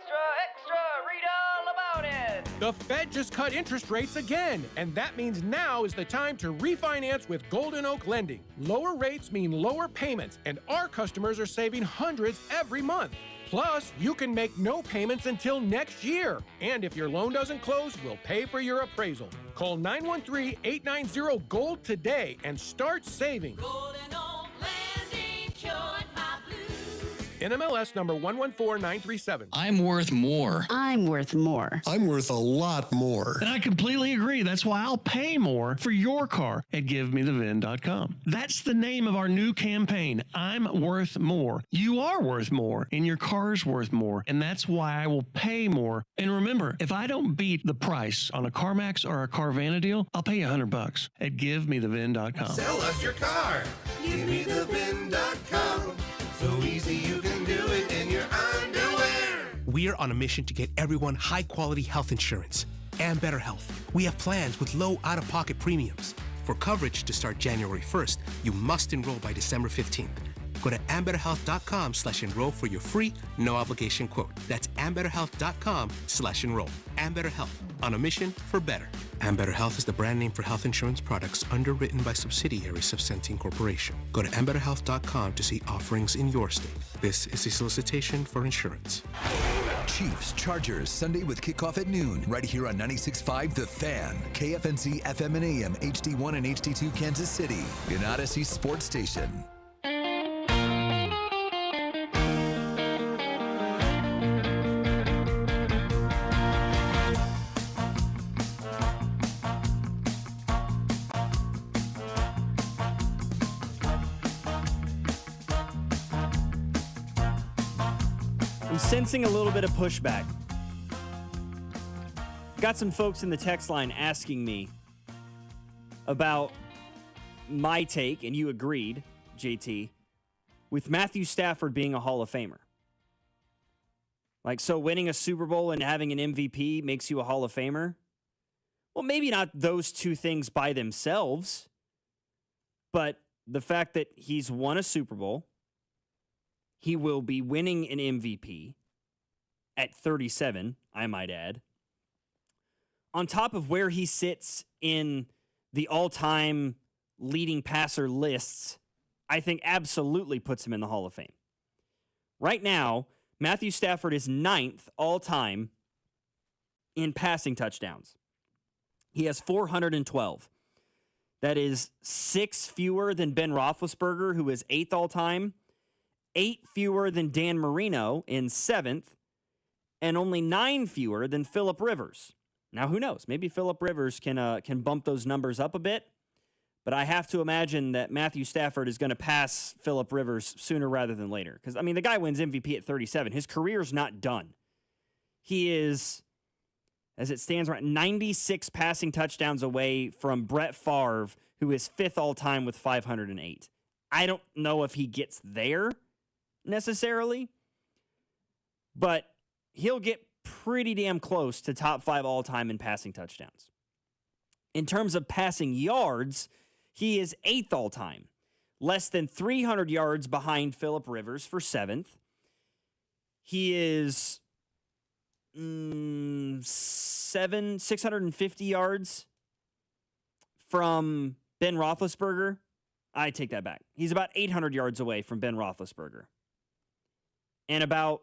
all about it. The Fed just cut interest rates again, and that means now is the time to refinance with Golden Oak Lending. Lower rates mean lower payments, and our customers are saving hundreds every month. Plus, you can make no payments until next year. And if your loan doesn't close, we'll pay for your appraisal. Call 913-890-GOLD today and start saving. Golden Oak Lending, cured my blues. NMLS number 114937. I'm worth more. I'm worth more. I'm worth a lot more. And I completely agree. That's why I'll pay more for your car at GiveMeTheVin.com. That's the name of our new campaign. I'm worth more. You are worth more, and your car's worth more. And that's why I will pay more. And remember, if I don't beat the price on a CarMax or a Carvana deal, I'll pay you $100 at GiveMeTheVin.com. Sell us your car. GiveMeTheVin.com. So easy you can do it in your underwear. We are on a mission to get everyone high-quality health insurance and better health. We have plans with low out-of-pocket premiums. For coverage to start January 1st, you must enroll by December 15th. Go to ambetterhealth.com/enroll for your free, no-obligation quote. That's ambetterhealth.com/enroll. Ambetter Health, on a mission for better. Ambetter Health is the brand name for health insurance products underwritten by subsidiaries of Centene Corporation. Go to ambetterhealth.com to see offerings in your state. This is a solicitation for insurance. Chiefs Chargers Sunday with kickoff at noon right here on 96.5 The Fan, KFNC FM and AM, HD1 and HD2 Kansas City, an Odyssey sports station. Sensing a little bit of pushback. Got some folks in the text line asking me about my take, and you agreed, JT, with Matthew Stafford being a Hall of Famer. Like, so winning a Super Bowl and having an MVP makes you a Hall of Famer? Well, maybe not those two things by themselves, but the fact that he's won a Super Bowl, he will be winning an MVP at 37, I might add. On top of where he sits in the all-time leading passer lists, I think absolutely puts him in the Hall of Fame. Right now, Matthew Stafford is 9th all-time in passing touchdowns. He has 412. That is 6 fewer than Ben Roethlisberger, who is 8th all-time, 8 fewer than Dan Marino in 7th, and only 9 fewer than Phillip Rivers. Now, who knows? Maybe Phillip Rivers can bump those numbers up a bit, but I have to imagine that Matthew Stafford is going to pass Phillip Rivers sooner rather than later. Because, I mean, the guy wins MVP at 37. His career's not done. He is, as it stands right, 96 passing touchdowns away from Brett Favre, who is 5th all-time with 508. I don't know if he gets there necessarily, but he'll get pretty damn close to top 5 all-time in passing touchdowns. In terms of passing yards, he is 8th all-time, less than 300 yards behind Phillip Rivers for 7th. He is 650 yards from Ben Roethlisberger. I take that back. He's about 800 yards away from Ben Roethlisberger, and about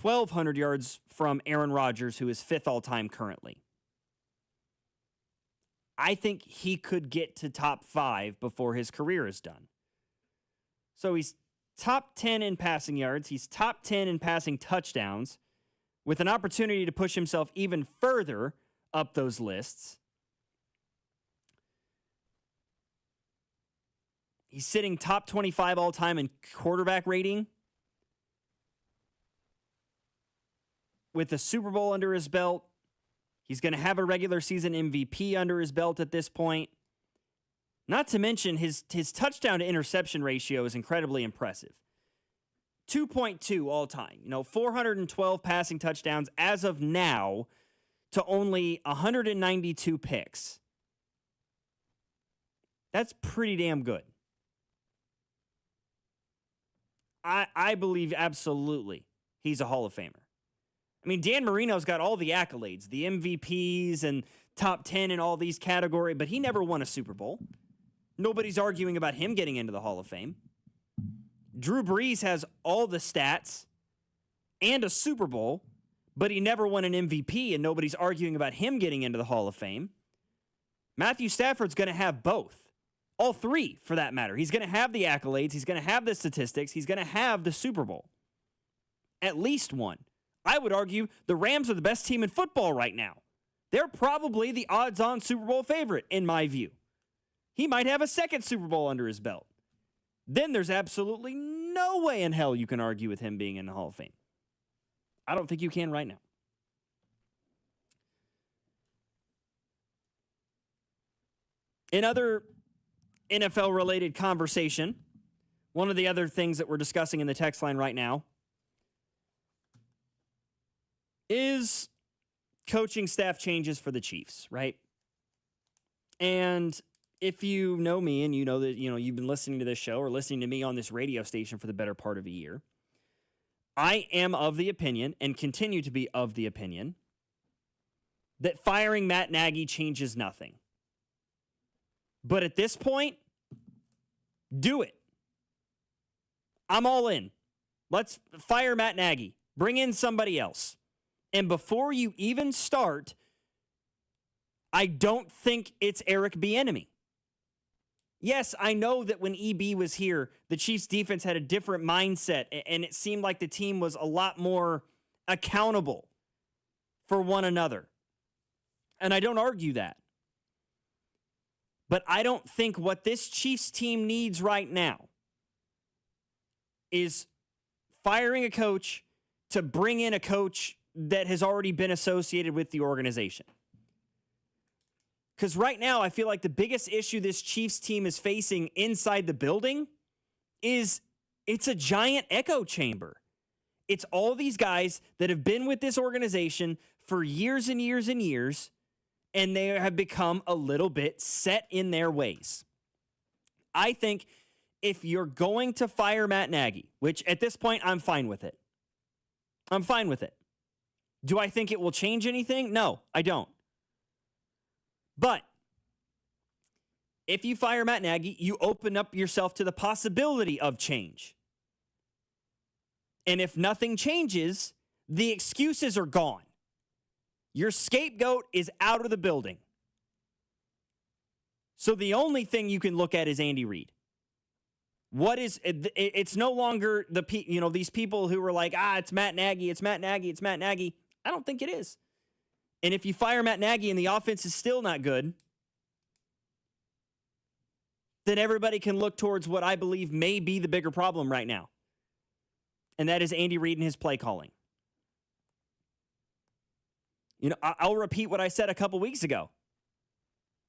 1,200 yards from Aaron Rodgers, who is 5th all-time currently. I think he could get to top 5 before his career is done. So he's top 10 in passing yards. He's top 10 in passing touchdowns, with an opportunity to push himself even further up those lists. He's sitting top 25 all-time in quarterback rating, with the Super Bowl under his belt. He's going to have a regular season MVP under his belt at this point. Not to mention his touchdown to interception ratio is incredibly impressive. 2.2 all time. 412 passing touchdowns as of now to only 192 picks. That's pretty damn good. I believe absolutely he's a Hall of Famer. I mean, Dan Marino's got all the accolades, the MVPs and top 10 in all these categories, but he never won a Super Bowl. Nobody's arguing about him getting into the Hall of Fame. Drew Brees has all the stats and a Super Bowl, but he never won an MVP, and nobody's arguing about him getting into the Hall of Fame. Matthew Stafford's going to have both. All three, for that matter. He's going to have the accolades. He's going to have the statistics. He's going to have the Super Bowl. At least one. I would argue the Rams are the best team in football right now. They're probably the odds-on Super Bowl favorite, in my view. He might have a second Super Bowl under his belt. Then there's absolutely no way in hell you can argue with him being in the Hall of Fame. I don't think you can right now. In other NFL-related conversation, one of the other things that we're discussing in the text line right now is coaching staff changes for the Chiefs, right? And if you know me and you know that, you've been listening to this show or listening to me on this radio station for the better part of a year, I am of the opinion and continue to be of the opinion that firing Matt Nagy changes nothing. But at this point, do it. I'm all in. Let's fire Matt Nagy. Bring in somebody else. And before you even start, I don't think it's Eric Bieniemy. Yes, I know that when EB was here, the Chiefs defense had a different mindset, and it seemed like the team was a lot more accountable for one another. And I don't argue that. But I don't think what this Chiefs team needs right now is firing a coach to bring in a coach that has already been associated with the organization. Because right now, I feel like the biggest issue this Chiefs team is facing inside the building is it's a giant echo chamber. It's all these guys that have been with this organization for years and years and years, and they have become a little bit set in their ways. I think if you're going to fire Matt Nagy, which at this point, I'm fine with it. I'm fine with it. Do I think it will change anything? No, I don't. But if you fire Matt Nagy, you open up yourself to the possibility of change. And if nothing changes, the excuses are gone. Your scapegoat is out of the building. So the only thing you can look at is Andy Reid. It's no longer these people who were like, it's Matt Nagy, it's Matt Nagy, it's Matt Nagy. I don't think it is. And if you fire Matt Nagy and the offense is still not good, then everybody can look towards what I believe may be the bigger problem right now. And that is Andy Reid and his play calling. I'll repeat what I said a couple weeks ago.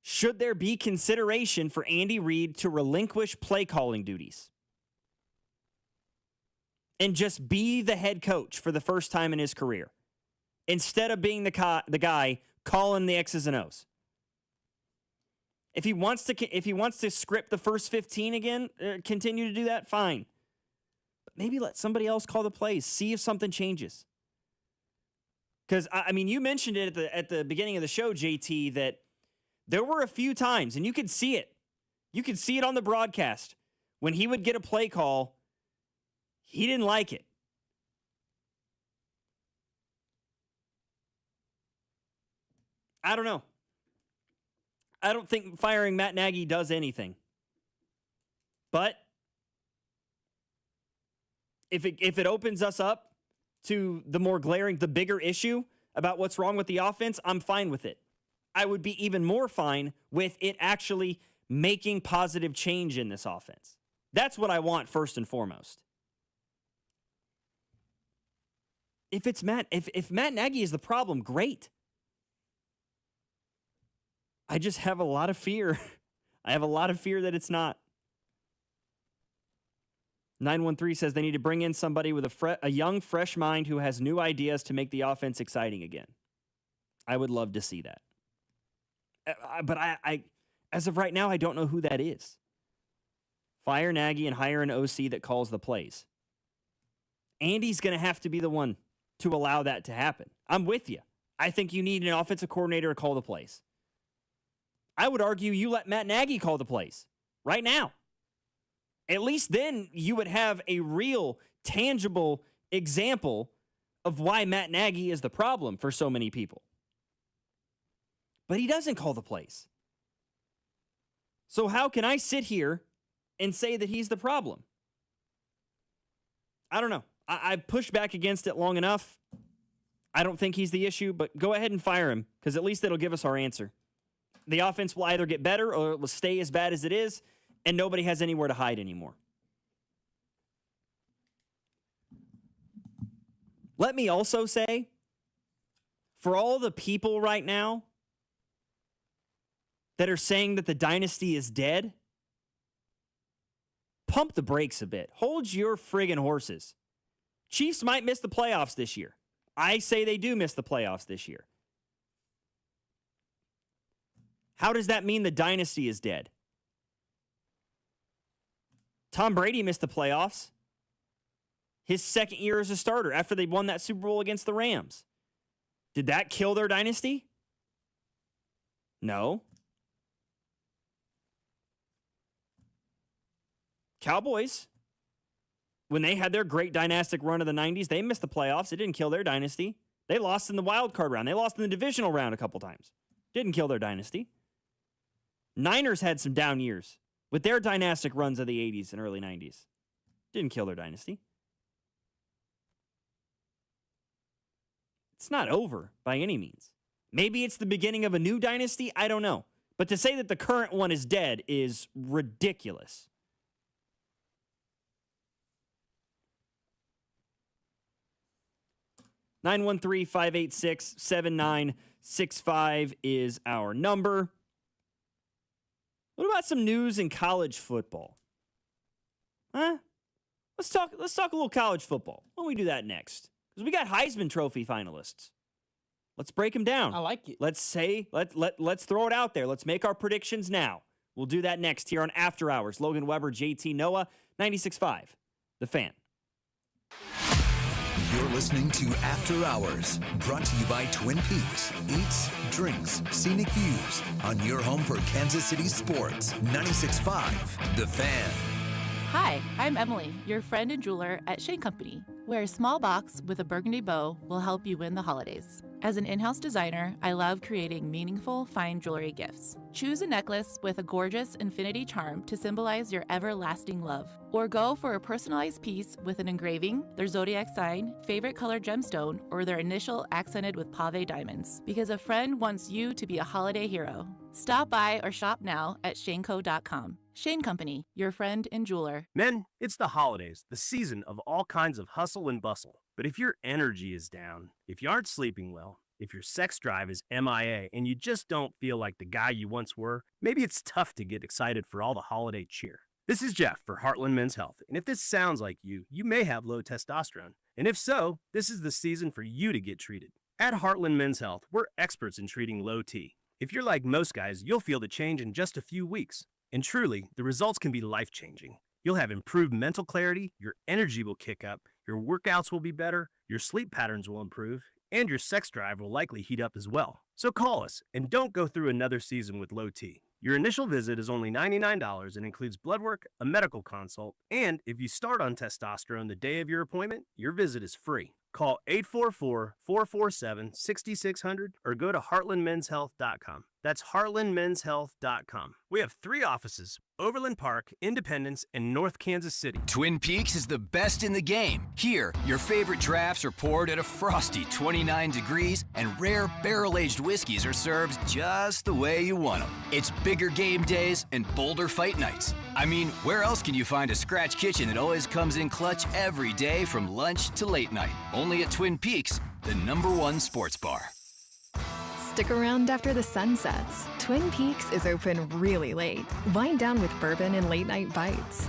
Should there be consideration for Andy Reid to relinquish play calling duties and just be the head coach for the first time in his career instead of being the guy calling the X's and O's? If he wants to script the first 15 again, continue to do that, fine. But maybe let somebody else call the plays. See if something changes. Because, you mentioned it at the beginning of the show, JT, that there were a few times, and you could see it. You could see it on the broadcast. When he would get a play call, he didn't like it. I don't know. I don't think firing Matt Nagy does anything. But if it opens us up to the bigger issue about what's wrong with the offense, I'm fine with it. I would be even more fine with it actually making positive change in this offense. That's what I want first and foremost. If Matt Nagy is the problem, great. I just have a lot of fear. I have a lot of fear that it's not. 913 says they need to bring in somebody with a young, fresh mind who has new ideas to make the offense exciting again. I would love to see that. But I as of right now, I don't know who that is. Fire Nagy and hire an OC that calls the plays. Andy's going to have to be the one to allow that to happen. I'm with you. I think you need an offensive coordinator to call the plays. I would argue you let Matt Nagy call the plays right now. At least then you would have a real, tangible example of why Matt Nagy is the problem for so many people. But he doesn't call the plays. So how can I sit here and say that he's the problem? I don't know. I've pushed back against it long enough. I don't think he's the issue, but go ahead and fire him, because at least it'll give us our answer. The offense will either get better or it will stay as bad as it is, and nobody has anywhere to hide anymore. Let me also say, for all the people right now that are saying that the dynasty is dead, pump the brakes a bit. Hold your friggin' horses. Chiefs might miss the playoffs this year. I say they do miss the playoffs this year. How does that mean the dynasty is dead? Tom Brady missed the playoffs his second year as a starter after they won that Super Bowl against the Rams. Did that kill their dynasty? No. Cowboys, when they had their great dynastic run of the 90s, they missed the playoffs. It didn't kill their dynasty. They lost in the wild card round. They lost in the divisional round a couple times. Didn't kill their dynasty. Niners had some down years with their dynastic runs of the 80s and early 90s. Didn't kill their dynasty. It's not over by any means. Maybe it's the beginning of a new dynasty. I don't know. But to say that the current one is dead is ridiculous. (913-586-7965) is our number. What about some news in college football? Huh? Let's talk a little college football. Why don't we do that next? Because we got Heisman Trophy finalists. Let's break them down. I like it. Let's throw it out there. Let's make our predictions now. We'll do that next here on After Hours. Logan Weber, JT Noah, 96.5, The Fan. You're listening to After Hours, brought to you by Twin Peaks. Eats, drinks, scenic views on your home for Kansas City sports. 96.5, The Fan. Hi, I'm Emily, your friend and jeweler at Shane Company, where a small box with a burgundy bow will help you win the holidays. As an in-house designer, I love creating meaningful, fine jewelry gifts. Choose a necklace with a gorgeous infinity charm to symbolize your everlasting love. Or go for a personalized piece with an engraving, their zodiac sign, favorite color gemstone, or their initial accented with pave diamonds. Because a friend wants you to be a holiday hero. Stop by or shop now at shaneco.com. Shane Company, your friend and jeweler. Men, it's the holidays, the season of all kinds of hustle and bustle. But if your energy is down, if you aren't sleeping well, if your sex drive is MIA and you just don't feel like the guy you once were, maybe it's tough to get excited for all the holiday cheer. This is Jeff for Heartland Men's Health, and if this sounds like you may have low testosterone. And if so, this is the season for you to get treated. At Heartland Men's Health, we're experts in treating low T. If you're like most guys, you'll feel the change in just a few weeks. And truly, the results can be life-changing. You'll have improved mental clarity, your energy will kick up, your workouts will be better, your sleep patterns will improve, and your sex drive will likely heat up as well. So call us, and don't go through another season with low T. Your initial visit is only $99 and includes blood work, a medical consult, and if you start on testosterone the day of your appointment, your visit is free. Call 844-447-6600 or go to heartlandmenshealth.com. That's heartlandmenshealth.com. We have 3 offices: Overland Park, Independence, and North Kansas City. Twin Peaks is the best in the game. Here, your favorite drafts are poured at a frosty 29 degrees, and rare barrel-aged whiskeys are served just the way you want them. It's bigger game days and bolder fight nights. I mean, where else can you find a scratch kitchen that always comes in clutch every day from lunch to late night? Only at Twin Peaks, the #1 sports bar. Stick around after the sun sets. Twin Peaks is open really late. Wind down with bourbon and late night bites.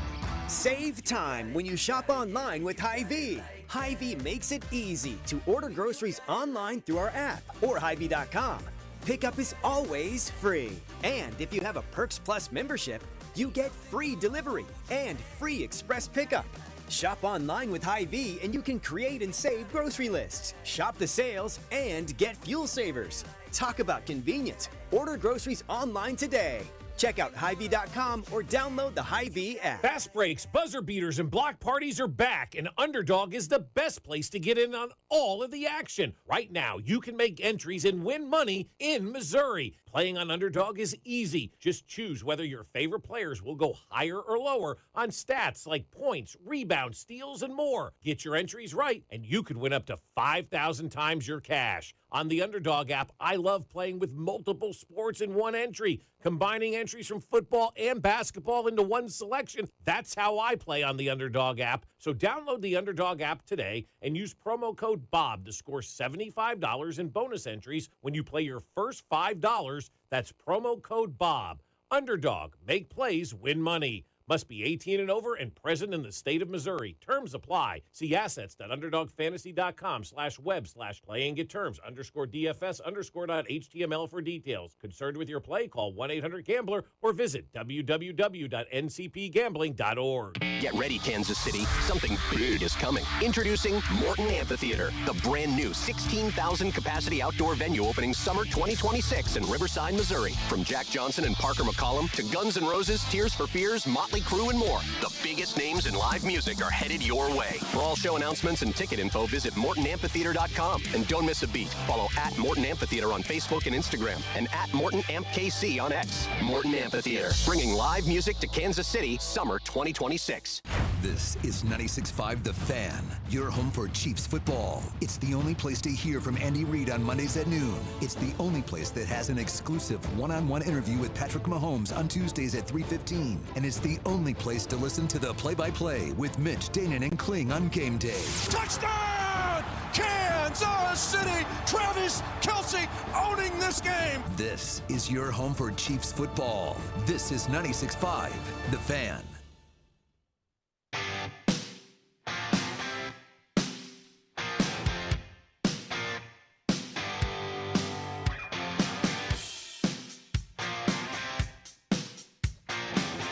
Save time when you shop online with Hy-Vee. Hy-Vee makes it easy to order groceries online through our app or Hy-Vee.com. Pickup is always free. And if you have a Perks Plus membership, you get free delivery and free express pickup. Shop online with Hy-Vee and you can create and save grocery lists, shop the sales, and get fuel savers. Talk about convenience. Order groceries online today. Check out Hy-Vee.com or download the Hy-Vee app. Fast breaks, buzzer beaters, and block parties are back, and Underdog is the best place to get in on all of the action. Right now, you can make entries and win money in Missouri. Playing on Underdog is easy. Just choose whether your favorite players will go higher or lower on stats like points, rebounds, steals, and more. Get your entries right, and you could win up to 5,000 times your cash. On the Underdog app, I love playing with multiple sports in one entry, combining entries from football and basketball into one selection. That's how I play on the Underdog app. So download the Underdog app today and use promo code BOB to score $75 in bonus entries when you play your first $5. That's promo code BOB. Underdog. Make plays, win money. Must be 18 and over and present in the state of Missouri. Terms apply. See assets.underdogfantasy.com/web/play and get terms _DFS_.html for details. Concerned with your play? Call 1-800-GAMBLER or visit www.ncpgambling.org. Get ready, Kansas City. Something big is coming. Introducing Morton Amphitheater, the brand new 16,000 capacity outdoor venue opening summer 2026 in Riverside, Missouri. From Jack Johnson and Parker McCollum to Guns N' Roses, Tears for Fears, Motley Crue, and more. The biggest names in live music are headed your way. For all show announcements and ticket info, visit MortonAmphitheater.com. And don't miss a beat. Follow at Morton Amphitheater on Facebook and Instagram and at MortonAmpKC on X. Morton Amphitheater, bringing live music to Kansas City summer 2026. This is 96.5 The Fan, your home for Chiefs football. It's the only place to hear from Andy Reid on Mondays at noon. It's the only place that has an exclusive one-on-one interview with Patrick Mahomes on Tuesdays at 3:15. And it's the only place to listen to the play-by-play with Mitch, Danon, and Kling on game day. Touchdown! Kansas City! Travis Kelce owning this game! This is your home for Chiefs football. This is 96.5 The Fan.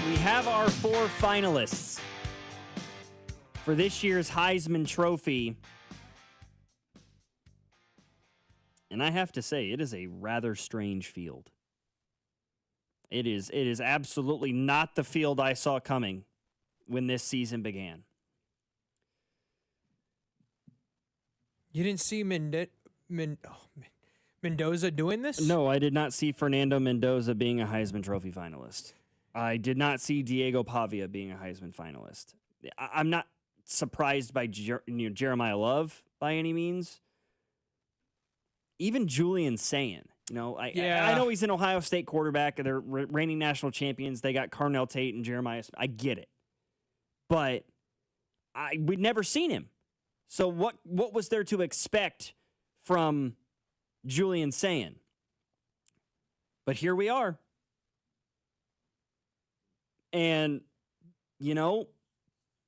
We have our 4 finalists for this year's Heisman Trophy. And I have to say, it is a rather strange field. It is absolutely not the field I saw coming when this season began. You didn't see Mendoza doing this? No, I did not see Fernando Mendoza being a Heisman Trophy finalist. I did not see Diego Pavia being a Heisman finalist. I'm not surprised by Jeremiah Love by any means. Even Julian Sayin. I know he's an Ohio State quarterback, and they're reigning national champions. They got Carnell Tate and Jeremiah. I get it. But we'd never seen him. So what was there to expect from Julian Sayin? But here we are. And,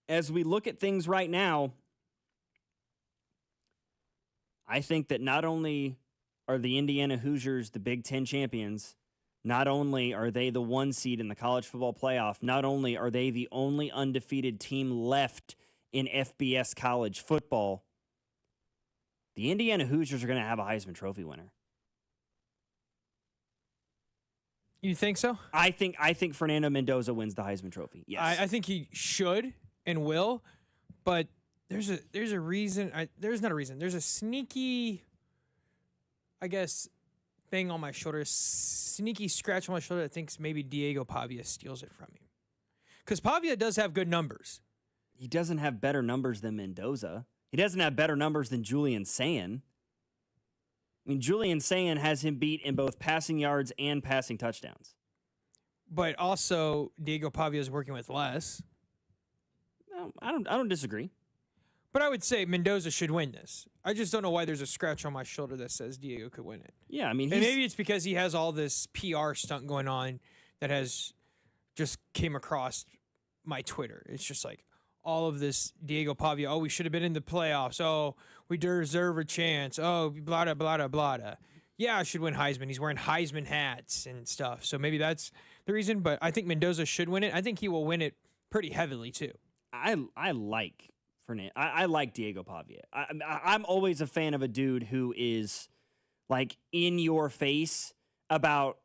as we look at things right now, I think that not only are the Indiana Hoosiers the Big Ten champions, not only are they the 1 seed in the college football playoff, not only are they the only undefeated team left in FBS college football, the Indiana Hoosiers are going to have a Heisman Trophy winner. You think so? I think Fernando Mendoza wins the Heisman Trophy. Yes. I think he should and will, but there's a reason. There's not a reason. There's a sneaky, I guess, thing on my shoulder, sneaky scratch on my shoulder that thinks maybe Diego Pavia steals it from him. Because Pavia does have good numbers. He doesn't have better numbers than Mendoza. He doesn't have better numbers than Julian Sayin. I mean, Julian Sayin has him beat in both passing yards and passing touchdowns. But also, Diego Pavia is working with less. No, I don't disagree. But I would say Mendoza should win this. I just don't know why there's a scratch on my shoulder that says Diego could win it. Yeah, I mean, and maybe it's because he has all this PR stunt going on that has just came across my Twitter. It's just like all of this Diego Pavia. Oh, we should have been in the playoffs. Oh, we deserve a chance. Oh, blah, blah, blah, blah. Yeah, I should win Heisman. He's wearing Heisman hats and stuff. So maybe that's the reason. But I think Mendoza should win it. I think he will win it pretty heavily, too. I like Fernando. I like Diego Pavia. I'm always a fan of a dude who is like in your face about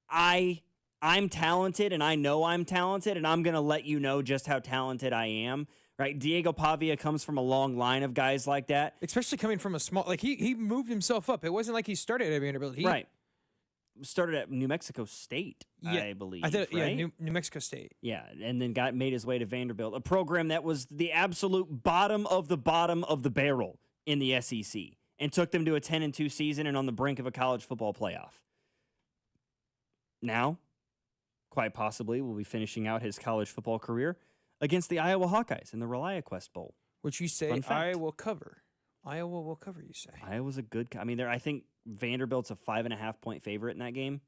I'm talented and I know I'm talented and I'm going to let you know just how talented I am. Right? Diego Pavia comes from a long line of guys like that. Especially coming from a small, like he moved himself up. It wasn't like he started at Vanderbilt. Right. started at New Mexico State, I believe. I thought, right? New Mexico State. Yeah, and then made his way to Vanderbilt, a program that was the absolute bottom of the barrel in the SEC, and took them to a 10-2 season and on the brink of a college football playoff. Now, quite possibly, will be finishing out his college football career against the Iowa Hawkeyes in the ReliaQuest Bowl. Which you say Iowa will cover. Iowa will cover, you say. Iowa's a good... I mean, I think Vanderbilt's a 5.5-point favorite in that game.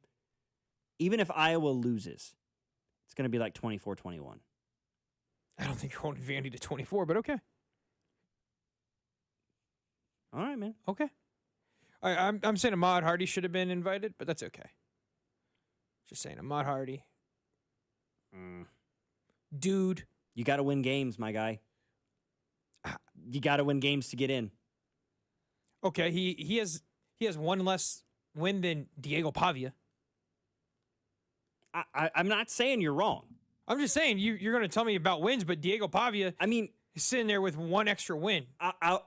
Even if Iowa loses, it's going to be like 24-21. I don't think you're holding Vandy to 24, but okay. All right, man. Okay. I'm saying Ahmad Hardy should have been invited, but that's okay. Just saying, Ahmad Hardy. Dude. You got to win games, my guy. You got to win games to get in. Okay, he has one less win than Diego Pavia. I'm not saying you're wrong. I'm just saying you're going to tell me about wins, but Diego Pavia, I mean, is sitting there with one extra win.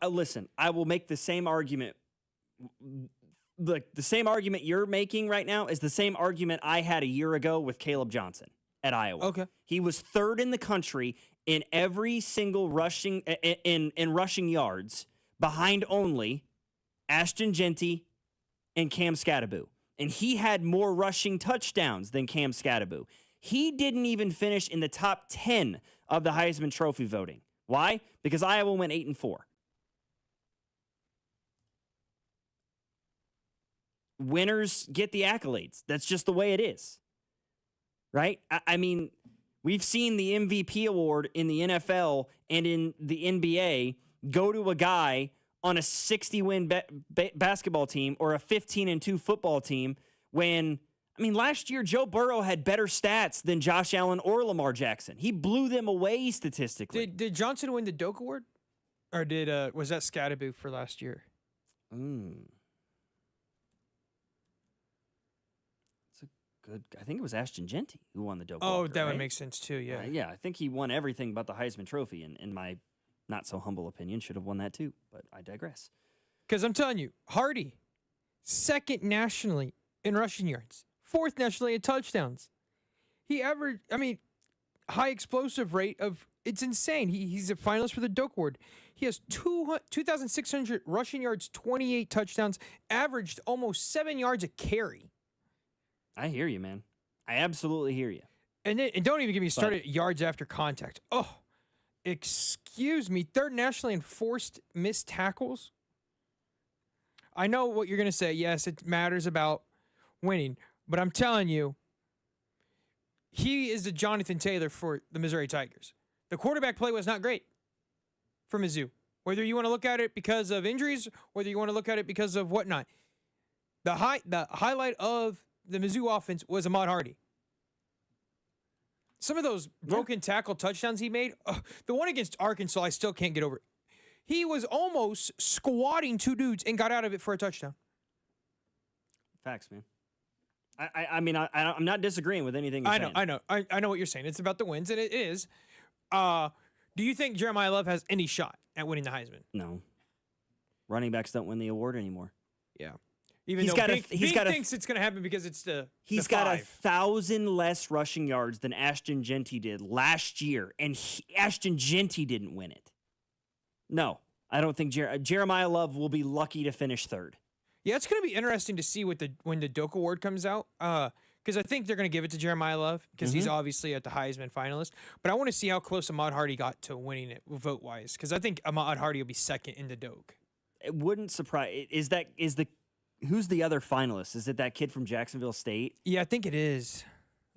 Listen, I will make the same argument. The same argument you're making right now is the same argument I had a year ago with Caleb Johnson at Iowa. Okay. He was third in the country in every single rushing in rushing yards, behind only Ashton Genty and Cam Scattaboo. And he had more rushing touchdowns than Cam Scattaboo. He didn't even finish in the top 10 of the Heisman Trophy voting. Why? Because Iowa went 8-4. Winners get the accolades. That's just the way it is. Right? I mean, we've seen the MVP award in the NFL and in the NBA go to a guy on a 60-win basketball team or a 15-2 football team when, I mean, last year Joe Burrow had better stats than Josh Allen or Lamar Jackson. He blew them away statistically. Did Johnson win the Doak Award? Or was that Scattaboo for last year? It's a good, I think it was Ashton Genty who won the Doak Oh, Walker, that would right? make sense too, yeah. Yeah, I think he won everything but the Heisman Trophy, and in my not so humble opinion, should have won that too, but I digress. Because I'm telling you, Hardy, second nationally in rushing yards, fourth nationally in touchdowns. He averaged, high explosive rate of, it's insane. He's a finalist for the Doak Award. He has 2,600 rushing yards, 28 touchdowns, averaged almost 7 yards a carry. I hear you, man. I absolutely hear you. And don't even get me started at yards after contact. Oh, excuse me. Third nationally in forced missed tackles. I know what you're going to say. Yes, it matters about winning. But I'm telling you, he is the Jonathan Taylor for the Missouri Tigers. The quarterback play was not great for Mizzou. Whether you want to look at it because of injuries, whether you want to look at it because of whatnot. The highlight of the Mizzou offense was Ahmad Hardy. Some of those broken tackle touchdowns he made, the one against Arkansas, I still can't get over it. He was almost squatting two dudes and got out of it for a touchdown. Facts, man. I'm not disagreeing with anything you're saying. I know what you're saying. It's about the wins, and it is. Do you think Jeremiah Love has any shot at winning the Heisman? No. Running backs don't win the award anymore. Yeah. Even though Bink thinks it's going to happen because it's He's got 1,000 less rushing yards than Ashton Genty did last year, and Ashton Genty didn't win it. No, I don't think Jeremiah Love will be lucky to finish third. Yeah, it's going to be interesting to see when the Doak Award comes out, because I think they're going to give it to Jeremiah Love because he's obviously at the Heisman finalist. But I want to see how close Ahmad Hardy got to winning it vote-wise, because I think Ahmad Hardy will be second in the Doak. It wouldn't surprise. Who's the other finalist? Is it that kid from Jacksonville State? Yeah, I think it is.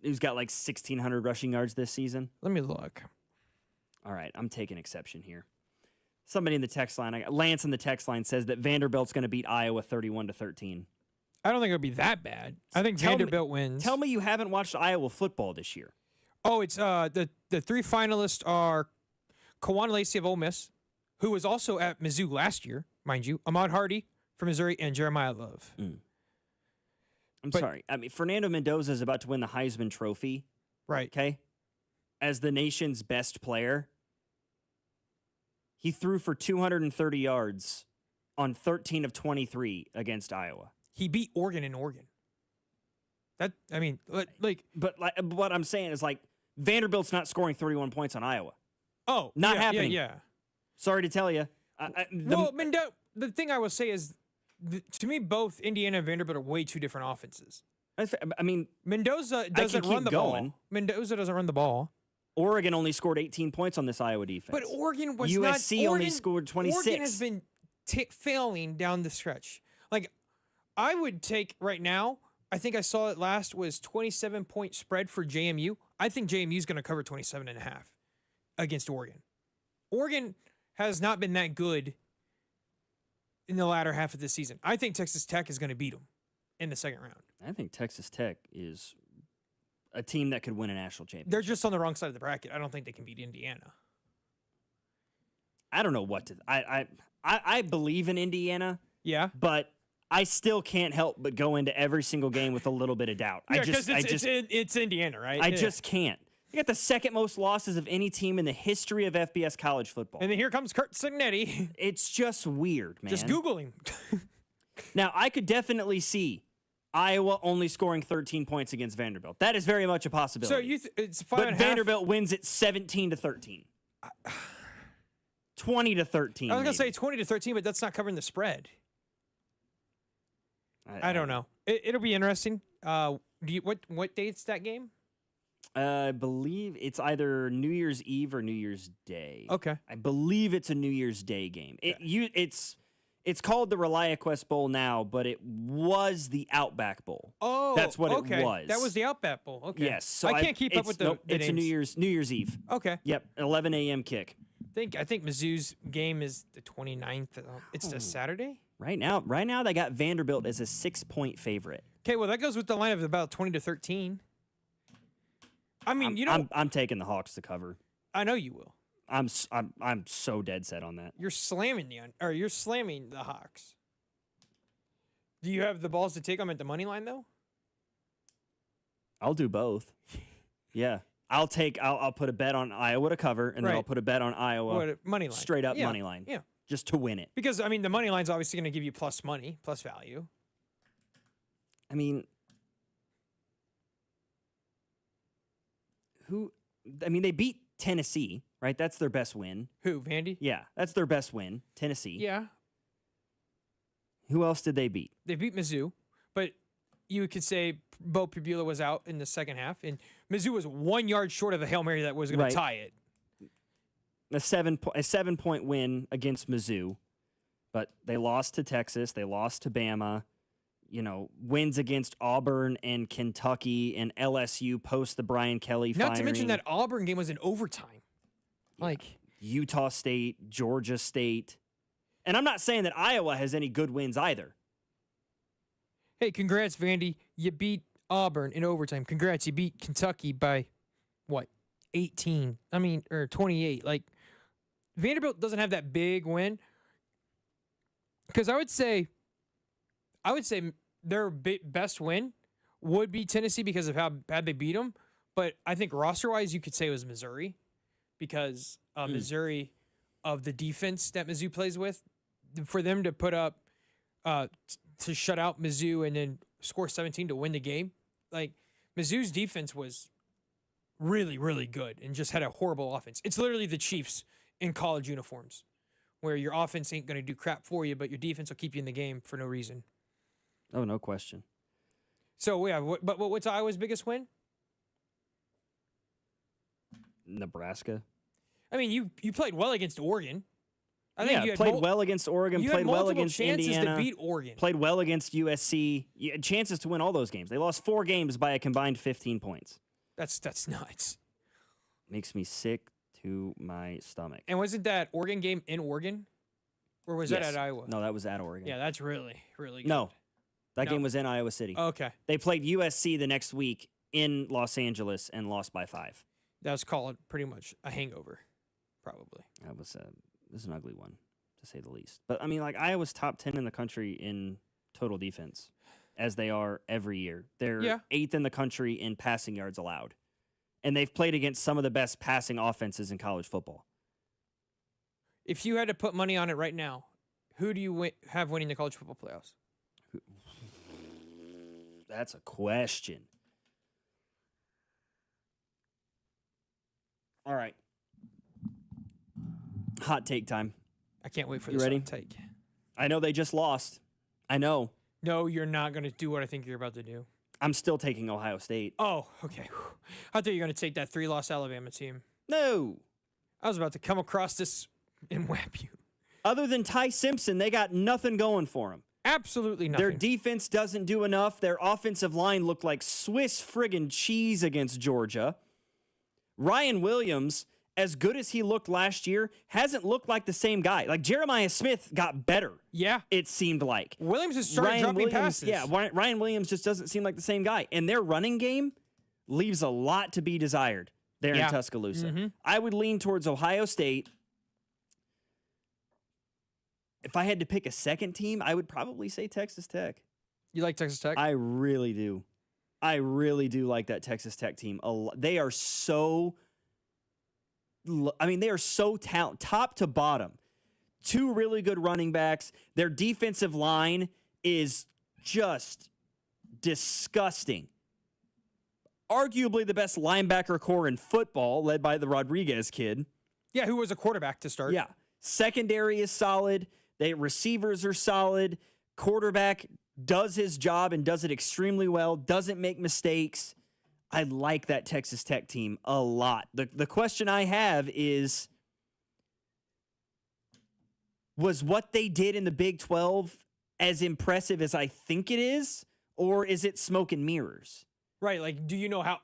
Who's got like 1,600 rushing yards this season? Let me look. All right, I'm taking exception here. Somebody in the text line, Lance in the text line says that Vanderbilt's going to beat Iowa 31-13. I don't think it'll be that bad. I think Vanderbilt wins. Tell me you haven't watched Iowa football this year. Oh, it's the three finalists are Kawan Lacey of Ole Miss, who was also at Mizzou last year, mind you, Ahmad Hardy from Missouri, and Jeremiah Love. I'm sorry. I mean, Fernando Mendoza is about to win the Heisman Trophy. Right. Okay. As the nation's best player. He threw for 230 yards on 13 of 23 against Iowa. He beat Oregon in Oregon. But what I'm saying is like Vanderbilt's not scoring 31 points on Iowa. Oh, not happening. Yeah. Sorry to tell you. The thing I will say is, to me, both Indiana and Vanderbilt are way two different offenses. I mean, Mendoza doesn't run the ball. Mendoza doesn't run the ball. Oregon only scored 18 points on this Iowa defense. But Oregon was USC not, only scored 26. Oregon has been failing down the stretch. Like, I would take right now, I think I saw it last was 27-point spread for JMU. I think JMU is going to cover 27.5 against Oregon. Oregon has not been that good in the latter half of this season. I think Texas Tech is going to beat them in the second round. I think Texas Tech is a team that could win a national championship. They're just on the wrong side of the bracket. I don't think they can beat Indiana. I don't know what to. I believe in Indiana. Yeah, but I still can't help but go into every single game with a little bit of doubt. Yeah, it's Indiana, right? I just can't. You got the second most losses of any team in the history of FBS college football. And then here comes Kurt Signetti. It's just weird, man. Just Google him. Now, I could definitely see Iowa only scoring 13 points against Vanderbilt. That is very much a possibility. So it's 5.5. But Vanderbilt wins it 17-13. 20-13. I was gonna say 20-13, but that's not covering the spread. I don't know. It'll be interesting. What date's that game? I believe it's either New Year's Eve or New Year's Day. Okay. I believe it's a New Year's Day game. It's called the ReliaQuest Bowl now, but it was the Outback Bowl. Oh, that's what okay. it was. That was the Outback Bowl. Okay. Yes. So I can't keep up with the it's names. a New Year's Eve. Okay. Yep. 11 a.m. kick. I think Mizzou's game is the 29th. It's a Saturday. Right now, they got Vanderbilt as a 6-point favorite. Okay, well that goes with the line of about 20-13. I mean, I'm taking the Hawks to cover. I know you will. I'm so dead set on that. You're slamming the Hawks. Do you have the balls to take them at the money line though? I'll do both. Yeah, I'll put a bet on Iowa to cover, and then I'll put a bet on Iowa money line, straight up money line. Yeah, just to win it. Because I mean, the money line's obviously going to give you plus money, plus value. I mean, they beat Tennessee, right? That's their best win. Who, Vandy? Yeah, that's their best win, Tennessee. Yeah. Who else did they beat? They beat Mizzou, but you could say Bo Pabula was out in the second half, and Mizzou was 1 yard short of the Hail Mary that was going to tie it. A 7-point win against Mizzou, but they lost to Texas. They lost to Bama. Wins against Auburn and Kentucky and LSU post the Brian Kelly firing. Not to mention that Auburn game was in overtime. Yeah. Utah State, Georgia State. And I'm not saying that Iowa has any good wins either. Hey, congrats, Vandy. You beat Auburn in overtime. Congrats, you beat Kentucky by, 18? Or 28. Vanderbilt doesn't have that big win. Because I would say their best win would be Tennessee because of how bad they beat them. But I think roster-wise, you could say it was Missouri because Missouri, of the defense that Mizzou plays with, for them to put up, to shut out Mizzou and then score 17 to win the game. Mizzou's defense was really, really good and just had a horrible offense. It's literally the Chiefs in college uniforms where your offense ain't going to do crap for you, but your defense will keep you in the game for no reason. Oh, no question. So, yeah, but what's Iowa's biggest win? Nebraska. I mean, you played well against Oregon. I think you played well against Oregon, played well against Indiana. To beat Oregon. Played well against USC. You had chances to win all those games. They lost 4 games by a combined 15 points. That's nuts. Makes me sick to my stomach. And wasn't that Oregon game in Oregon? Or was that at Iowa? No, that was at Oregon. Yeah, that's really, really good. No, that game was in Iowa City. Okay. They played USC the next week in Los Angeles and lost by 5. That was called pretty much a hangover, probably. That was an ugly one, to say the least. But, Iowa's top 10 in the country in total defense, as they are every year. They're 8th in the country in passing yards allowed. And they've played against some of the best passing offenses in college football. If you had to put money on it right now, who do you have winning the college football playoffs? That's a question. All right. Hot take time. I can't wait for You this ready? hot take. I know they just lost. I know. No, you're not going to do what I think you're about to do. I'm still taking Ohio State. Oh, okay. I thought you were going to take that 3-loss Alabama team. No. I was about to come across this and whap you. Other than Ty Simpson, they got nothing going for them. Absolutely nothing. Their defense doesn't do enough. Their offensive line looked like Swiss friggin' cheese against Georgia. Ryan Williams, as good as he looked last year, hasn't looked like the same guy. Like Jeremiah Smith got better. Yeah. It seemed like. Williams has started dropping passes. Yeah, Ryan Williams just doesn't seem like the same guy. And their running game leaves a lot to be desired there in Tuscaloosa. Mm-hmm. I would lean towards Ohio State. If I had to pick a second team, I would probably say Texas Tech. You like Texas Tech? I really do. I really do like that Texas Tech team. They are so, they are so talented, top to bottom. 2 really good running backs. Their defensive line is just disgusting. Arguably the best linebacker core in football, led by the Rodriguez kid. Yeah, who was a quarterback to start. Yeah. Secondary is solid. Receivers are solid. Quarterback does his job and does it extremely well, doesn't make mistakes. I like that Texas Tech team a lot. The question I have is, was what they did in the Big 12 as impressive as I think it is, or is it smoke and mirrors? Right, like, do you know how...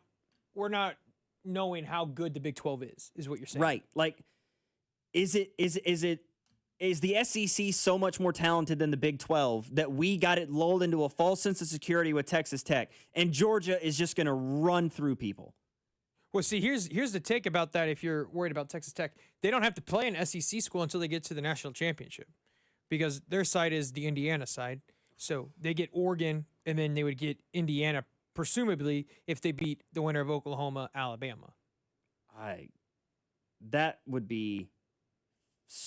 We're not knowing how good the Big 12 is what you're saying. Right, like, is the SEC so much more talented than the Big 12 that we got it lulled into a false sense of security with Texas Tech, and Georgia is just going to run through people? Well, see, here's the take about that if you're worried about Texas Tech. They don't have to play an SEC school until they get to the national championship because their side is the Indiana side. So they get Oregon, and then they would get Indiana, presumably, if they beat the winner of Oklahoma, Alabama. That would be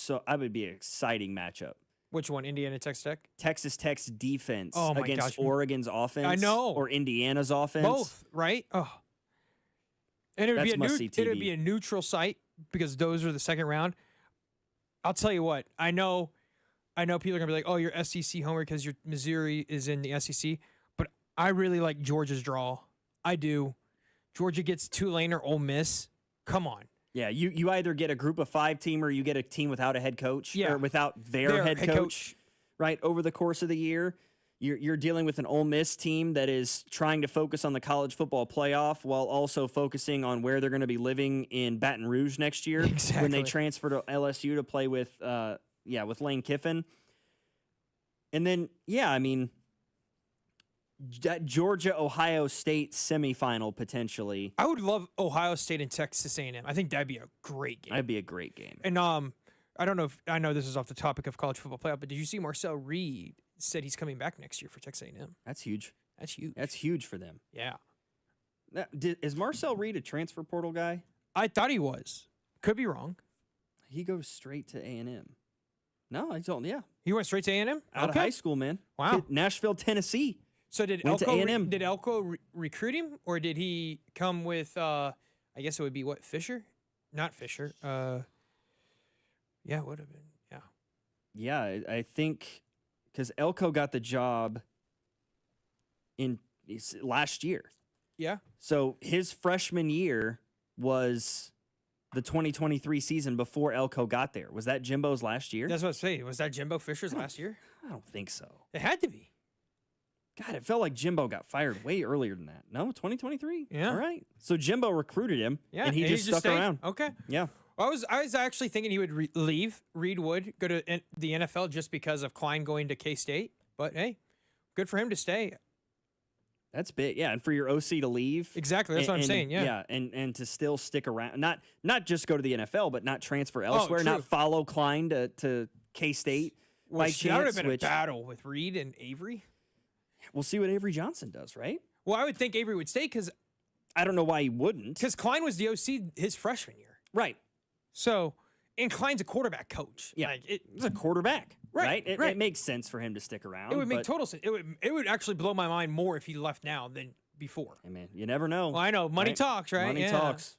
an exciting matchup. Which one, Indiana, Texas Tech? Texas Tech's defense Oh my against gosh. Oregon's offense. I know. Or Indiana's offense. Both, right? Oh. And it would That's be must-see it would TV. be a neutral site because those are the second round. I'll tell you what, I know people are gonna be like, "Oh, you're SEC homer because your Missouri is in the SEC," but I really like Georgia's draw. I do. Georgia gets Tulane or Ole Miss. Come on. Yeah, you either get a group of 5 team or you get a team without a head coach, or without their head coach, right? Over the course of the year, you're dealing with an Ole Miss team that is trying to focus on the college football playoff while also focusing on where they're going to be living in Baton Rouge next year when they transfer to LSU to play with Lane Kiffin. And then that Georgia-Ohio State semifinal potentially. I would love Ohio State and Texas A&M. I think that'd be a great game. That'd be a great game. And I don't know if I know this is off the topic of college football playoff, but did you see Marcel Reed said he's coming back next year for Texas A&M? That's huge. That's huge. That's huge for them. Yeah. Now, is Marcel Reed a transfer portal guy? I thought he was. Could be wrong. He goes straight to A&M. No, I don't. Yeah, he went straight to A&M out of high school, man. Wow. Nashville, Tennessee. So did went to A&M. Did Elko recruit him, or did he come with? I guess it would be what, Fisher? Not Fisher. Yeah, it would have been. Yeah. Yeah, I think because Elko got the job in last year. Yeah. So his freshman year was the 2023 season before Elko got there. Was that Jimbo's last year? That's what I was saying. Was that Jimbo Fisher's last year? I don't think so. It had to be. God, it felt like Jimbo got fired way earlier than that. No, 2023? Yeah. All right. So Jimbo recruited him, Yeah, and he just stuck stayed? around. Okay. Yeah. I was actually thinking he would leave. Reed would go to the NFL just because of Klein going to K-State. But, hey, good for him to stay. That's big. Yeah, and for your OC to leave. Exactly. That's what I'm saying, yeah. Yeah, and to still stick around. Not just go to the NFL, but not transfer elsewhere, true. not follow Klein to K-State by chance. That would have been a battle with Reed and Avery. We'll see what Avery Johnson does, right? Well, I would think Avery would stay because I don't know why he wouldn't. Because Klein was the OC his freshman year. Right. So, and Klein's a quarterback coach. Yeah, like he's a quarterback. Right. It makes sense for him to stick around. It would make total sense. It would actually blow my mind more if he left now than before. Hey man, you never know. Well, I know money talks, right? Money talks.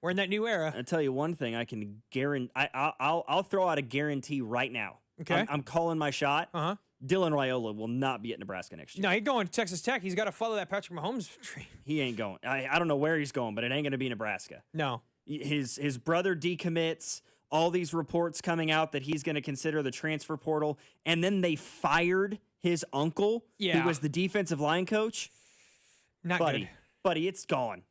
We're in that new era. I'll tell you one thing. I can guarantee. I'll throw out a guarantee right now. Okay. I'm calling my shot. Dylan Raiola will not be at Nebraska next year. No, he's going to Texas Tech. He's got to follow that Patrick Mahomes train. He ain't going. I don't know where he's going, but it ain't going to be Nebraska. No. His brother decommits. All these reports coming out that he's going to consider the transfer portal, and then they fired his uncle, who was the defensive line coach. Not good. Buddy, it's gone.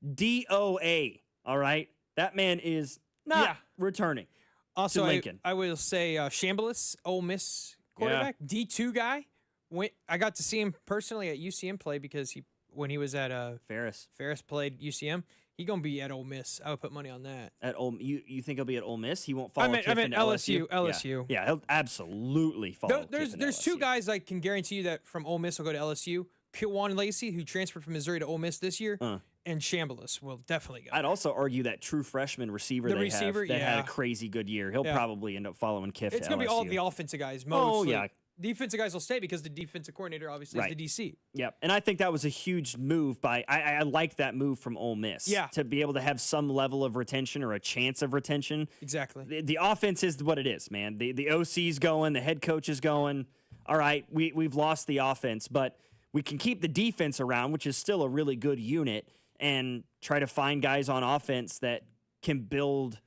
DOA, all right? That man is not returning Also, to Lincoln. I will say Chambliss, Ole Miss quarterback, D2 guy. I got to see him personally at UCM play because when he was at Ferris played UCM. He gonna be at Ole Miss. I would put money on that. At you think he'll be at Ole Miss? He won't follow. I meant LSU. LSU. Yeah, he'll absolutely follow. There's two guys I can guarantee you that from Ole Miss will go to LSU. Kwan Lacey, who transferred from Missouri to Ole Miss this year, and Chambliss will definitely go. I'd also argue that true freshman receiver had a crazy good year. He'll probably end up following Kiff. It's gonna be all the offensive guys. Mostly. Oh yeah. Defensive guys will stay because the defensive coordinator obviously is the DC. Yep, and I think that was a huge move by. I like that move from Ole Miss. Yeah, to be able to have some level of retention or a chance of retention. Exactly. The offense is what it is, man. The OC's going, the head coach is going. All right, we've lost the offense, but we can keep the defense around, which is still a really good unit, and try to find guys on offense that can build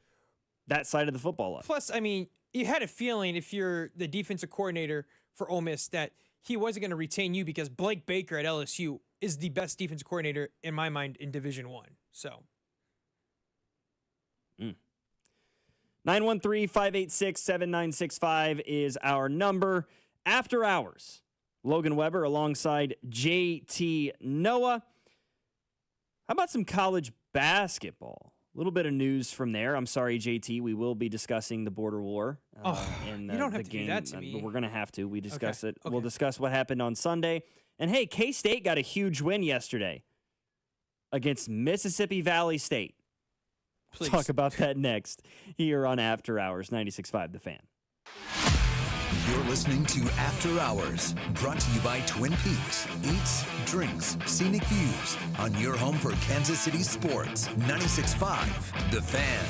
that side of the football up. Plus, I mean, you had a feeling if you're the defensive coordinator for Ole Miss that he wasn't going to retain you because Blake Baker at LSU is the best defensive coordinator in my mind in Division I. So 913-586-7965 is our number. After Hours, Logan Weber alongside JT Noah. How about some college basketball? A little bit of news from there. I'm sorry, JT. We will be discussing the border war. You don't have to game. do that to me. We're going to have to. We discuss it. Okay. We'll discuss what happened on Sunday. And hey, K-State got a huge win yesterday against Mississippi Valley State. Please. Talk about that next here on After Hours 96.5 The Fan. You're listening to After Hours, brought to you by Twin Peaks. Eats, drinks, scenic views on your home for Kansas City sports. 96.5 The Fan.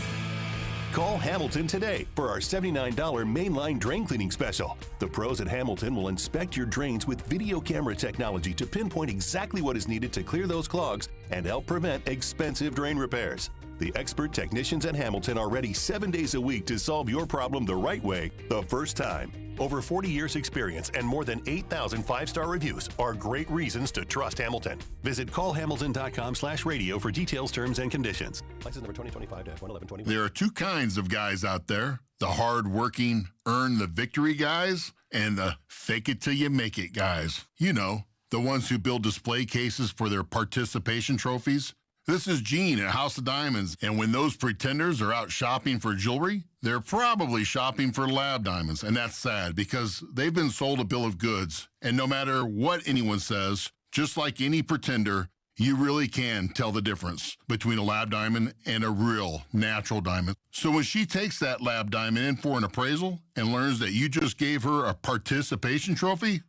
Call Hamilton today for our $79 mainline drain cleaning special. The pros at Hamilton will inspect your drains with video camera technology to pinpoint exactly what is needed to clear those clogs and help prevent expensive drain repairs. The expert technicians at Hamilton are ready 7 days a week to solve your problem the right way, the first time. Over 40 years experience and more than 8,000 five-star reviews are great reasons to trust Hamilton. Visit callhamilton.com/radio for details, terms, and conditions. License number 2025-11121. There are two kinds of guys out there: the hard-working, earn the victory guys, and the fake it till you make it guys. You know, the ones who build display cases for their participation trophies. This is Gene at House of Diamonds, and when those pretenders are out shopping for jewelry, they're probably shopping for lab diamonds, and that's sad because they've been sold a bill of goods, and no matter what anyone says, just like any pretender, you really can tell the difference between a lab diamond and a real natural diamond. So when she takes that lab diamond in for an appraisal and learns that you just gave her a participation trophy,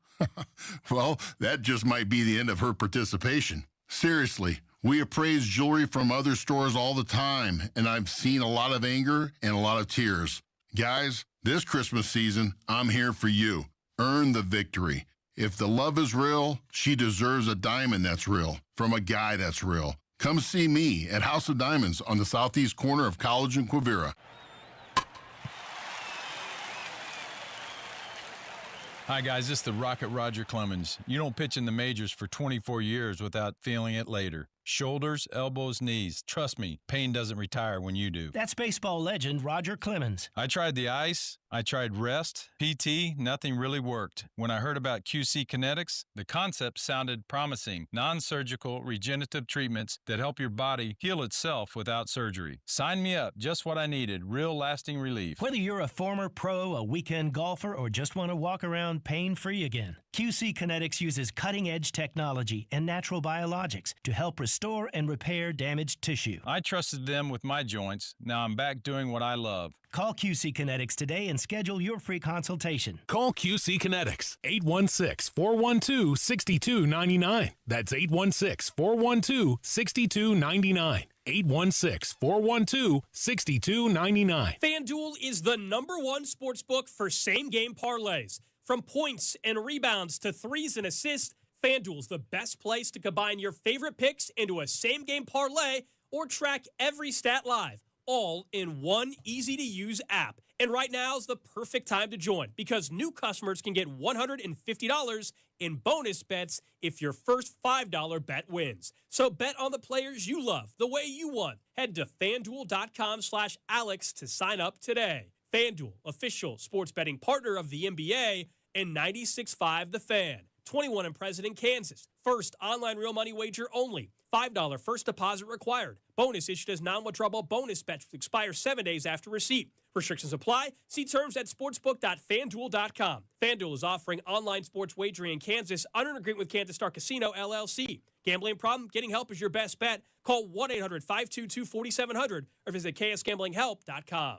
well, that just might be the end of her participation. Seriously. We appraise jewelry from other stores all the time, and I've seen a lot of anger and a lot of tears. Guys, this Christmas season, I'm here for you. Earn the victory. If the love is real, she deserves a diamond that's real from a guy that's real. Come see me at House of Diamonds on the southeast corner of College and Quivira. Hi, guys. This is the Rocket Roger Clemens. You don't pitch in the majors for 24 years without feeling it later. Shoulders, elbows, knees. Trust me, pain doesn't retire when you do. That's baseball legend Roger Clemens. I tried the ice. I tried rest, PT, nothing really worked. When I heard about QC Kinetics, the concept sounded promising. Non-surgical regenerative treatments that help your body heal itself without surgery. Sign me up, just what I needed, real lasting relief. Whether you're a former pro, a weekend golfer, or just want to walk around pain-free again, QC Kinetics uses cutting-edge technology and natural biologics to help restore restore and repair damaged tissue. I trusted them with my joints. Now I'm back doing what I love. Call QC Kinetics today and schedule your free consultation. Call QC Kinetics, 816-412-6299. That's 816-412-6299. 816-412-6299. FanDuel is the #1 sportsbook for same-game parlays. From points and rebounds to threes and assists, FanDuel's the best place to combine your favorite picks into a same-game parlay or track every stat live, all in one easy-to-use app. And right now is the perfect time to join because new customers can get $150 in bonus bets if your first $5 bet wins. So bet on the players you love the way you want. Head to FanDuel.com/Alex to sign up today. FanDuel, official sports betting partner of the NBA and 96.5 The Fan. 21 and present in Kansas. First online real money wager only. $5 first deposit required. Bonus issued as non-withdrawable bonus bets expire 7 days after receipt. Restrictions apply. See terms at sportsbook.fanduel.com. FanDuel is offering online sports wagering in Kansas under an agreement with Kansas Star Casino, LLC. Gambling problem? Getting help is your best bet. Call 1-800-522-4700 or visit ksgamblinghelp.com.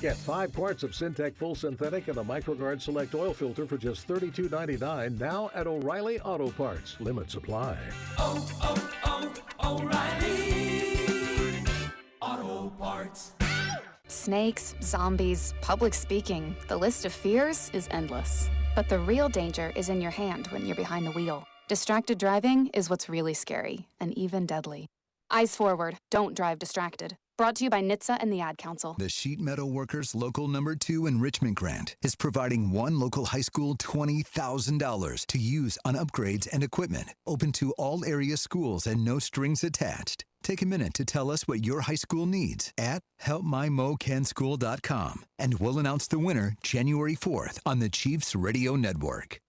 Get 5 quarts of Syntec Full Synthetic and a MicroGuard Select Oil Filter for just $32.99 now at O'Reilly Auto Parts. Limit supply. O'Reilly Auto Parts. Snakes, zombies, public speaking. The list of fears is endless. But the real danger is in your hand when you're behind the wheel. Distracted driving is what's really scary and even deadly. Eyes forward. Don't drive distracted. Brought to you by NHTSA and the Ad Council. The Sheet Metal Workers Local Number 2 Enrichment Grant is providing one local high school $20,000 to use on upgrades and equipment. Open to all area schools and no strings attached. Take a minute to tell us what your high school needs at helpmymocanschool.com, and we'll announce the winner January 4th on the Chiefs Radio Network.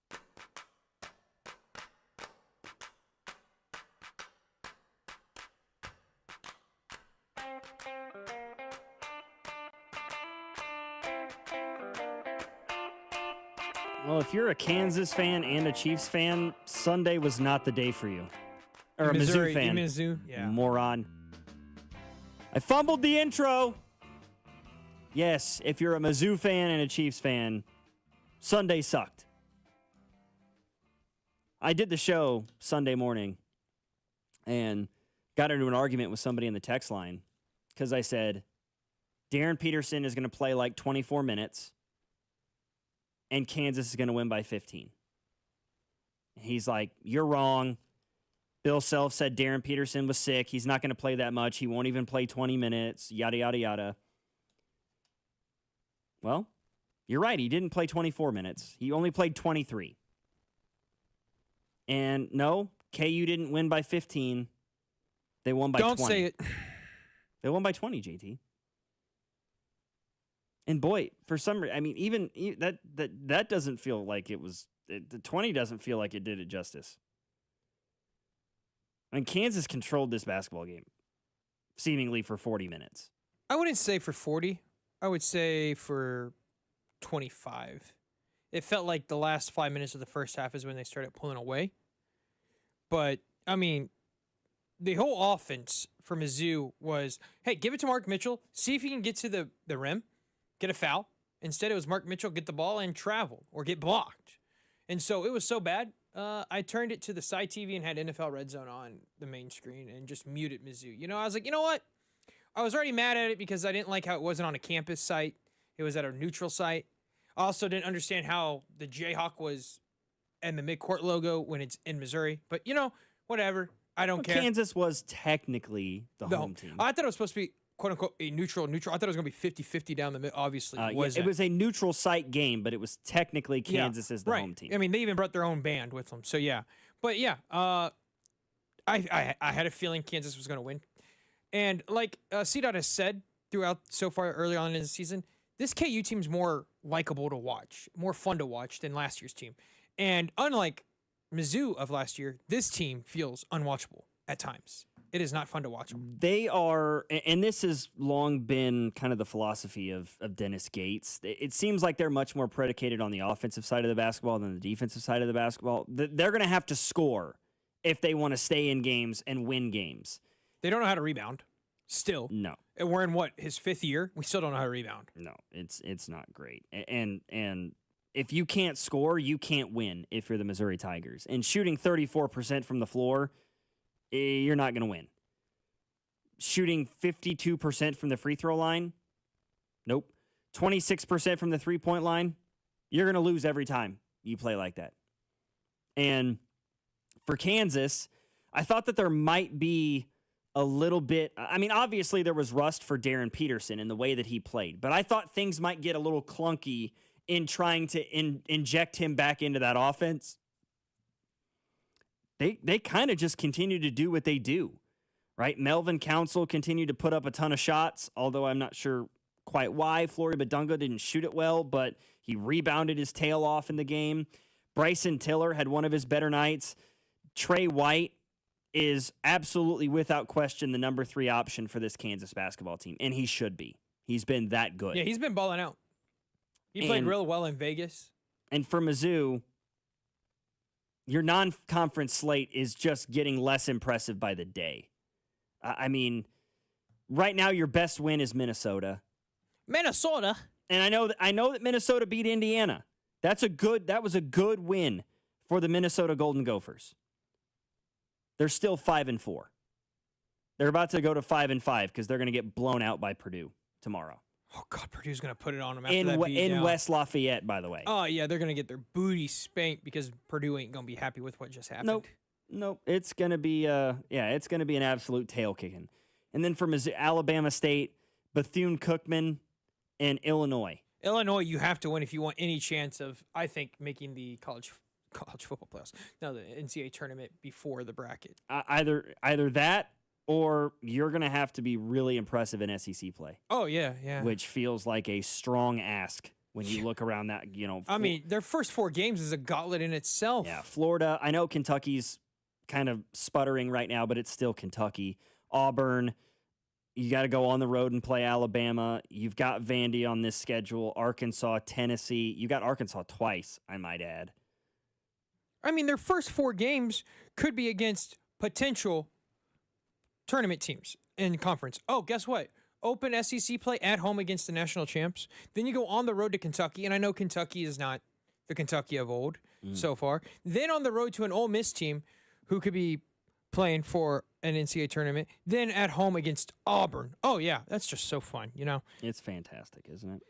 Well, if you're a Kansas fan and a Chiefs fan, Sunday was not the day for you. Or a Mizzou fan. Mizzou, yeah. Moron. I fumbled the intro. Yes, if you're a Mizzou fan and a Chiefs fan, Sunday sucked. I did the show Sunday morning and got into an argument with somebody in the text line because I said, Darren Peterson is going to play like 24 minutes and Kansas is going to win by 15. He's like, you're wrong. Bill Self said Darren Peterson was sick. He's not going to play that much. He won't even play 20 minutes, yada, yada, yada. Well, you're right. He didn't play 24 minutes. He only played 23. And no, KU didn't win by 15. They won by 20. Don't say it. They won by 20, JT. And boy, for some reason, I mean, even that doesn't feel like it was, the 20 doesn't feel like it did it justice. I mean, Kansas controlled this basketball game, seemingly for 40 minutes. I wouldn't say for 40. I would say for 25. It felt like the last 5 minutes of the first half is when they started pulling away. But, I mean, the whole offense for Mizzou was, hey, give it to Mark Mitchell, see if he can get to the rim, get a foul. Instead, it was Mark Mitchell get the ball and travel or get blocked. And so it was so bad. I turned it to the side TV and had NFL Red Zone on the main screen and just muted Mizzou. You know, I was like, you know what? I was already mad at it because I didn't like how it wasn't on a campus site. It was at a neutral site. I also didn't understand how the Jayhawk was and the midcourt logo when it's in Missouri. But, you know, whatever. I don't care. Kansas was technically the home team. I thought it was supposed to be, quote-unquote, a neutral. I thought it was going to be 50-50 down the middle. Obviously, it was a neutral site game, but it was technically Kansas as the home team. I mean, they even brought their own band with them. So, yeah. But, yeah, I had a feeling Kansas was going to win. And like CDOT has said throughout so far early on in the season, this KU team's more likable to watch, more fun to watch than last year's team. And unlike Mizzou of last year, this team feels unwatchable at times. It is not fun to watch them. They are, and this has long been kind of the philosophy of Dennis Gates. It seems like they're much more predicated on the offensive side of the basketball than the defensive side of the basketball. They're going to have to score if they want to stay in games and win games. They don't know how to rebound. Still. No. And we're in what, his 5th year? We still don't know how to rebound. No, it's not great. And if you can't score, you can't win if you're the Missouri Tigers. And shooting 34% from the floor, you're not going to win. Shooting 52% from the free throw line, nope. 26% from the three-point line, you're going to lose every time you play like that. And for Kansas, I thought that there might be a little bit, I mean, obviously there was rust for Darren Peterson in the way that he played, but I thought things might get a little clunky in trying to inject him back into that offense. They kind of just continue to do what they do, right? Melvin Council continued to put up a ton of shots, although I'm not sure quite why. Flory Badunga didn't shoot it well, but he rebounded his tail off in the game. Bryson Tiller had one of his better nights. Trey White is absolutely, without question, the number 3 option for this Kansas basketball team, and he should be. He's been that good. Yeah, he's been balling out. He played real well in Vegas. And for Mizzou, your non-conference slate is just getting less impressive by the day. I mean, right now your best win is Minnesota. Minnesota. And I know that Minnesota beat Indiana. That was a good win for the Minnesota Golden Gophers. They're still 5-4. They're about to go to 5-5 because they're going to get blown out by Purdue tomorrow. Oh, God, Purdue's going to put it on them after that beat in West Lafayette, by the way. Oh, yeah, they're going to get their booty spanked because Purdue ain't going to be happy with what just happened. Nope. It's going to be it's going to be an absolute tail kicking. And then from Alabama State, Bethune-Cookman, and Illinois. Illinois, you have to win if you want any chance of, I think, making the college football playoffs. No, the NCAA tournament before the bracket. Either that, or you're going to have to be really impressive in SEC play. Oh, yeah. Which feels like a strong ask when you look around that, I mean, their first 4 games is a gauntlet in itself. Yeah, Florida. I know Kentucky's kind of sputtering right now, but it's still Kentucky. Auburn, you got to go on the road and play Alabama. You've got Vandy on this schedule. Arkansas, Tennessee. You got Arkansas twice, I might add. I mean, their first 4 games could be against potential tournament teams in conference. Oh, guess what? Open SEC play at home against the national champs. Then you go on the road to Kentucky, and I know Kentucky is not the Kentucky of old so far. Then on the road to an Ole Miss team who could be playing for an NCAA tournament. Then at home against Auburn. Oh, yeah, that's just so fun, It's fantastic, isn't it?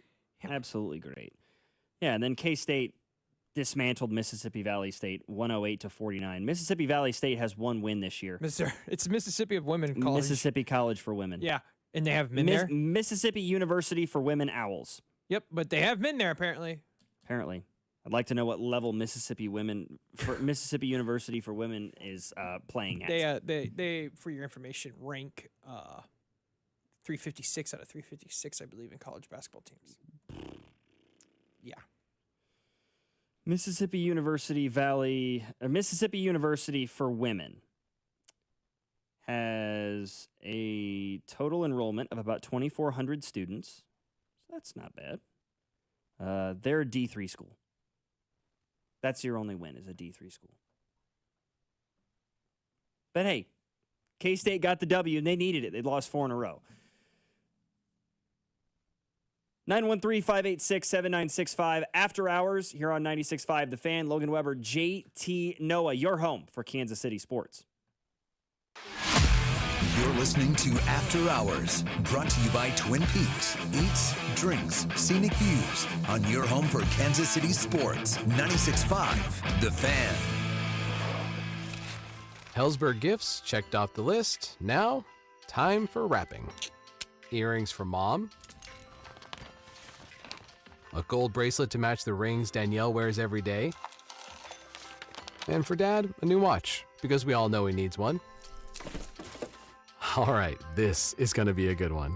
Absolutely great. Yeah, and then K-State dismantled Mississippi Valley State 108-49. Mississippi Valley State has 1 win this year. It's Mississippi of Women College. Mississippi College for Women. Yeah, and they have men there? Mississippi University for Women Owls. Yep, but they have men there apparently. I'd like to know what level Mississippi University for Women is playing at. They for your information, rank 356 out of 356, I believe, in college basketball teams. Yeah. Mississippi University for Women has a total enrollment of about 2,400 students. So that's not bad. They're a D3 school. That's your only win, is a D3 school. But hey, K-State got the W, and they needed it. They lost 4 in a row. 913-586-7965. After hours here on 96.5 The Fan. Logan Weber, JT Noah, your home for Kansas City sports. You're listening to After Hours, brought to you by Twin Peaks. Eats, drinks, scenic views on your home for Kansas City sports. 96.5 The Fan. Hellsberg gifts checked off the list. Now, time for wrapping. Earrings for mom. A gold bracelet to match the rings Danielle wears every day. And for Dad, a new watch, because we all know he needs one. All right, this is going to be a good one.